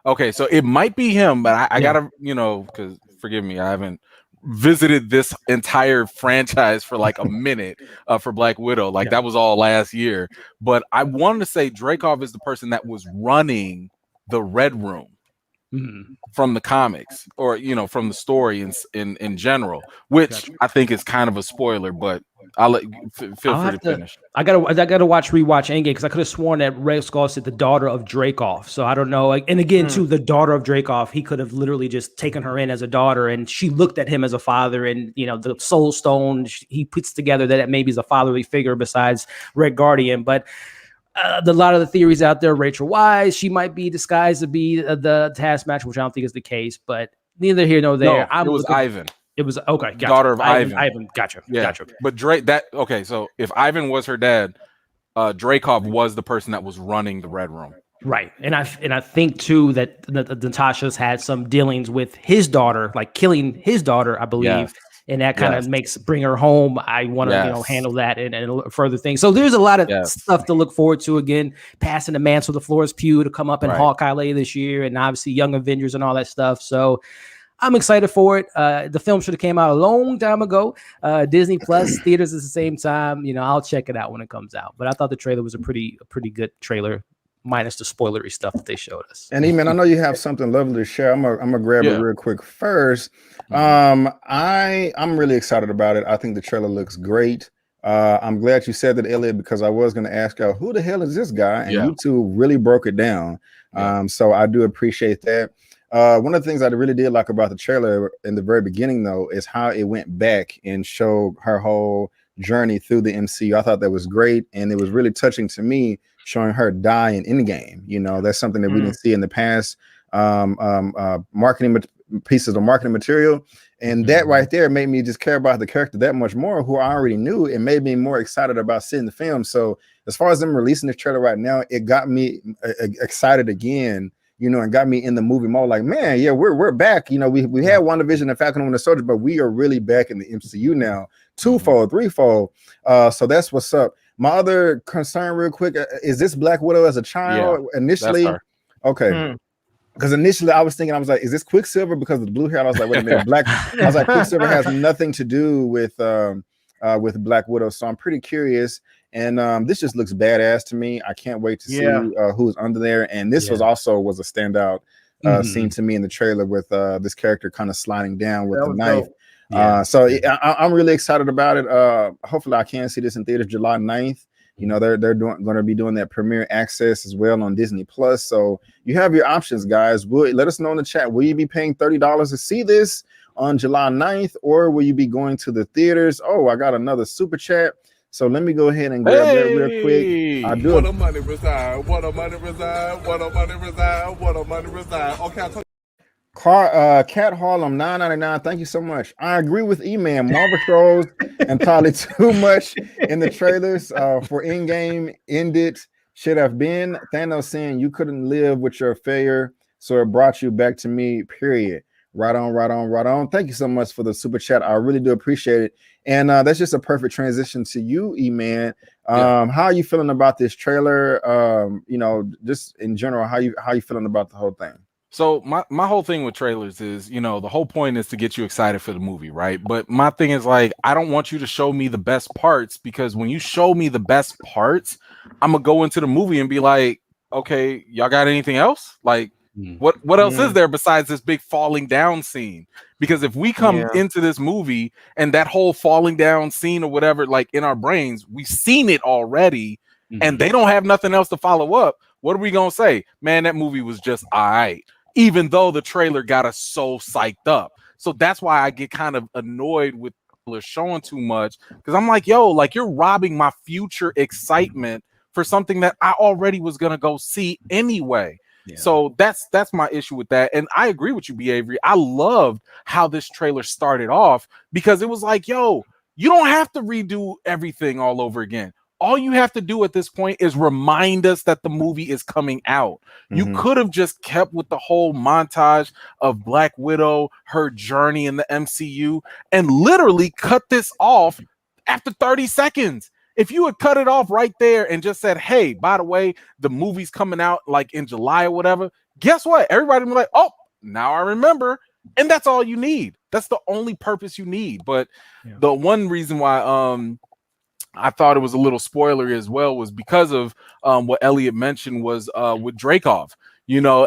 okay, so it might be him, but I gotta, because forgive me, I haven't visited this entire franchise for like a minute for Black Widow. Like that was all last year. But I wanted to say Dreykov is the person that was running the Red Room from the comics, or from the story in general, which I think is kind of a spoiler, but I'll let feel free to finish. I gotta rewatch Endgame, because I could have sworn that Red Skull said the daughter of Dreykov. So I don't know. And again, too, the daughter of Dreykov, he could have literally just taken her in as a daughter, and she looked at him as a father. And the Soul Stone, he puts together that maybe is a fatherly figure besides Red Guardian, but. A lot of the theories out there, Rachel Weisz, she might be disguised to be the Taskmaster, which I don't think is the case, but neither here nor there. No, it was Ivan. It was okay. Gotcha. Daughter of Ivan. Ivan. Gotcha. But so if Ivan was her dad, Dreykov was the person that was running the Red Room. Right. And I think too that Natasha's had some dealings with his daughter, like killing his daughter, I believe. Yeah. And that kind of bring her home. I want to, handle that and further things. So there's a lot of stuff to look forward to. Again, passing the mantle to Florence Pugh to come up in Hawkeye later this year, and obviously Young Avengers and all that stuff. So I'm excited for it. The film should have came out a long time ago. Disney Plus theaters at the same time. I'll check it out when it comes out. But I thought the trailer was a pretty good trailer, minus the spoilery stuff that they showed us. And Eman, I know you have something lovely to share. I'm gonna grab it real quick first. I'm really excited about it. I think the trailer looks great. I'm glad you said that, Elliot, because I was going to ask y'all, who the hell is this guy? And you two really broke it down. So I do appreciate that. One of the things I really did like about the trailer in the very beginning, though, is how it went back and showed her whole journey through the MCU. I thought that was great. And it was really touching to me, showing her die in Endgame. That's something that we didn't see in the past marketing pieces of marketing material. And that right there made me just care about the character that much more, who I already knew. It made me more excited about seeing the film. So as far as them releasing this trailer right now, it got me excited again, and got me in the movie mode. Like, man, yeah, we're back. We had WandaVision and Falcon and Winter Soldier, but we are really back in the MCU now, twofold, threefold. So that's what's up. My other concern, real quick, is this Black Widow as a child initially? Okay. Because initially I was thinking, I was like, is this Quicksilver because of the blue hair? And I was like, wait a minute, I was like, Quicksilver has nothing to do with Black Widow. So I'm pretty curious. And this just looks badass to me. I can't wait to see who's under there. And this was a standout scene to me in the trailer with this character kind of sliding down with the knife. I'm really excited about it. Hopefully I can see this in theaters July 9th. They're going to be doing that premiere access as well on Disney Plus. So you have your options, guys. Let us know in the chat. Will you be paying $30 to see this on July 9th, or will you be going to the theaters? Oh, I got another super chat. So let me go ahead and grab that real quick. I do. What a money reside. What a money reside. What a money reside. What a money reside. Okay. Cat Harlem 999. Thank you so much. I agree with Eman. Marvel shows and probably too much in the trailers for Endgame ended. Should have been Thanos saying you couldn't live with your failure, so it brought you back to me. Period. Right on, right on, right on. Thank you so much for the super chat. I really do appreciate it. And that's just a perfect transition to you, Eman. How are you feeling about this trailer? Just in general, how you feeling about the whole thing? So my whole thing with trailers is, the whole point is to get you excited for the movie, right? But my thing is, like, I don't want you to show me the best parts, because when you show me the best parts, I'm gonna go into the movie and be like, okay, y'all got anything else? Like, what else is there besides this big falling down scene? Because if we come into this movie and that whole falling down scene or whatever, like, in our brains, we've seen it already, and they don't have nothing else to follow up, what are we gonna say? Man, that movie was just all right. Even though the trailer got us so psyched up. So that's why I get kind of annoyed with showing too much, because I'm like, yo, like, you're robbing my future excitement for something that I already was gonna go see anyway. So that's my issue with that. And I agree with you, B. Avery. I loved how this trailer started off, because it was like, yo, you don't have to redo everything all over again. All you have to do at this point is remind us that the movie is coming out. You could have just kept with the whole montage of Black Widow, her journey in the MCU, and literally cut this off after 30 seconds. If you had cut it off right there and just said, hey, by the way, the movie's coming out like in July or whatever, guess what? Everybody would be like, oh, now I remember. And that's all you need. That's the only purpose you need. But the one reason why I thought it was a little spoilery as well was because of what Elliot mentioned was with Dreykov,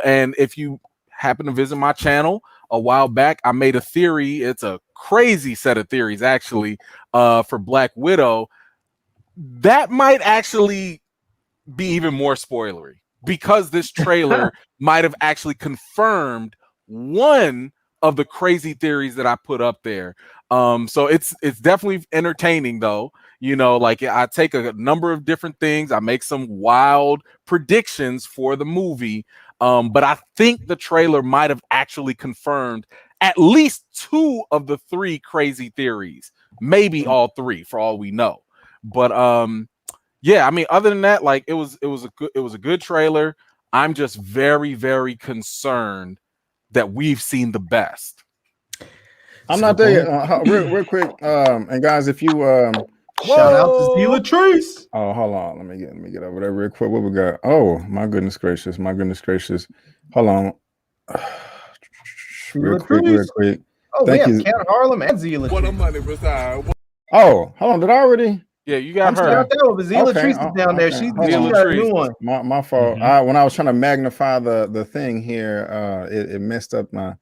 and if you happen to visit my channel a while back, I made a theory. It's a crazy set of theories, actually, for Black Widow. That might actually be even more spoilery, because this trailer might have actually confirmed one of the crazy theories that I put up there. So it's definitely entertaining, though. Like, I take a number of different things. I make some wild predictions for the movie. But I think the trailer might have actually confirmed at least 2 of the 3 crazy theories, maybe all 3 for all we know. But yeah, I mean, other than that, like, it was a good trailer. I'm just very, very concerned that we've seen the best. I'm not there yet. Real quick, and guys, if you shout out to Steeler Trace. Oh, hold on. Let me get over there real quick. What we got? Oh, my goodness gracious. Hold on. real quick. Oh, we have Cat Harlem and Zila. What a money reside. Oh, hold on. Did I already? Yeah, you got her. Got that one, but Zila Treese is down there. She got a new one. My fault. When I was trying to magnify the thing here, it messed up my.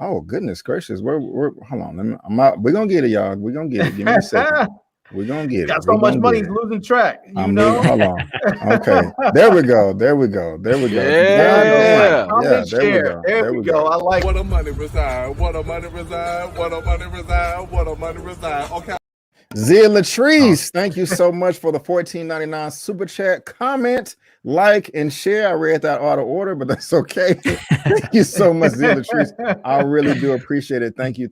Oh goodness gracious! We're hold on. We're gonna get it, y'all. We're gonna get it. Give me a second. We're gonna get it. Got so much money, he's losing track. Hold on. Okay, there we go. There we go. Yeah, there we go. I like. What a money reside. What a money reside. What a money reside. What a money reside. Okay. Zia Latrice, thank you so much for the $14.99 super chat. Comment, like, and share. I read that out of order, but that's okay. Thank you so much, Zia Latrice. I really do appreciate it. Thank you.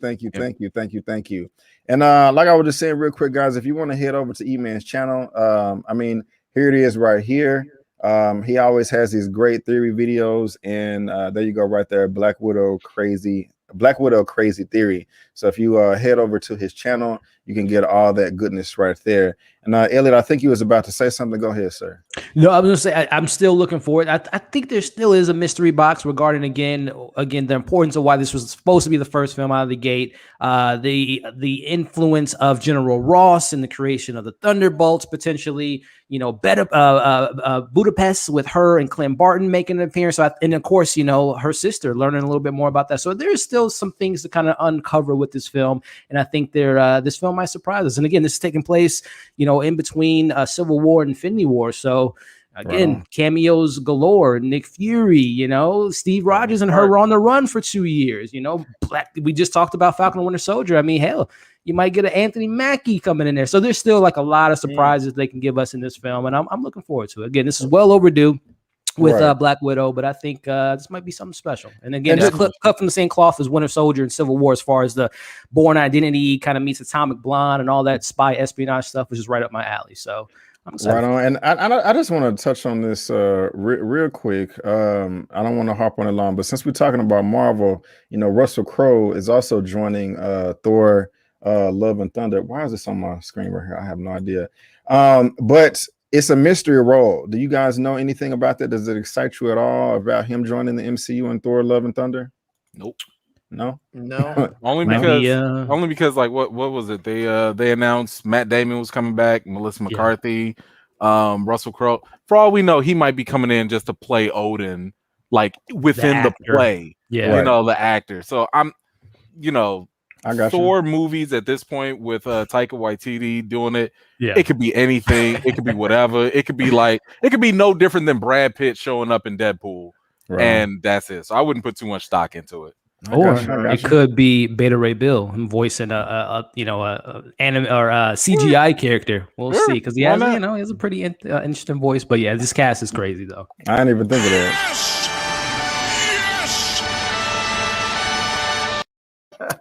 And like I was just saying real quick, guys, if you want to head over to Eman's channel, here it is right here. He always has these great theory videos, and there you go right there, Black Widow Crazy Theory. So if you head over to his channel, you can get all that goodness right there. And Elliot, I think you was about to say something. Go ahead, sir. No, I was going to say I'm still looking for it. I think there still is a mystery box regarding again the importance of why this was supposed to be the first film out of the gate. The influence of General Ross in the creation of the Thunderbolts, potentially. Better Budapest with her and Clem Barton making an appearance. And of course, her sister learning a little bit more about that. So there's still some things to kind of uncover with this film. And I think this film might surprise us. And again, this is taking place, in between Civil War and Infinity War. So again, cameos galore. Nick Fury, Steve Rogers and her were on the run for 2 years. We just talked about Falcon and Winter Soldier. I mean, hell, you might get an Anthony Mackie coming in there. So there's still like a lot of surprises they can give us in this film. And I'm looking forward to it. Again, this is well overdue with Black Widow, but I think this might be something special. And again, it's cut from the same cloth as Winter Soldier and Civil War as far as the Bourne Identity kind of meets Atomic Blonde and all that spy espionage stuff, which is right up my alley. So I'm excited. Right on. And I just want to touch on this real quick. I don't want to harp on it long, but since we're talking about Marvel, Russell Crowe is also joining Thor Love and Thunder. Why is this on my screen right here? I have no idea. But it's a mystery role. Do you guys know anything about that? Does it excite you at all about him joining the MCU and Thor Love and Thunder? Nope. No. only because like what was it? They announced Matt Damon was coming back, Melissa McCarthy, Russell Crowe. For all we know, he might be coming in just to play Odin, like within the play. Yeah, the actor. So I got Thor movies at this point with Taika Waititi doing it. Yeah, it could be anything. It could be whatever. It could be no different than Brad Pitt showing up in Deadpool, and that's it. So I wouldn't put too much stock into it. Or it could be Beta Ray Bill voicing a anime or a CGI character. We'll see, because he has he has a pretty interesting voice. But yeah, this cast is crazy though. I didn't even think of that.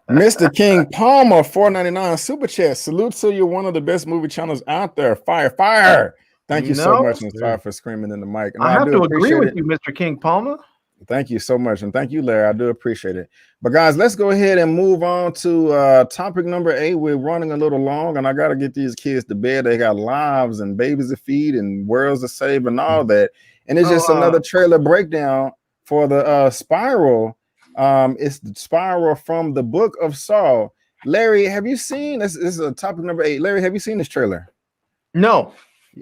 Mr. King Palmer, $4.99 super chat. Salute to you, one of the best movie channels out there. Fire! Thank you so much, and sorry for screaming in the mic. I have to agree with you, Mr. King Palmer. Thank you so much, and thank you, Larry. I do appreciate it. But guys, let's go ahead and move on to topic number 8. We're running a little long, and I got to get these kids to bed. They got lives and babies to feed and worlds to save and all that. And it's just another trailer breakdown for the Spiral. It's the Spiral from the Book of Saul. Larry, have you seen this? This is a topic number 8. Larry, have you seen this trailer? No,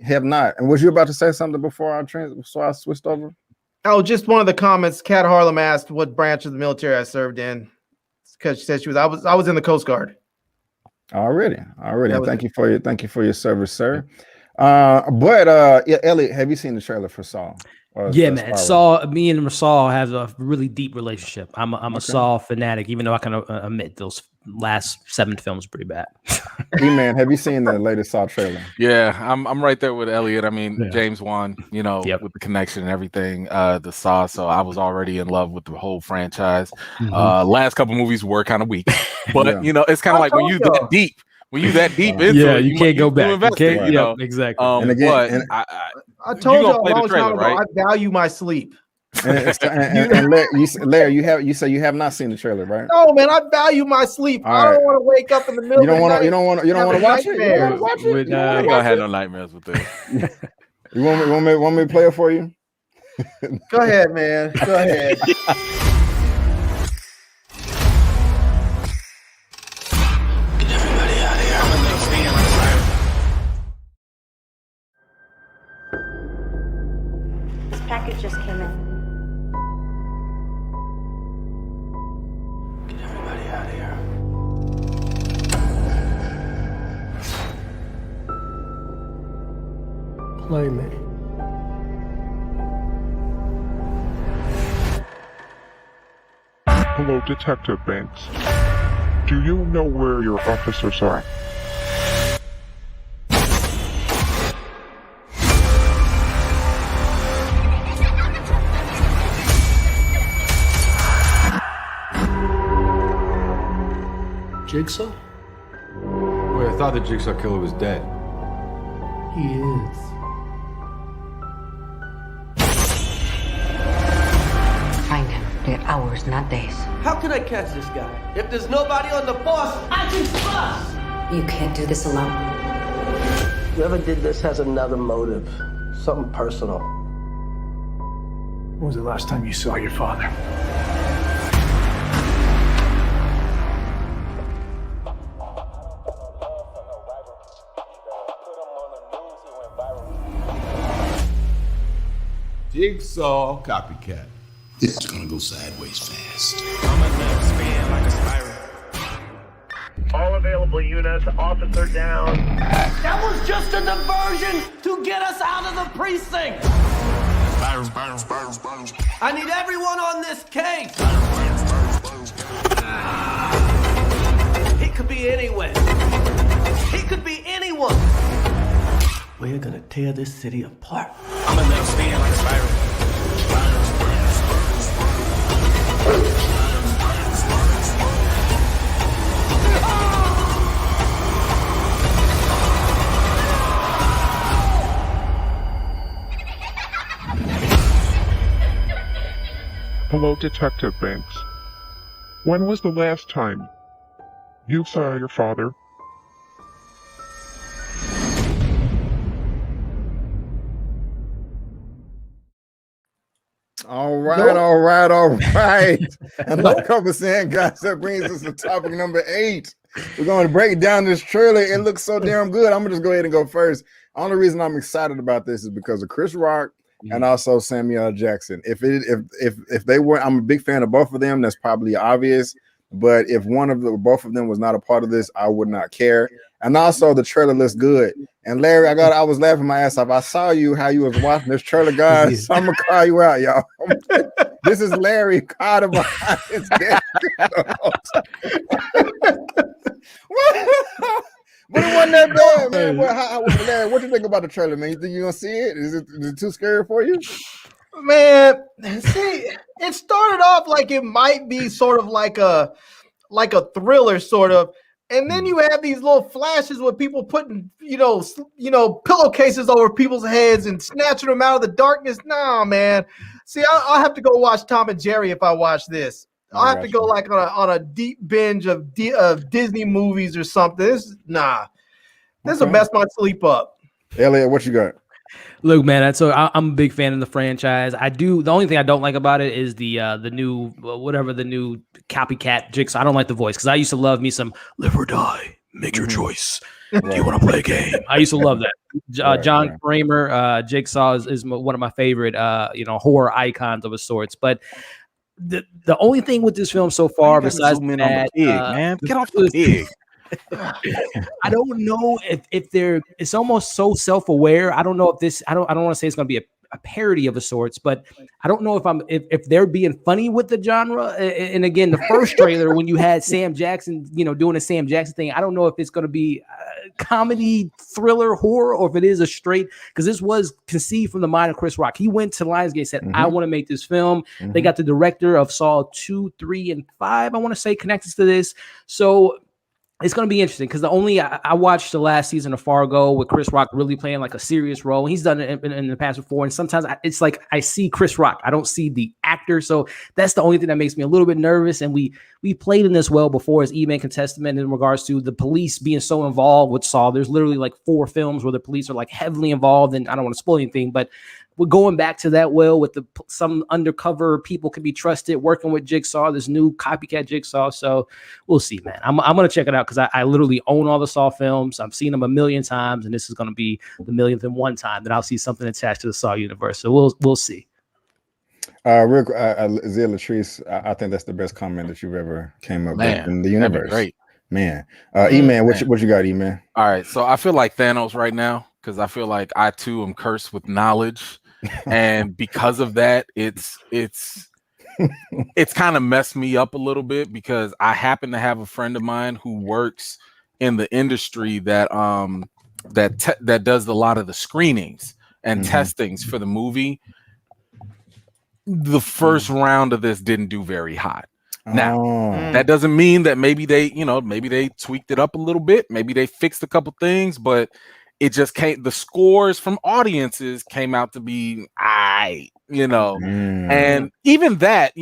have not. And was you about to say something before I switched over? Oh, just one of the comments. Kat Harlem asked what branch of the military I served in, because she said I was in the Coast Guard. Already. Thank you for your service, sir. Elliot, have you seen the trailer for Saul? Yeah, man. Me and Saul have a really deep relationship. I'm a Saul fanatic, even though I can admit those last 7 films are pretty bad. Eman, have you seen the latest Saul trailer? Yeah, I'm right there with Elliot. I mean, James Wan, with the connection and everything, the Saw. So I was already in love with the whole franchise. Last couple movies were kind of weak, but it's kind of like when you that deep. When you that deep into it, you can't go back. Exactly. And again, I told you a long time ago, I value my sleep. And Larry, you say you have not seen the trailer, right? No, man, I value my sleep. I don't want to wake up in the middle. You don't want to watch it. You don't want to watch it. I ain't gonna have no nightmares with this. You want me to play it for you? Go ahead, man. Go ahead. play me. Hello, Detective Banks. Do you know where your officers are? Jigsaw? Wait, I thought the Jigsaw Killer was dead. He is. Find him. We have hours, not days. How can I catch this guy? If there's nobody on the force, I can trust! You can't do this alone. Whoever did this has another motive. Something personal. When was the last time you saw your father? Jigsaw copycat. This is gonna go sideways fast. All available units, officer down. That was just a diversion to get us out of the precinct! I need everyone on this case! He could be anywhere. He could be anyone. We're gonna tear this city apart. I'm a never spin like a spiral. Hello, Detective Banks. When was the last time you saw your father? All right. And like I was saying, guys, that brings us to topic number 8. We're going to break down this trailer. It looks so damn good. I'm gonna just go ahead and go first. Only reason I'm excited about this is because of Chris Rock and also Samuel L. Jackson. If they were, I'm a big fan of both of them. That's probably obvious. But if both of them was not a part of this, I would not care. And also, the trailer looks good. And Larry, I was laughing my ass off. I saw how you was watching this trailer, guys. So I'm gonna call you out, y'all. This is Larry Carter behind his desk. But it wasn't that bad, man. Larry, what you think about the trailer, man? You think you're gonna see it? Is it too scary for you? Man, see, it started off like it might be sort of like a thriller, sort of. And then you have these little flashes with people putting, pillowcases over people's heads and snatching them out of the darkness. Nah, man. See, I'll have to go watch Tom and Jerry if I watch this. I'll have to go like on a deep binge of Disney movies or something. This will mess my sleep up. Elliot, what you got? Look, man, I'm a big fan of the franchise. The only thing I don't like about it is the new copycat Jigsaw. I don't like the voice because I used to love me some live or die, make your choice. Do you want to play a game? I used to love that. John Kramer, Jigsaw is one of my favorite horror icons of a sorts. But the only thing with this film so far, besides that, man, get off the pig. I don't know if it's almost so self-aware. I don't know if this, I don't want to say it's going to be a parody of a sorts, but I don't know if they're being funny with the genre. And again, the first trailer, when you had Sam Jackson, doing a Sam Jackson thing, I don't know if it's going to be comedy, thriller, horror, or if it is a straight, because this was conceived from the mind of Chris Rock. He went to Lionsgate and said, I want to make this film. They got the director of Saw 2, 3, and 5, I want to say, connected to this. So it's going to be interesting because I watched the last season of Fargo with Chris Rock really playing like a serious role. He's done it in the past before. And sometimes it's like I see Chris Rock. I don't see the actor. So that's the only thing that makes me a little bit nervous. And we played in this well before as Eman can testament in regards to the police being so involved with Saw. There's literally like 4 films where the police are like heavily involved. And I don't want to spoil anything, but we're going back to that well with some undercover people can be trusted working with Jigsaw, this new copycat Jigsaw. So we'll see, man. I'm going to check it out because I literally own all the Saw films. I've seen them a million times, and this is going to be the millionth and one time that I'll see something attached to the Saw universe. So we'll see. Zia Latrice, I think that's the best comment that you've ever came up with in the universe. Great. Man. Eman, what you got, Eman? All right. So I feel like Thanos right now. because I feel like I too am cursed with knowledge, and because of that, it's kind of messed me up a little bit because I happen to have a friend of mine who works in the industry that that does a lot of the screenings and testings for the movie. The first round of this didn't do very hot. Now, that doesn't mean that maybe they tweaked it up a little bit. Maybe they fixed a couple things, but it just came. The scores from audiences came out to be, and even that,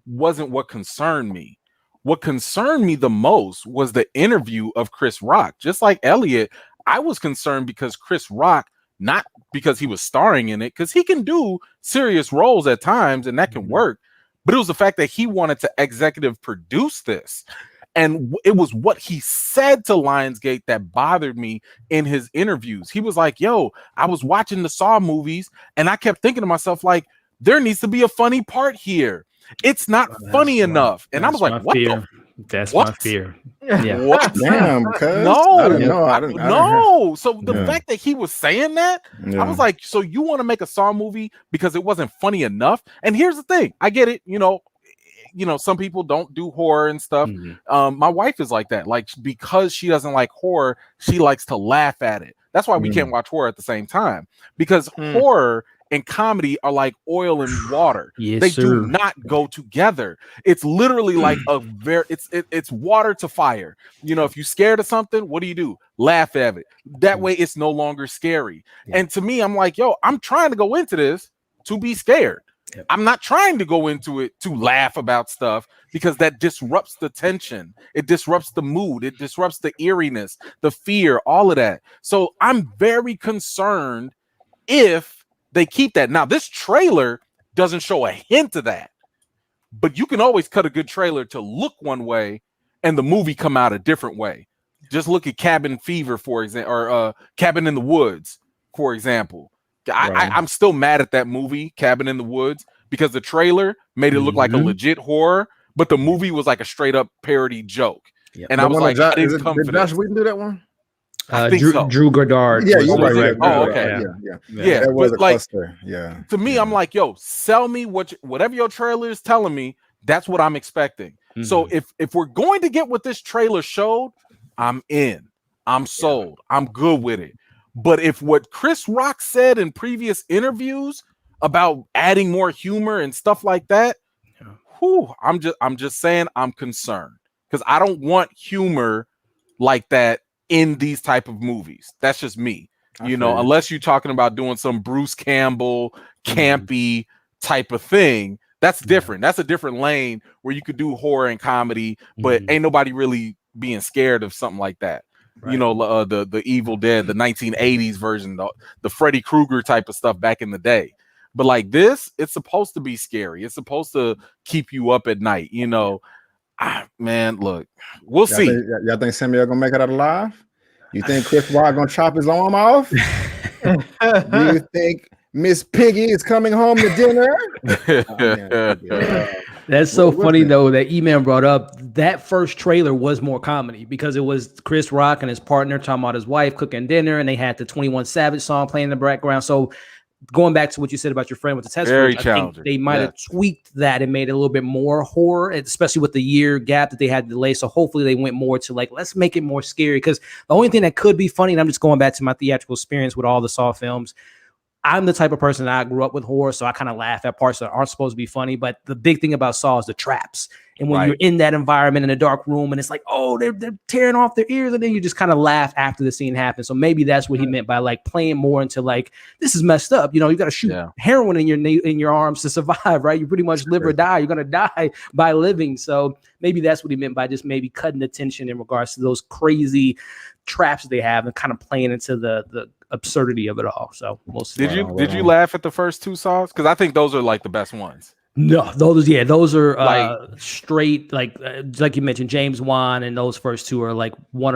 wasn't what concerned me. What concerned me the most was the interview of Chris Rock. Just like Elliot, I was concerned because Chris Rock, not because he was starring in it, because he can do serious roles at times and that can work. But it was the fact that he wanted to executive produce this. And it was what he said to Lionsgate that bothered me in his interviews. He was like, yo, I was watching the Saw movies and I kept thinking to myself, like, there needs to be a funny part here. It's not funny enough. And I was like, what the? That's my fear. Yeah. What? Damn, cuz. No. I didn't know. I didn't No. So the fact that he was saying that, I was like, so you want to make a Saw movie because it wasn't funny enough? And here's the thing. I get it. Some people don't do horror and stuff. My wife is like that. Like, because she doesn't like horror, she likes to laugh at it. That's why we can't watch horror at the same time, because horror and comedy are like oil and water. They do not go together. It's literally like it's water to fire. If you're scared of something, what do? Laugh at it. That way it's no longer scary. And to me, I'm like, yo, I'm trying to go into this to be scared. I'm not trying to go into it to laugh about stuff, because that disrupts the tension. It disrupts the mood. It disrupts the eeriness, the fear, all of that. So I'm very concerned if they keep that. Now, this trailer doesn't show a hint of that, but you can always cut a good trailer to look one way and the movie come out a different way. Just look at Cabin Fever, for example, or Cabin in the Woods, for example. I'm still mad at that movie, Cabin in the Woods, because the trailer made it look like a legit horror, but the movie was like a straight up parody joke. And I was like, I didn't come for Josh that. Whedon do that one? I think so. Drew Goddard. Yeah, you're right. Oh, okay. Yeah. That was a cluster. Yeah. To me, I'm like, yo, sell me whatever your trailer is telling me. That's what I'm expecting. So if we're going to get what this trailer showed, I'm in. I'm sold. I'm good with it. But if what Chris Rock said in previous interviews about adding more humor and stuff like that, I'm just saying I'm concerned, because I don't want humor like that in these type of movies. That's just me. Unless you're talking about doing some Bruce Campbell campy type of thing, that's different. That's a different lane where you could do horror and comedy, but ain't nobody really being scared of something like that. Right. The Evil Dead, the 1980s version, the Freddy Krueger type of stuff back in the day. But like this, it's supposed to be scary. It's supposed to keep you up at night. Man, look, we'll see. Y'all think Samuel gonna make it out alive? You think Chris Rock gonna chop his arm off? Do you think Miss Piggy is coming home to dinner? That's so funny though that Eman brought up. That first trailer was more comedy because it was Chris Rock and his partner talking about his wife cooking dinner, and they had the 21 Savage song playing in the background. So going back to what you said about your friend with the test, I think they might have tweaked that and made it a little bit more horror, especially with the year gap that they had to delay. So hopefully they went more to like, let's make it more scary, because the only thing that could be funny, and I'm just going back to my theatrical experience with all the Saw films, I'm the type of person that I grew up with horror, so I kind of laugh at parts that aren't supposed to be funny. But the big thing about Saw is the traps. And when you're in that environment in a dark room and it's like, oh, they're tearing off their ears, and then you just kind of laugh after the scene happens. So maybe that's what he meant by like playing more into like, this is messed up. You got to shoot heroin in your arms to survive, right? You pretty much live or die. You're going to die by living. So maybe that's what he meant by just maybe cutting the tension in regards to those crazy traps they have and kind of playing into the absurdity of it all. So we'll see. Did you laugh at the first two Saws? Because I think those are like the best ones. No, those are straight like you mentioned, James Wan, and those first two are like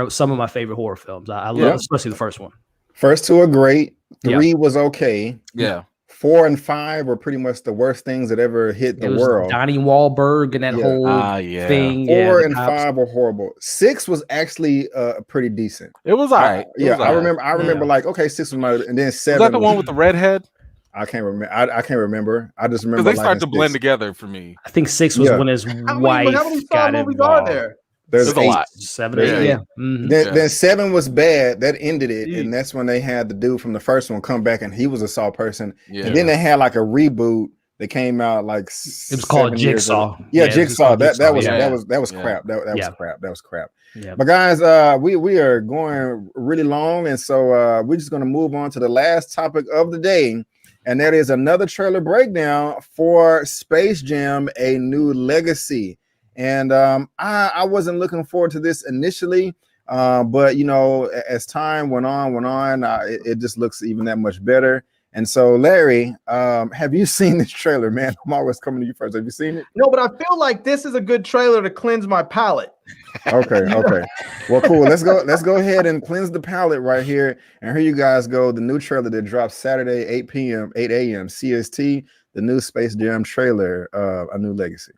some of my favorite horror films. I love especially the first one. First two are great. 3 was okay. Yeah. 4 and 5 were pretty much the worst things that ever hit the world. Donnie Wahlberg and that whole thing. 4 and 5 were horrible. 6 was actually pretty decent. It was all right. I remember like, okay, 6 was my, and then 7. Was that the one with the redhead? I can't remember. I can't remember. I just remember they start to blend together for me. I think 6 was when his wife got movies are involved. there? There's a lot. 7, 8. Then 7 was bad. That ended it, and that's when they had the dude from the first one come back, and he was a Saw person. And then they had like a reboot that came out like it was called Jigsaw. Jigsaw. That was crap. That was crap. Yeah. But guys, we are going really long, and so we're just gonna move on to the last topic of the day. And that is another trailer breakdown for Space Jam: A New Legacy. And I wasn't looking forward to this initially, but you know, as time went on, it just looks even that much better. And so, Larry, have you seen this trailer, man? I'm always coming to you first. Have you seen it? No, but I feel like this is a good trailer to cleanse my palate. Okay. Well, cool. Let's go ahead and cleanse the palate right here. And here you guys go. The new trailer that drops Saturday, 8 a.m. CST, the new Space Jam trailer, A New Legacy.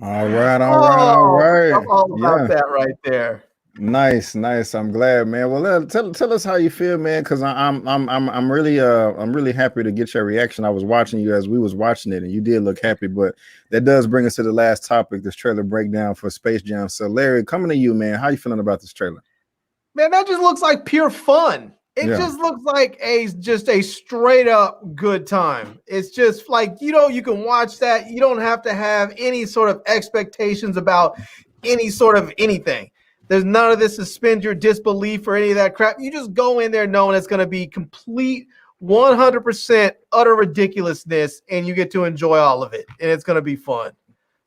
All right. I'm all about that right there. Nice. I'm glad, man. Well, tell us how you feel, man, because I'm really happy to get your reaction. I was watching you as we was watching it, and you did look happy. But that does bring us to the last topic, this trailer breakdown for Space Jam. So, Larry, coming to you, man, how you feeling about this trailer? Man, that just looks like pure fun. It just looks like a straight up good time. It's just like, you can watch that. You don't have to have any sort of expectations about any sort of anything. There's none of this suspend your disbelief or any of that crap. You just go in there knowing it's going to be complete 100% utter ridiculousness, and you get to enjoy all of it, and it's going to be fun.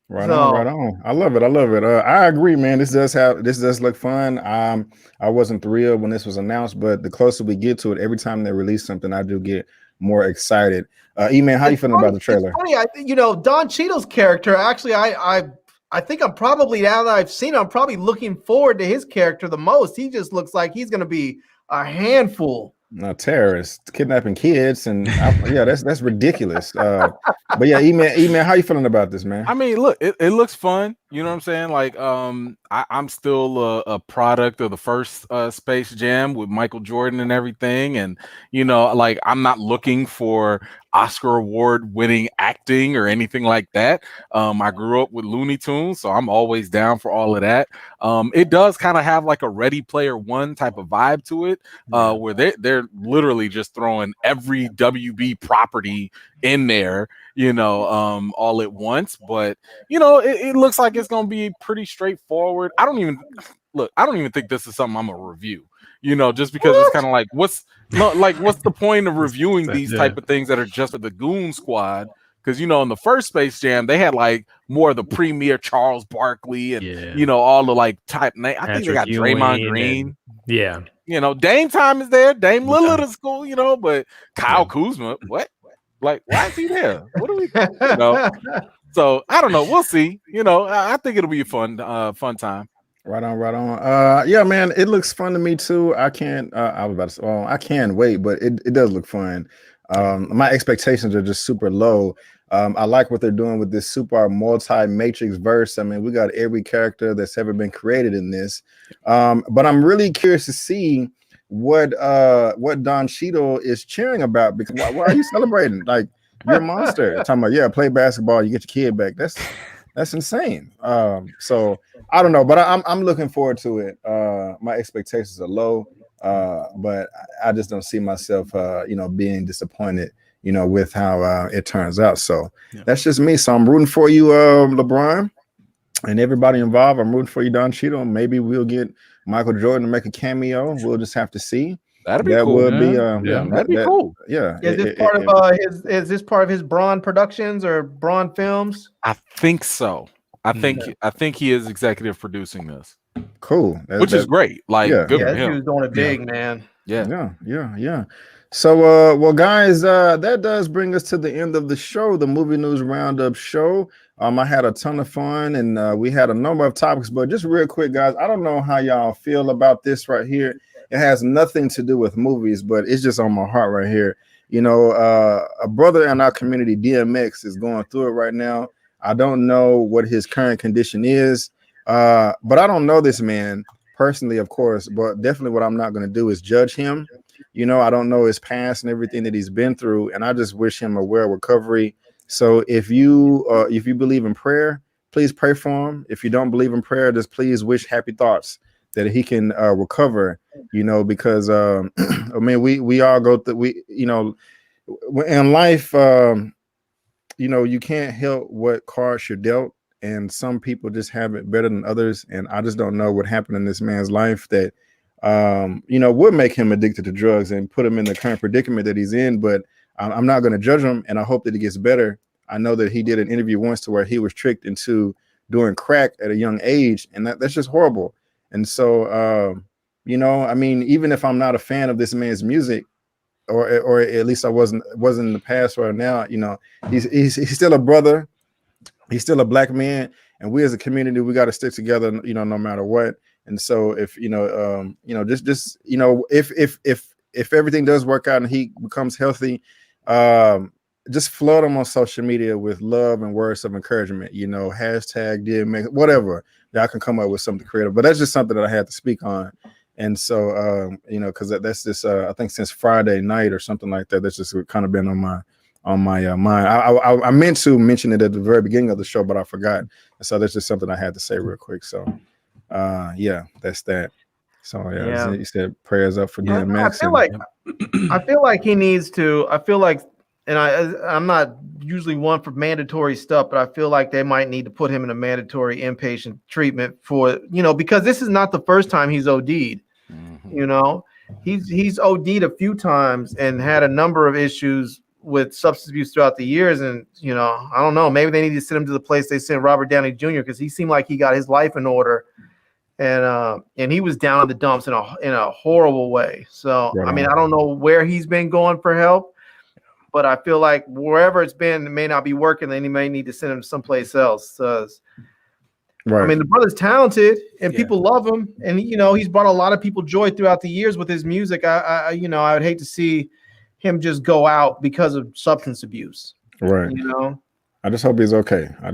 Right on. I love it. I agree, man. This does look fun. I wasn't thrilled when this was announced, but the closer we get to it, every time they release something, I do get more excited. Eman, how you feeling about the trailer? It's funny, Don Cheadle's character. Actually, I think I'm probably, now that I've seen him, I'm probably looking forward to his character the most. He just looks like he's going to be a handful. Terrorists kidnapping kids, and that's ridiculous. But yeah, Eman, how you feeling about this, man? I mean, look, it looks fun. You know what I'm saying? Like, I'm still a product of the first Space Jam with Michael Jordan and everything, and like, I'm not looking for Oscar award winning acting or anything like that. I grew up with Looney Tunes, so I'm always down for all of that. It does kind of have like a Ready Player One type of vibe to it, where they're literally just throwing every WB property in there, all at once. But it looks like it's gonna be pretty straightforward. I don't even think this is something I'm gonna review. Just because it's kind of like, what's the point of reviewing these type of things that are just for the Goon Squad? Because in the first Space Jam, they had like more of the premier Charles Barkley and all the like type name. I think they got Draymond Green. Dame Time is there. Dame Lillard is cool. But Kyle Kuzma, what? Like, why is he there? What do we? So I don't know. We'll see. I think it'll be a fun time. Right on. Yeah, man, it looks fun to me too. I can't wait, but it does look fun. My expectations are just super low. I like what they're doing with this super multi-matrix verse. I mean, we got every character that's ever been created in this. But I'm really curious to see what Don Cheadle is cheering about, because why are you celebrating? Like, you're a monster. Talking about, play basketball, you get your kid back. That's insane. So I don't know, but I'm looking forward to it. My expectations are low, but I just don't see myself, being disappointed, with how it turns out. So that's just me. So I'm rooting for you, LeBron, and everybody involved. I'm rooting for you, Don Cheadle. Maybe we'll get Michael Jordan to make a cameo. We'll just have to see. That'd be cool. That'd be cool. Yeah. Is this part of his Braun Productions or Braun Films? I think so. I think he is executive producing this. Cool. Which is great. Like, good for him. He was doing it big, man. Yeah. So, well, guys, that does bring us to the end of the show, the Movie News Roundup show. I had a ton of fun, and we had a number of topics, but just real quick, guys, I don't know how y'all feel about this right here. It has nothing to do with movies, but it's just on my heart right here. a brother in our community, DMX, is going through it right now. I don't know what his current condition is, but I don't know this man personally, of course, but definitely what I'm not going to do is judge him. I don't know his past and everything that he's been through, and I just wish him a well recovery. So if you believe in prayer, please pray for him. If you don't believe in prayer, just please wish happy thoughts that he can recover, because I mean, we all go through, in life, you can't help what cards you're dealt, and some people just have it better than others. And I just don't know what happened in this man's life that would make him addicted to drugs and put him in the current predicament that he's in. But I'm not going to judge him, and I hope that he gets better. I know that he did an interview once to where he was tricked into doing crack at a young age, and that's just horrible. And so, I mean, even if I'm not a fan of this man's music, or at least I wasn't in the past or now, he's still a brother, he's still a black man, and we as a community, we got to stick together, no matter what. And so if if everything does work out and he becomes healthy, just flood him on social media with love and words of encouragement, hashtag DMX, whatever. Y'all can come up with something creative, but that's just something that I had to speak on. And so, because that's just, I think since Friday night or something like that, that's just kind of been on my mind. I meant to mention it at the very beginning of the show, but I forgot. And so that's just something I had to say real quick. So, that's that. So you said prayers up for DMX. I feel like he needs to. I feel like, and I'm not usually one for mandatory stuff, but I feel like they might need to put him in a mandatory inpatient treatment for, because this is not the first time he's OD'd. He's OD'd a few times and had a number of issues with substance abuse throughout the years. And, I don't know, maybe they need to send him to the place they sent Robert Downey Jr. because he seemed like he got his life in order. And he was down in the dumps in a horrible way. So, I mean, I don't know where he's been going for help, but I feel like wherever it's been, it may not be working. Then he may need to send him someplace else. I mean, the brother's talented and people love him. And, he's brought a lot of people joy throughout the years with his music. I would hate to see him just go out because of substance abuse. Right. I just hope he's okay. I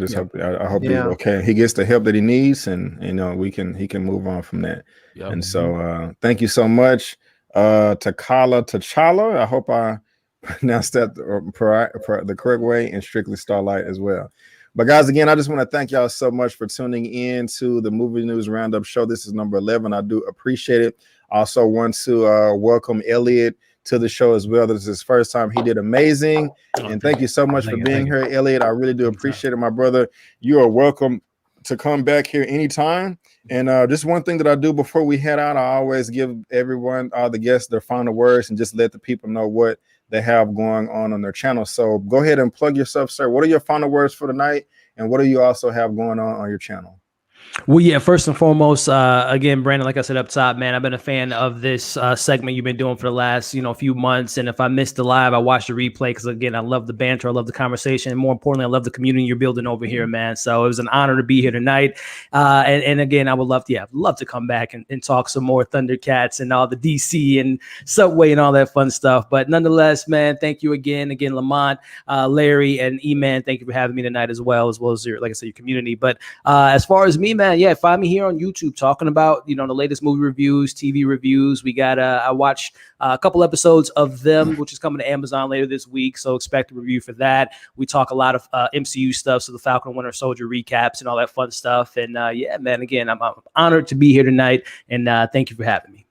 hope he's okay. He gets the help that he needs, and he can move on from that. Yep. And so thank you so much, T'Challa. I hope I pronounced that the correct way, and Strictly Starlight as well. But guys, again, I just want to thank y'all so much for tuning in to the Movie News Roundup show. This is number 11. I do appreciate it. I also want to welcome Elliot to the show as well. This is his first time. He did amazing. And thank you so much for being here, Elliot. I really do appreciate it, my brother. You are welcome to come back here anytime. And just one thing that I do before we head out, I always give everyone, all the guests, their final words and just let the people know what they have going on their channel. So go ahead and plug yourself, sir. What are your final words for tonight? And what do you also have going on your channel? Well, yeah, first and foremost, again, Brandon, like I said up top, man, I've been a fan of this segment you've been doing for the last, few months. And if I missed the live, I watched the replay because, again, I love the banter. I love the conversation. And more importantly, I love the community you're building over here, man. So it was an honor to be here tonight. And again, I would love to come back and talk some more Thundercats and all the DC and Subway and all that fun stuff. But nonetheless, man, thank you again. Again, Lamont, Larry, and Eman, thank you for having me tonight as well as your, like I said, your community. But as far as me, man, find me here on YouTube talking about, the latest movie reviews, TV reviews. We got, I watched a couple episodes of them, which is coming to Amazon later this week. So expect a review for that. We talk a lot of MCU stuff. So the Falcon Winter Soldier recaps and all that fun stuff. And man, again, I'm honored to be here tonight. And thank you for having me.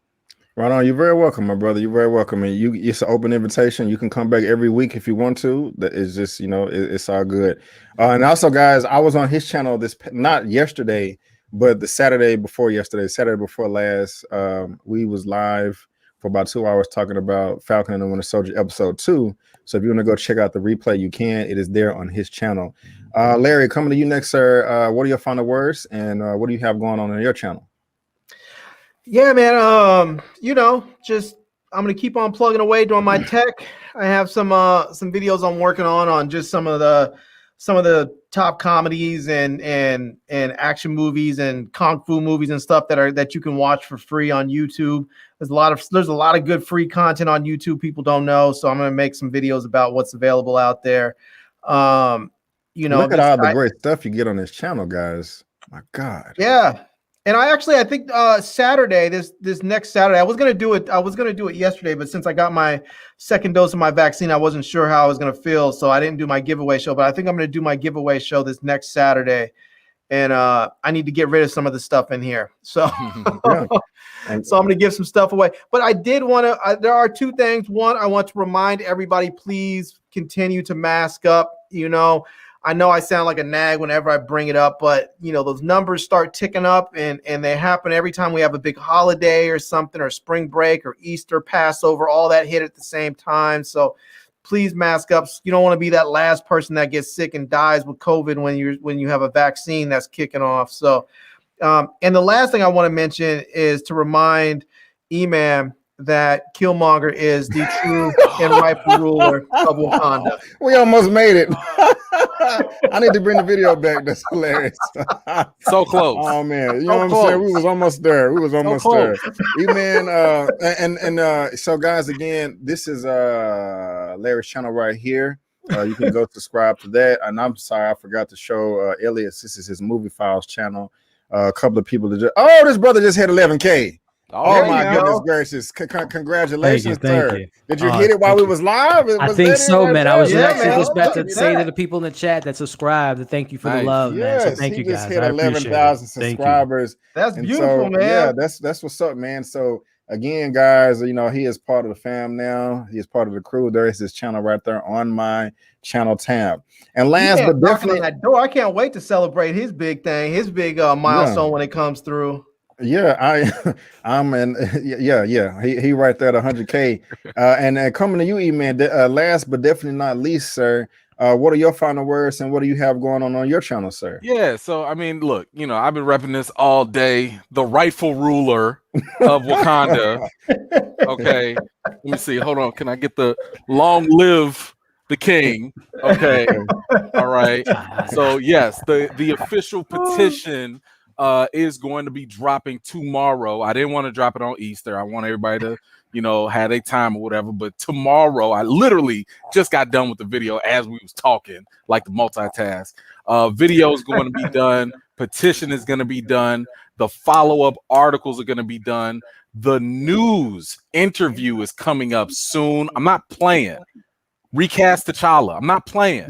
Right on. You're very welcome, my brother. You're very welcome. And it's an open invitation. You can come back every week if you want to. That is just, it's all good. And also, guys, I was on his channel not yesterday, but the Saturday before last, we was live for about 2 hours talking about Falcon and the Winter Soldier episode 2. So if you want to go check out the replay, you can. It is there on his channel. Larry, coming to you next, sir. What are your final words, and what do you have going on your channel? Yeah, man. Just I'm gonna keep on plugging away doing my tech. I have some videos I'm working on just some of the some of the top comedies and action movies and kung fu movies and stuff that you can watch for free on YouTube. There's a lot of good free content on YouTube people don't know, so I'm gonna make some videos about what's available out there. Look at all the great stuff you get on this channel, guys. My God. Yeah. And I think Saturday, this next Saturday, I was gonna do it yesterday, but since I got my second dose of my vaccine, I wasn't sure how I was gonna feel, so I didn't do my giveaway show. But I think I'm gonna do my giveaway show this next Saturday, and I need to get rid of some of the stuff in here. So, so I'm gonna give some stuff away. But I did want to. There are two things. One, I want to remind everybody, please continue to mask up. I know I sound like a nag whenever I bring it up, but those numbers start ticking up, and they happen every time we have a big holiday or something, or spring break or Easter, Passover, all that hit at the same time. So please mask up. You don't want to be that last person that gets sick and dies with COVID when you have a vaccine that's kicking off. So, and the last thing I want to mention is to remind Eman that Killmonger is the true and rightful ruler of Wakanda. We almost made it. I need to bring the video back. That's hilarious. So close. Oh man, you know what I'm saying? We was almost there. And so guys, again, this is Larry's channel right here. You can go subscribe to that. And I'm sorry, I forgot to show Elliot. This is his Movie Files channel. A couple of people that this brother just hit 11K. Oh my goodness gracious! Congratulations, sir. You. Did you hit it while we was live? I think so, man. I was actually just about to say to the people in the chat that subscribe to thank you for the love, man. So thank you guys. Just hit 11,000 subscribers. That's beautiful, man. Yeah, that's what's up, man. So again, guys, he is part of the fam now. He is part of the crew. There is his channel right there on my channel tab. And last but definitely, that door. I can't wait to celebrate his big thing, his big milestone when it comes through. Yeah, I'm in. Yeah. He right there at 100K. And coming to you, Eman. Last but definitely not least, sir. What are your final words, and what do you have going on your channel, sir? Yeah, so I mean, look, I've been repping this all day. The rightful ruler of Wakanda. Okay, let me see. Hold on. Can I get the long live the king? Okay, all right. So yes, the official petition is going to be dropping tomorrow. I didn't want to drop it on Easter. I want everybody to, have a time or whatever. But tomorrow, I literally just got done with the video as we was talking, like the multitask. Video is going to be done. Petition is going to be done. The follow-up articles are going to be done. The news interview is coming up soon. I'm not playing. Recast T'Challa. I'm not playing.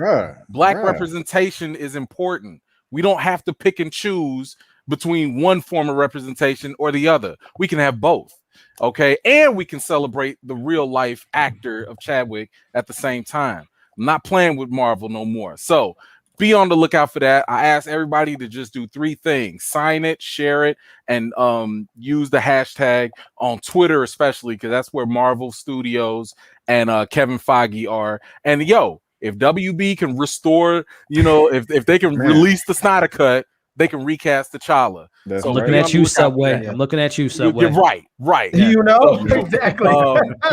Black representation is important. We don't have to pick and choose between one form of representation or the other. We can have both, okay? And we can celebrate the real life actor of Chadwick at the same time. I'm not playing with Marvel no more. So be on the lookout for that. I ask everybody to just do 3 things: sign it, share it, and use the hashtag on Twitter, especially because that's where Marvel Studios and Kevin Feige are. And if WB can restore, if they can release the Snyder Cut, they can recast T'Challa. So I'm looking at you, Subway. I'm looking at you, Subway. You're right. Exactly.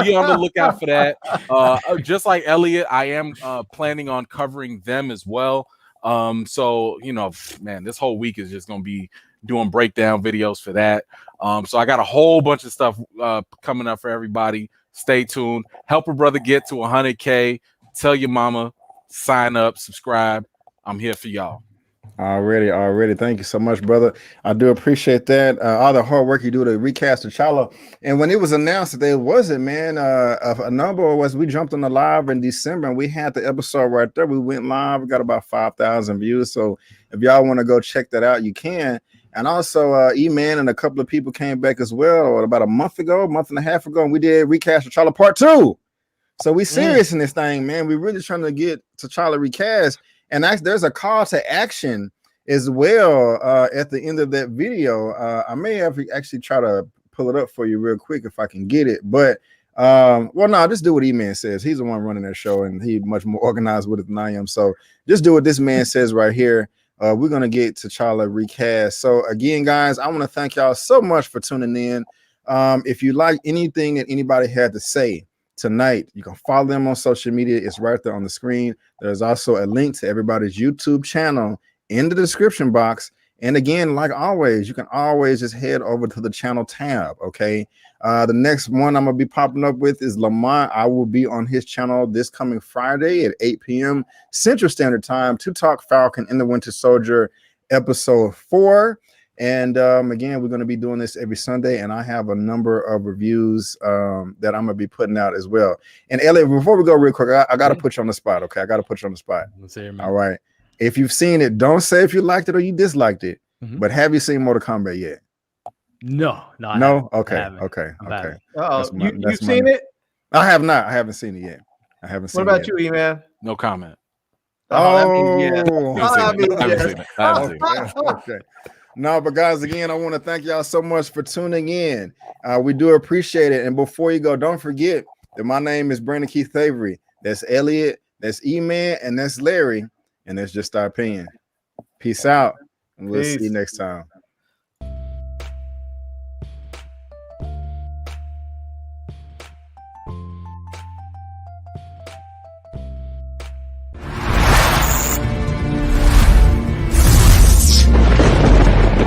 Be on the lookout for that. Just like Elliot, I am planning on covering them as well. So man, this whole week is just gonna be doing breakdown videos for that. So I got a whole bunch of stuff coming up for everybody. Stay tuned. Help a brother get to 100K. Tell your mama, sign up, subscribe. I'm here for y'all. Already. Thank you so much, brother. I do appreciate that. All the hard work you do to recast T'Challa. And when it was announced that there wasn't, man, a number of us, we jumped on the live in December and we had the episode right there. We went live. We got about 5,000 views. So if y'all want to go check that out, you can. And also, Eman and a couple of people came back as well, about a month and a half ago, and we did recast T'Challa Part 2. So we serious in this thing, man. We're really trying to get T'Challa recast. And there's a call to action as well at the end of that video. I may have actually try to pull it up for you real quick if I can get it. But, just do what Eman says. He's the one running that show, and he's much more organized with it than I am. So just do what this man says right here. We're going to get T'Challa recast. So, again, guys, I want to thank y'all so much for tuning in. If you like anything that anybody had to say, tonight. You can follow them on social media. It's right there on the screen. There's also a link to everybody's YouTube channel in the description box. And again, like always, you can always just head over to the channel tab, okay? The next one I'm going to be popping up with is Lamont. I will be on his channel this coming Friday at 8 p.m. Central Standard Time to talk Falcon and the Winter Soldier episode 4. And again, we're going to be doing this every Sunday, and I have a number of reviews that I'm going to be putting out as well. And Elliot, before we go real quick, I got to put you on the spot, okay? I got to put you on the spot. Let's hear it, man. All right. If you've seen it, don't say if you liked it or you disliked it. But have you seen Mortal Kombat yet? No. Okay. You've seen it? I have not. I haven't seen it yet. I haven't seen it. What about you, Eman? No comment. Okay. No, but guys, again, I want to thank y'all so much for tuning in. We do appreciate it. And before you go, don't forget that my name is Brandon Keith Avery. That's Elliot. That's Eman, and that's Larry. And that's just our opinion. Peace out. And we'll see you next time.